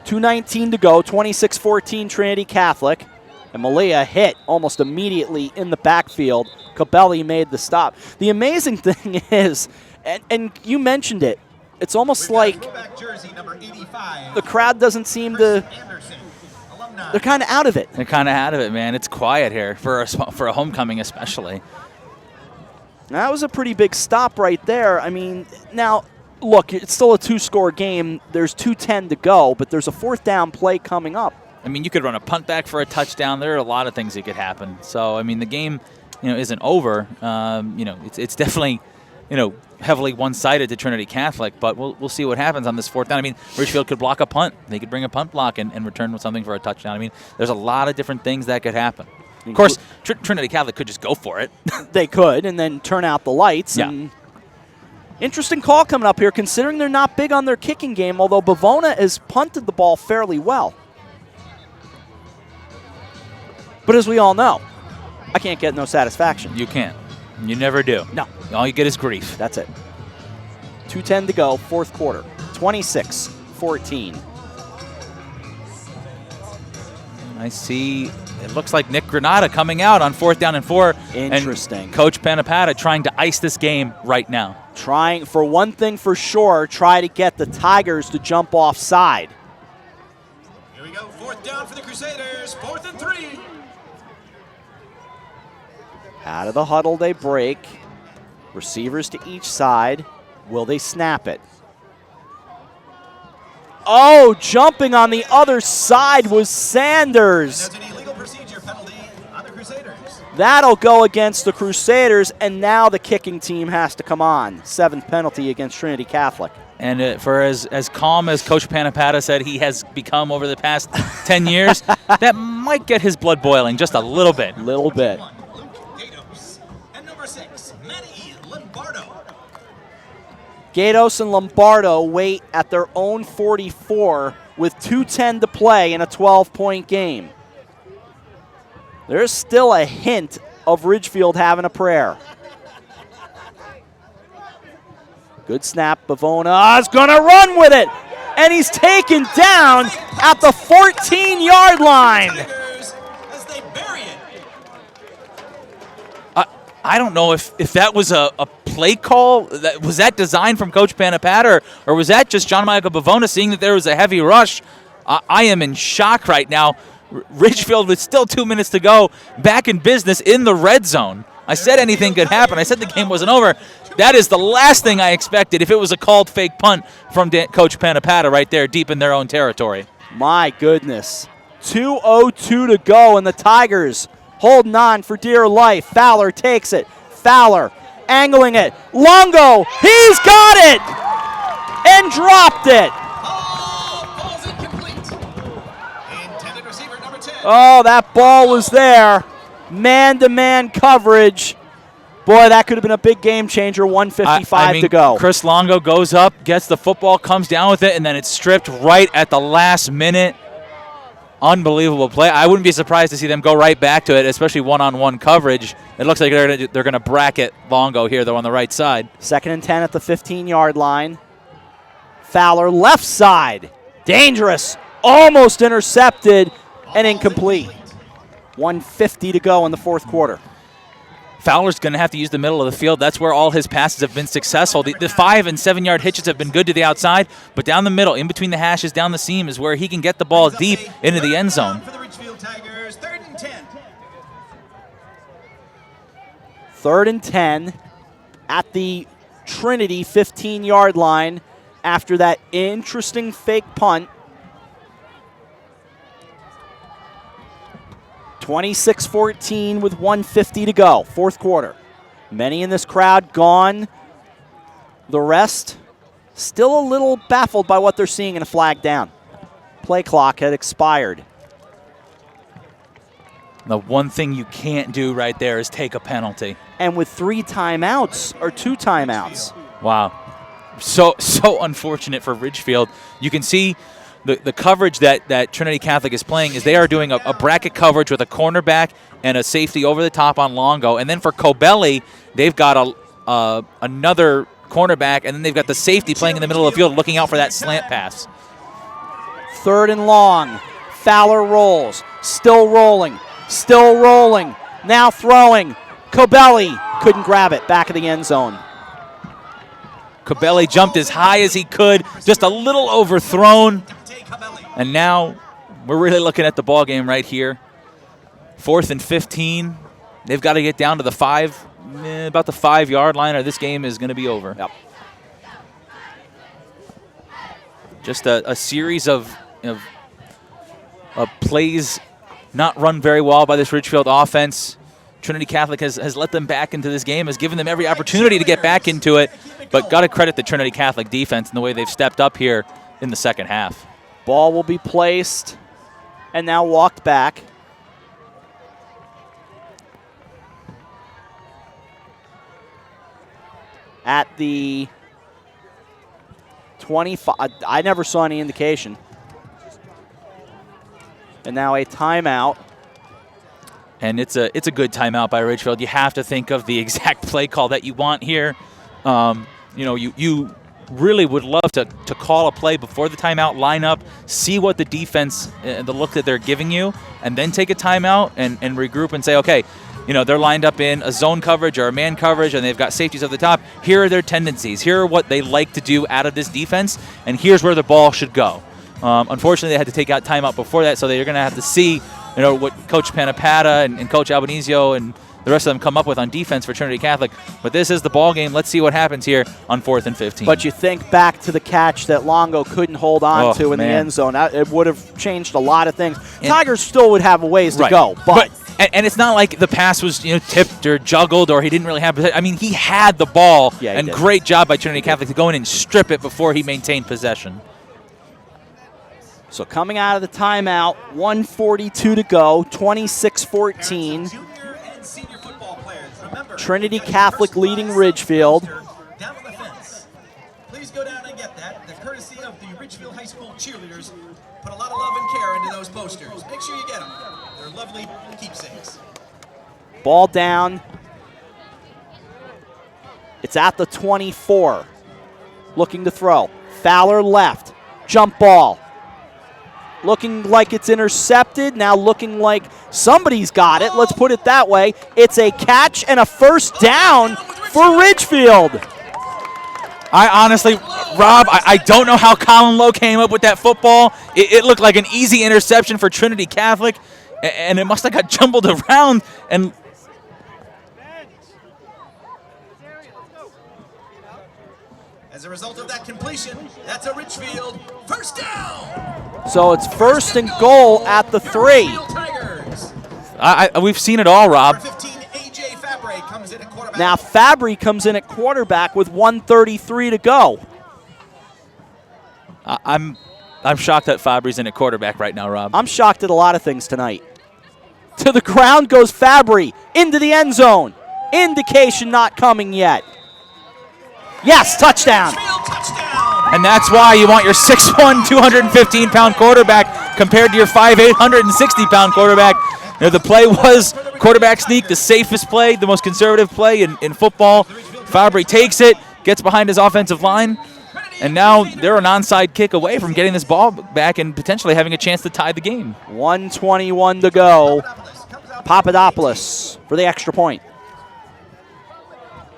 2:19 to go, 26-14 Trinity Catholic. And Malia hit almost immediately in the backfield. Cabelli made the stop. The amazing thing is, and you mentioned it, it's almost like the crowd doesn't seem to, they're kind of out of it. They're kind of out of it, man. It's quiet here for a homecoming especially. That was a pretty big stop right there. I mean, now, look, it's still a 2-score game. There's 2:10 to go, but there's a fourth down play coming up. I mean, you could run a punt back for a touchdown. There are a lot of things that could happen. So, I mean, the game, isn't over. It's definitely, heavily one-sided to Trinity Catholic, but we'll see what happens on this fourth down. I mean, Ridgefield could block a punt. They could bring a punt block and return with something for a touchdown. I mean, there's a lot of different things that could happen. Of course, Trinity Catholic could just go for it. They could, and then turn out the lights. Yeah. And interesting call coming up here, considering they're not big on their kicking game, although Bavona has punted the ball fairly well. But as we all know, I can't get no satisfaction. You can't. You never do. No. All you get is grief. That's it. 2:10 to go, fourth quarter. 26-14. I see, it looks like Nick Granada coming out on 4th down and 4. Interesting. And Coach Panapata trying to ice this game right now. Trying, for one thing for sure, try to get the Tigers to jump offside. Here we go, 4th down for the Crusaders, 4th and 3. Out of the huddle they break. Receivers to each side. Will they snap it? Oh, jumping on the other side was Sanders. And there's an illegal procedure penalty on the Crusaders. That'll go against the Crusaders, and now the kicking team has to come on. 7th penalty against Trinity Catholic. And for as calm as Coach Panapata said he has become over the past 10 years, that might get his blood boiling just a little bit. Little bit. And number 6, Manny Lombardo. Gatos and Lombardo wait at their own 44 with 2:10 to play in a 12-point game. There's still a hint of Ridgefield having a prayer. Good snap. Bavona is going to run with it. And he's taken down at the 14-yard line. I don't know if that was a play call. Was that designed from Coach Panapata, or was that just John Michael Bavona seeing that there was a heavy rush? I am in shock right now. Ridgefield with still 2 minutes to go, back in business in the red zone. I said anything could happen. I said the game wasn't over. That is the last thing I expected if it was a called fake punt from Coach Panapata right there deep in their own territory. My goodness. 2:02 to go, and the Tigers holding on for dear life. Fowler takes it. Fowler angling it. Longo, he's got it! And dropped it. Oh, that ball was there. Man-to-man coverage. Boy, that could have been a big game changer. 1:55 to go. Chris Longo goes up, gets the football, comes down with it, and then it's stripped right at the last minute. Unbelievable play. I wouldn't be surprised to see them go right back to it, especially one-on-one coverage. It looks like they're going to bracket Longo here, though, on the right side. 2nd and 10 at the 15-yard line. Fowler left side. Dangerous. Almost intercepted and incomplete. 1:50 to go in the fourth quarter. Fowler's going to have to use the middle of the field. That's where all his passes have been successful. The 5- and 7-yard hitches have been good to the outside, but down the middle, in between the hashes, down the seam, is where he can get the ball deep into the end zone. For the Ridgefield Tigers, 3rd and 10. 3rd and 10 at the Trinity 15-yard line after that interesting fake punt. 26-14 with 1:50 to go, fourth quarter. Many in this crowd gone. The rest still a little baffled by what they're seeing in a flag down. Play clock had expired. The one thing you can't do right there is take a penalty. And with 3 timeouts or 2 timeouts. Wow. So unfortunate for Ridgefield. You can see the coverage that Trinity Catholic is playing is they are doing a bracket coverage with a cornerback and a safety over the top on Longo. And then for Cobelli, they've got another cornerback, and then they've got the safety playing in the middle of the field looking out for that slant pass. 3rd and long. Fowler rolls. Still rolling. Still rolling. Now throwing. Cobelli couldn't grab it. Back of the end zone. Cobelli jumped as high as he could, just a little overthrown. And now we're really looking at the ball game right here. 4th and 15. They've got to get down to the 5, about the 5-yard line, or this game is going to be over. Yep. Just a series of plays not run very well by this Ridgefield offense. Trinity Catholic has let them back into this game, has given them every opportunity to get back into it, but got to credit the Trinity Catholic defense and the way they've stepped up here in the second half. Ball will be placed and now walked back. At the 25, I never saw any indication. And now a timeout. And it's a good timeout by Ridgefield. You have to think of the exact play call that you want here. You really would love to call a play before the timeout, line up, see what the defense, the look that they're giving you, and then take a timeout and regroup and say, okay, they're lined up in a zone coverage or a man coverage, and they've got safeties at the top. Here are their tendencies. Here are what they like to do out of this defense, and here's where the ball should go. Unfortunately, they had to take out timeout before that, so they're going to have to see what Coach Panapata and Coach Albanizio and the rest of them come up with on defense for Trinity Catholic. But this is the ball game. Let's see what happens here on 4th and 15. But you think back to the catch that Longo couldn't hold on to in the end zone. It would have changed a lot of things. Tigers still would have a ways to go. But and it's not like the pass was tipped or juggled or he didn't really have – I mean, he had the ball, and great job by Trinity Catholic to go in and strip it before he maintained possession. So coming out of the timeout, 1:42 to go, 26-14. Trinity Catholic leading Ridgefield. Down on the fence. Please go down and get that. The courtesy of the Ridgefield High School cheerleaders put a lot of love and care into those posters. Make sure you get them. They're lovely keepsakes. Ball down. It's at the 24. Looking to throw. Fowler left. Jump ball. Looking like it's intercepted. Now looking like somebody's got it. Let's put it that way. It's a catch and a first down for Ridgefield. I honestly, Rob, I don't know how Colin Lowe came up with that football. It looked like an easy interception for Trinity Catholic, and it must have got jumbled around. And as a result of that completion, that's a Ridgefield first down. So it's 1st and goal at the 3. We've seen it all, Rob. Now Fabry comes in at quarterback with 1:33 to go. I'm shocked that Fabry's in at quarterback right now, Rob. I'm shocked at a lot of things tonight. To the ground goes Fabry, into the end zone. Indication not coming yet. Yes, touchdown. And that's why you want your 6'1", 215-pound quarterback compared to your 5'8", 160-pound quarterback. The play was quarterback sneak, the safest play, the most conservative play in football. Fabry takes it, gets behind his offensive line, and now they're an onside kick away from getting this ball back and potentially having a chance to tie the game. 1:21 to go. Papadopoulos for the extra point.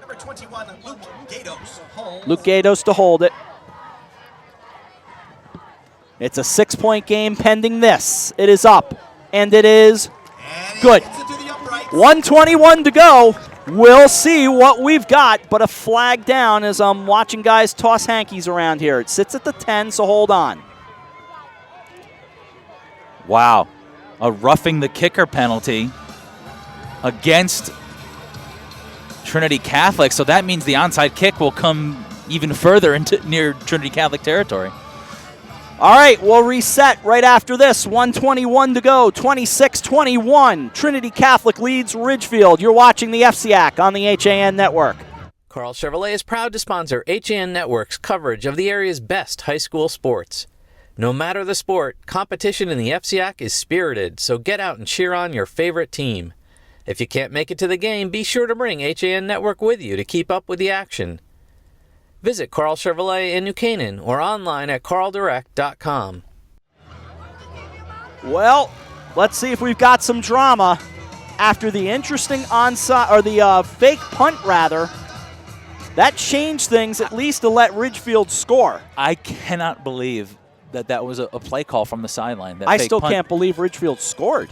Number 21, Luke Gatos. Luke Gatos to hold it. It's a 6-point game pending this. It is up, and it is good. 1:21 to go. We'll see what we've got, but a flag down as I'm watching guys toss hankies around here. It sits at the 10, so hold on. Wow. a roughing the kicker penalty against Trinity Catholic. So that means the onside kick will come even further into near Trinity Catholic territory. All right, we'll reset right after this. 1:21 to go, 26-21. Trinity Catholic leads Ridgefield. You're watching the FCIAC on the HAN Network. Carl Chevrolet is proud to sponsor HAN Network's coverage of the area's best high school sports. No matter the sport, competition in the FCIAC is spirited, so get out and cheer on your favorite team. If you can't make it to the game, be sure to bring HAN Network with you to keep up with the action. Visit Carl Chevrolet in New Canaan or online at carldirect.com. Well, let's see if we've got some drama after the interesting onside, or the fake punt rather. That changed things at least to let Ridgefield score. I cannot believe that was a play call from the sideline. I still can't believe Ridgefield scored,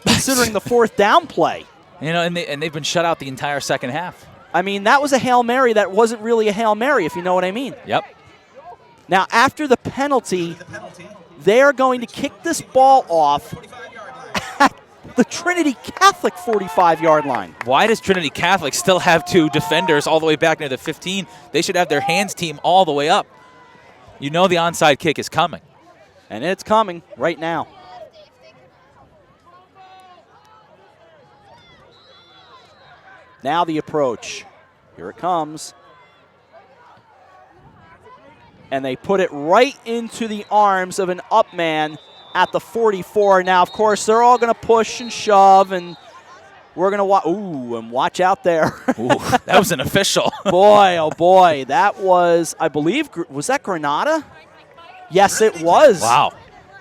considering the fourth down play. You know, and they've been shut out the entire second half. I mean, that was a Hail Mary that wasn't really a Hail Mary, if you know what I mean. Yep. Now, after the penalty, they are going to kick this ball off at the Trinity Catholic 45-yard line. Why does Trinity Catholic still have two defenders all the way back near the 15? They should have their hands team all the way up. You know the onside kick is coming. And it's coming right now. Now the approach. Here it comes. And they put it right into the arms of an up man at the 44. Now, of course, they're all going to push and shove, and we're going to watch. Ooh, and watch out there. Ooh, that was an official. Boy, oh boy. That was, I believe, was that Granada? Yes, it was. Wow.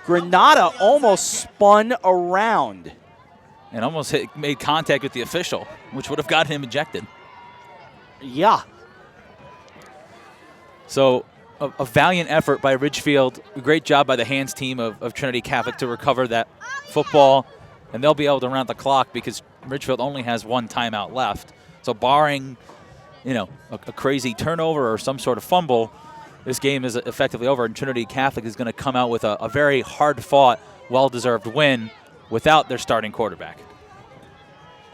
Granada almost spun around. And almost made contact with the official, which would have gotten him ejected. Yeah. So a valiant effort by Ridgefield. A great job by the hands team of Trinity Catholic to recover that football. And they'll be able to run the clock because Ridgefield only has one timeout left. So barring, you know, a crazy turnover or some sort of fumble, this game is effectively over. And Trinity Catholic is going to come out with a very hard-fought, well-deserved win without their starting quarterback.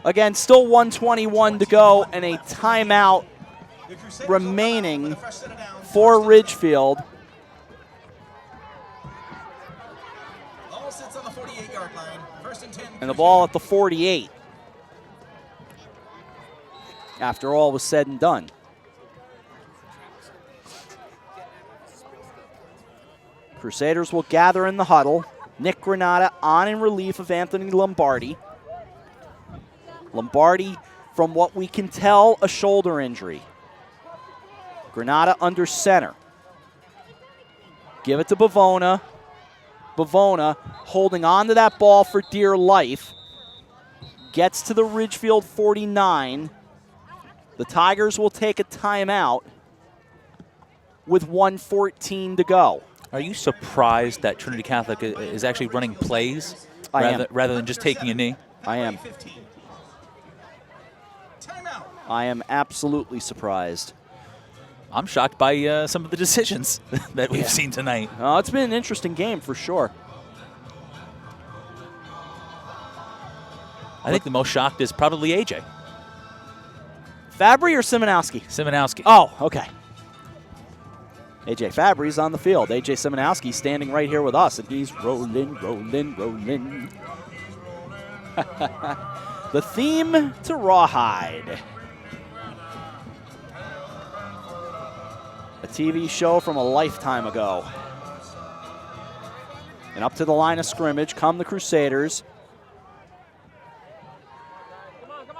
Again, still 1:21 to go and a timeout remaining for Ridgefield. And the ball at the 48 after all was said and done. Crusaders will gather in the huddle. Nick Granada on in relief of Anthony Lombardi. Lombardi, from what we can tell, a shoulder injury. Granada under center. Give it to Bavona. Bavona holding on to that ball for dear life. Gets to the Ridgefield 49. The Tigers will take a timeout with 1:14 to go. Are you surprised that Trinity Catholic is actually running plays rather than just taking a knee? I am. I am absolutely surprised. I'm shocked by some of the decisions that we've seen tonight. Oh, it's been an interesting game for sure. I think the most shocked is probably AJ. Fabry or Simonowski? Simonowski. Oh, okay. AJ Fabry's on the field. AJ Simonowski standing right here with us, and he's rolling, rolling, rolling. The theme to Rawhide. A TV show from a lifetime ago. And up to the line of scrimmage come the Crusaders.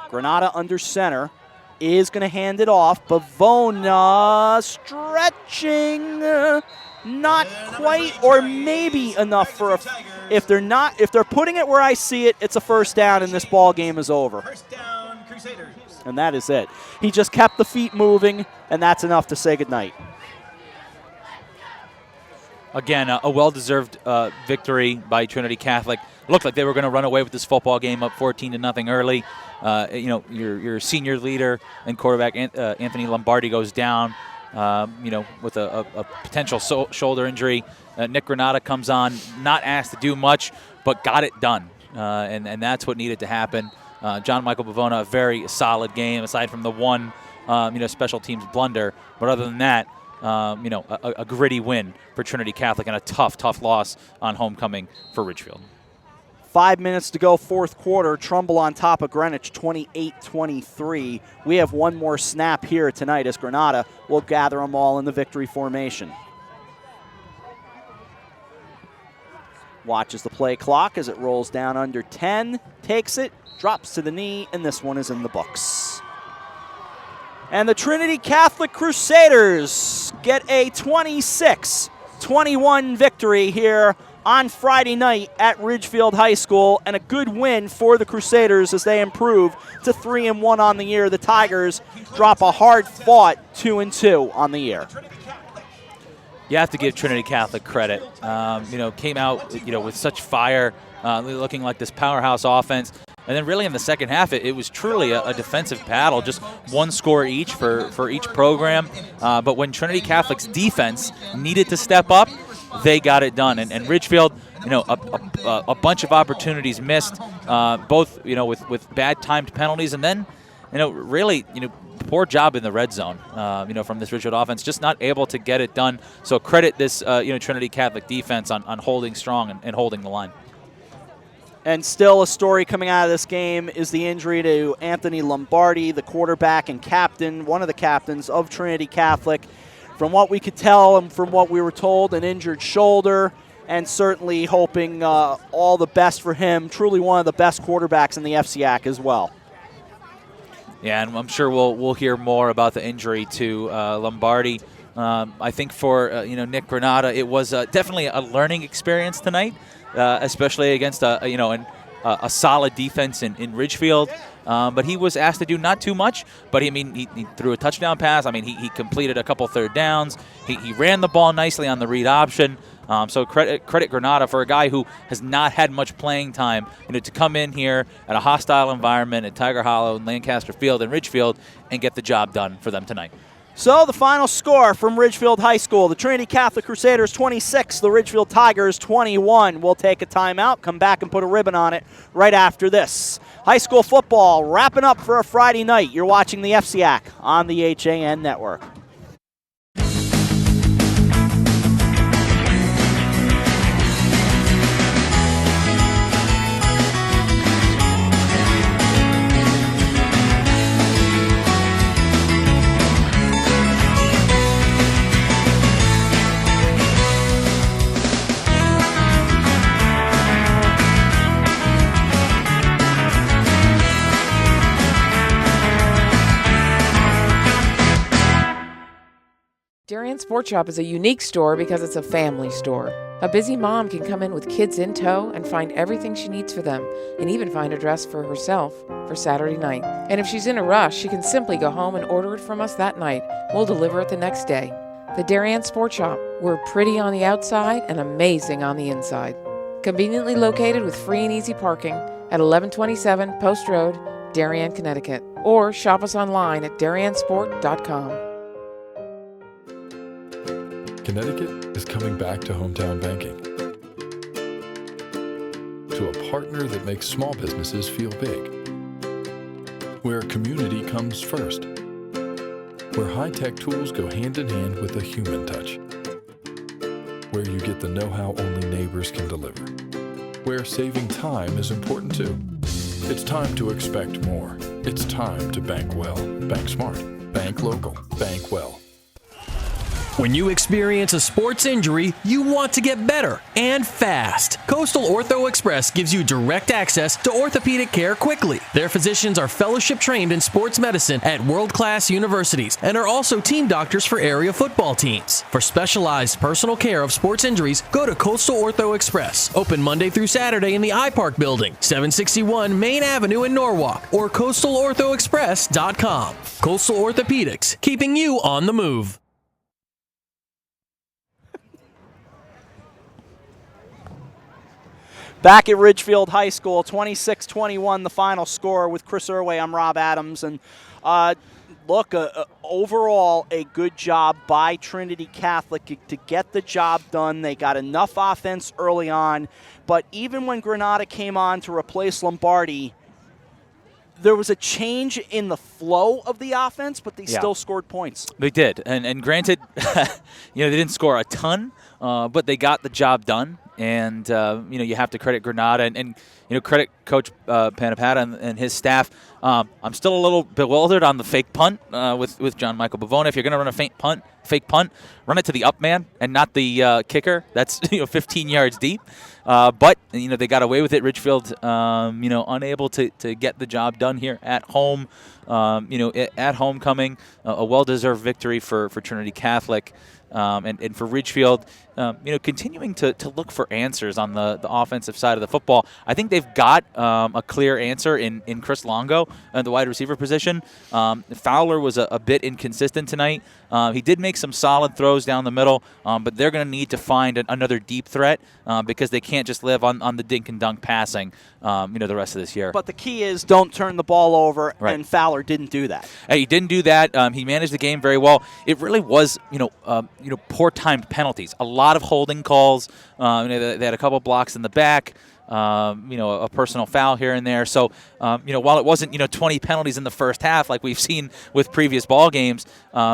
Granada under center is going to hand it off. Bavona stretching, not quite, or maybe enough for a. If they're putting it where I see it, it's a first down, and this ball game is over. First down, Crusaders. And that is it. He just kept the feet moving, and that's enough to say goodnight. Again, a well-deserved victory by Trinity Catholic. Looked like they were going to run away with this football game up 14-0 early. You know, your senior leader and quarterback Anthony Lombardi goes down. You know, with a potential shoulder injury. Nick Granada comes on, not asked to do much, but got it done. and that's what needed to happen. John Michael Bavona, a very solid game, aside from the one special teams blunder. But other than that, a gritty win for Trinity Catholic and a tough loss on homecoming for Ridgefield. 5 minutes to go, fourth quarter. Trumbull on top of Greenwich, 28-23. We have one more snap here tonight as Granada will gather them all in the victory formation. Watches the play clock as it rolls down under 10, takes it, drops to the knee, and this one is in the books. And the Trinity Catholic Crusaders get a 26-21 victory here on Friday night at Ridgefield High School, and a good win for the Crusaders as they improve to 3-1 on the year. The Tigers drop a hard-fought 2-2 on the year. You have to give Trinity Catholic credit. Came out with such fire, looking like this powerhouse offense. And then really in the second half, it was truly a defensive battle, just one score each for each program. But when Trinity Catholic's defense needed to step up, they got it done. And Ridgefield, a bunch of opportunities missed, both with bad timed penalties, and then really poor job in the red zone, from this Ridgefield offense, just not able to get it done. So credit this, Trinity Catholic defense on holding strong and holding the line. And still a story coming out of this game is the injury to Anthony Lombardi, the quarterback and captain, one of the captains of Trinity Catholic. From what we could tell and from what we were told, an injured shoulder, and certainly hoping all the best for him. Truly one of the best quarterbacks in the FCIAC as well. Yeah, and I'm sure we'll hear more about the injury to Lombardi. I think for Nick Granada, it was definitely a learning experience tonight, especially against a solid defense in Ridgefield. But he was asked to do not too much. But he threw a touchdown pass. He completed a couple third downs. He ran the ball nicely on the read option. So credit Granada for a guy who has not had much playing time, to come in here at a hostile environment at Tiger Hollow and Lancaster Field and Ridgefield and get the job done for them tonight. So the final score from Ridgefield High School, the Trinity Catholic Crusaders 26, the Ridgefield Tigers 21. We'll take a timeout, come back and put a ribbon on it right after this. High school football wrapping up for a Friday night. You're watching the FCIAC on the HAN Network. Darien Sports Shop is a unique store because it's a family store. A busy mom can come in with kids in tow and find everything she needs for them, and even find a dress for herself for Saturday night. And if she's in a rush, she can simply go home and order it from us that night. We'll deliver it the next day. The Darien Sports Shop. We're pretty on the outside and amazing on the inside. Conveniently located with free and easy parking at 1127 Post Road, Darien, Connecticut. Or shop us online at dariensport.com. Connecticut is coming back to hometown banking. To a partner that makes small businesses feel big. Where community comes first. Where high-tech tools go hand in hand with a human touch. Where you get the know-how only neighbors can deliver. Where saving time is important too. It's time to expect more. It's time to bank well. Bank smart. Bank local. Bank well. When you experience a sports injury, you want to get better and fast. Coastal Ortho Express gives you direct access to orthopedic care quickly. Their physicians are fellowship trained in sports medicine at world-class universities and are also team doctors for area football teams. For specialized personal care of sports injuries, go to Coastal Ortho Express. Open Monday through Saturday in the iPark building, 761 Main Avenue in Norwalk, or coastalorthoexpress.com. Coastal Orthopedics, keeping you on the move. Back at Ridgefield High School, 26-21 the final score with Chris Irway. I'm Rob Adams. And a look, overall, a good job by Trinity Catholic to get the job done. They got enough offense early on, but even when Granada came on to replace Lombardi, there was a change in the flow of the offense, but they still scored points. They did, and granted, they didn't score a ton, but they got the job done. And you have to credit Granada and credit Coach Panapata and his staff. I'm still a little bewildered on the fake punt with John Michael Bavona. If you're going to run a fake punt, run it to the up man and not the kicker. That's 15 yards deep. But they got away with it. Ridgefield, unable to get the job done here at home. At homecoming, a well-deserved victory for Trinity Catholic. And for Ridgefield, continuing to look for answers on the offensive side of the football. I think they've got a clear answer in Chris Longo at the wide receiver position. Fowler was a bit inconsistent tonight. He did make some solid throws down the middle, but they're going to need to find another deep threat because they can't just live on the dink and dunk passing the rest of this year. But the key is don't turn the ball over, right. And Fowler didn't do that. He didn't do that. He managed the game very well. It really was, poor timed penalties. A lot of holding calls. They had a couple blocks in the back. A personal foul here and there. So, while it wasn't, 20 penalties in the first half like we've seen with previous ball games,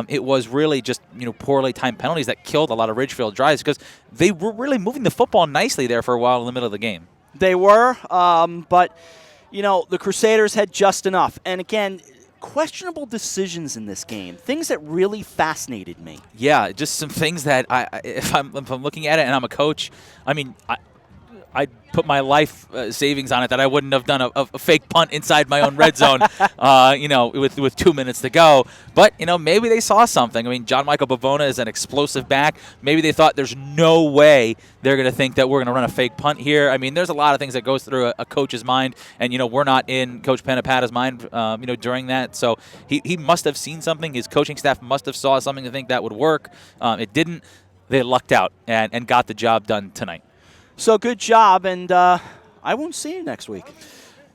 it was really just, poorly timed penalties that killed a lot of Ridgefield drives because they were really moving the football nicely there for a while in the middle of the game. They were, but, the Crusaders had just enough. And again, questionable decisions in this game, things that really fascinated me. Yeah, just some things that if I'm looking at it and I'm a coach, I'd put my life savings on it that I wouldn't have done a fake punt inside my own red zone, with 2 minutes to go. But, maybe they saw something. I mean, John Michael Bavona is an explosive back. Maybe they thought there's no way they're going to think that we're going to run a fake punt here. I mean, there's a lot of things that goes through a coach's mind, and, we're not in Coach Panapata's mind, during that. So he must have seen something. His coaching staff must have saw something to think that would work. It didn't. They lucked out and got the job done tonight. So good job, and I won't see you next week.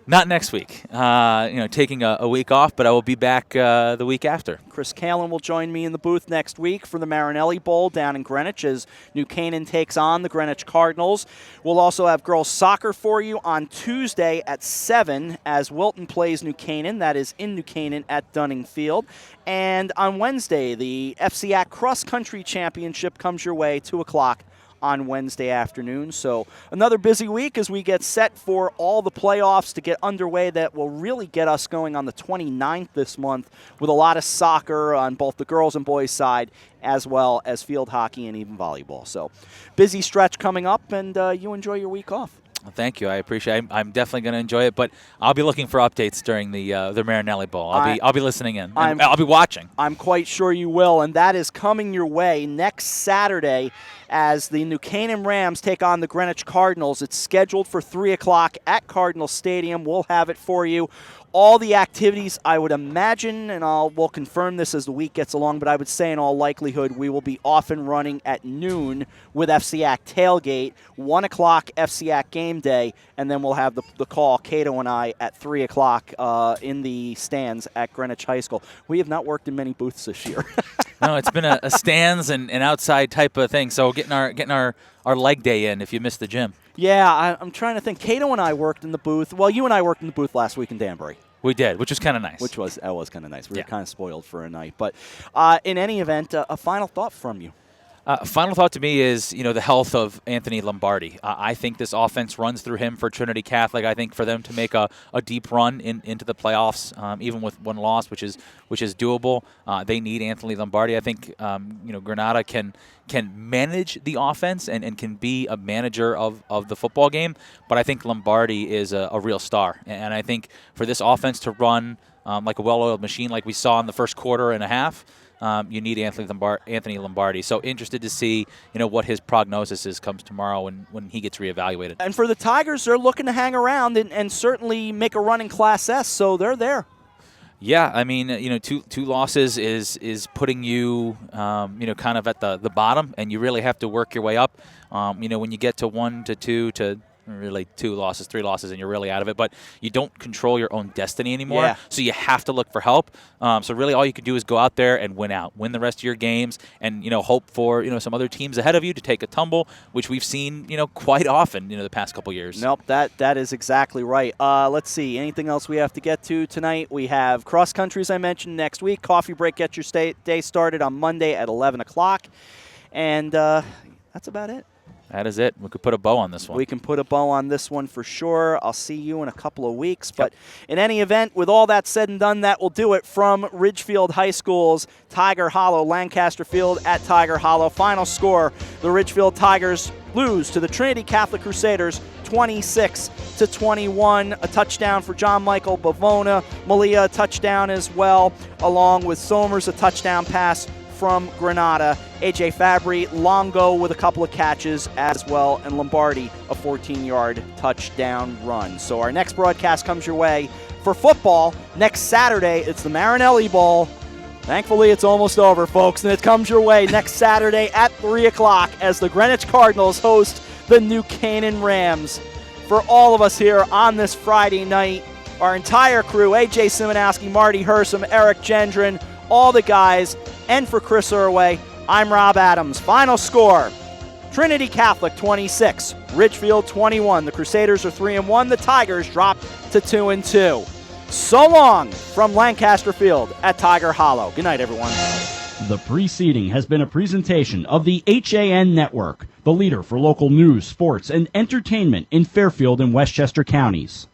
Not next week. Taking a week off, but I will be back the week after. Chris Kalin will join me in the booth next week for the Marinelli Bowl down in Greenwich as New Canaan takes on the Greenwich Cardinals. We'll also have girls soccer for you on Tuesday at 7 as Wilton plays New Canaan. That is in New Canaan at Dunning Field. And on Wednesday, the FCIAC Cross Country Championship comes your way, 2 o'clock. On Wednesday afternoon. So another busy week as we get set for all the playoffs to get underway that will really get us going on the 29th this month with a lot of soccer on both the girls and boys side as well as field hockey and even volleyball. So busy stretch coming up, and you enjoy your week off. Well, thank you. I appreciate it. I'm definitely going to enjoy it, but I'll be looking for updates during the Marinelli Bowl. I'll be listening in. I'll be watching. I'm quite sure you will, and that is coming your way next Saturday as the New Canaan Rams take on the Greenwich Cardinals. It's scheduled for 3 o'clock at Cardinal Stadium. We'll have it for you. All the activities, I would imagine, and we'll confirm this as the week gets along, but I would say in all likelihood we will be off and running at noon with FCIAC Tailgate, 1 o'clock FCIAC Game Day, and then we'll have the call, Cato and I, at 3 o'clock in the stands at Greenwich High School. We have not worked in many booths this year. No, it's been a stands and outside type of thing, so getting our leg day in if you missed the gym. Yeah, I'm trying to think. Cato and I worked in the booth. Well, you and I worked in the booth last week in Danbury. We did, which was kind of nice. That was kind of nice. We were kind of spoiled for a night. But in any event, a final thought from you. Final thought to me is, the health of Anthony Lombardi. I think this offense runs through him for Trinity Catholic. I think for them to make a deep run into the playoffs, even with one loss, which is doable, they need Anthony Lombardi. I think Granada can manage the offense and can be a manager of the football game, but I think Lombardi is a real star. And I think for this offense to run like a well-oiled machine like we saw in the first quarter and a half, you need Anthony Lombardi. So interested to see, what his prognosis is comes tomorrow when he gets reevaluated. And for the Tigers, they're looking to hang around and certainly make a run in Class S, so they're there. Yeah, I mean, two losses is putting you, kind of at the bottom, and you really have to work your way up. When you get to 1 to 2 to really 2 losses, 3 losses, and you're really out of it. But you don't control your own destiny anymore, Yeah. so you have to look for help. So really all you can do is go out there and win the rest of your games, and hope for some other teams ahead of you to take a tumble, which we've seen quite often the past couple years. Nope, that is exactly right. Let's see, anything else we have to get to tonight? We have cross country, as I mentioned, next week. Coffee break, get your day started on Monday at 11 o'clock. And that's about it. That is it. We could put a bow on this one. We can put a bow on this one for sure. I'll see you in a couple of weeks. But in any event, with all that said and done, that will do it from Ridgefield High School's Tiger Hollow, Lancaster Field at Tiger Hollow. Final score, the Ridgefield Tigers lose to the Trinity Catholic Crusaders 26-21. A touchdown for John Michael Bavona. Malia, a touchdown as well, along with Somers, a touchdown pass from Granada. A.J. Fabry, Longo with a couple of catches as well, and Lombardi, a 14-yard touchdown run. So our next broadcast comes your way for football next Saturday. It's the Marinelli Bowl. Thankfully, it's almost over, folks, and it comes your way next Saturday at 3 o'clock as the Greenwich Cardinals host the New Canaan Rams. For all of us here on this Friday night, our entire crew, A.J. Simonowski, Marty Hersom, Eric Gendron, all the guys, and for Chris Irway, I'm Rob Adams. Final score, Trinity Catholic 26, Ridgefield 21. The Crusaders are 3-1. The Tigers drop to 2-2. So long from Lancaster Field at Tiger Hollow. Good night, everyone. The preceding has been a presentation of the HAN Network, the leader for local news, sports, and entertainment in Fairfield and Westchester counties.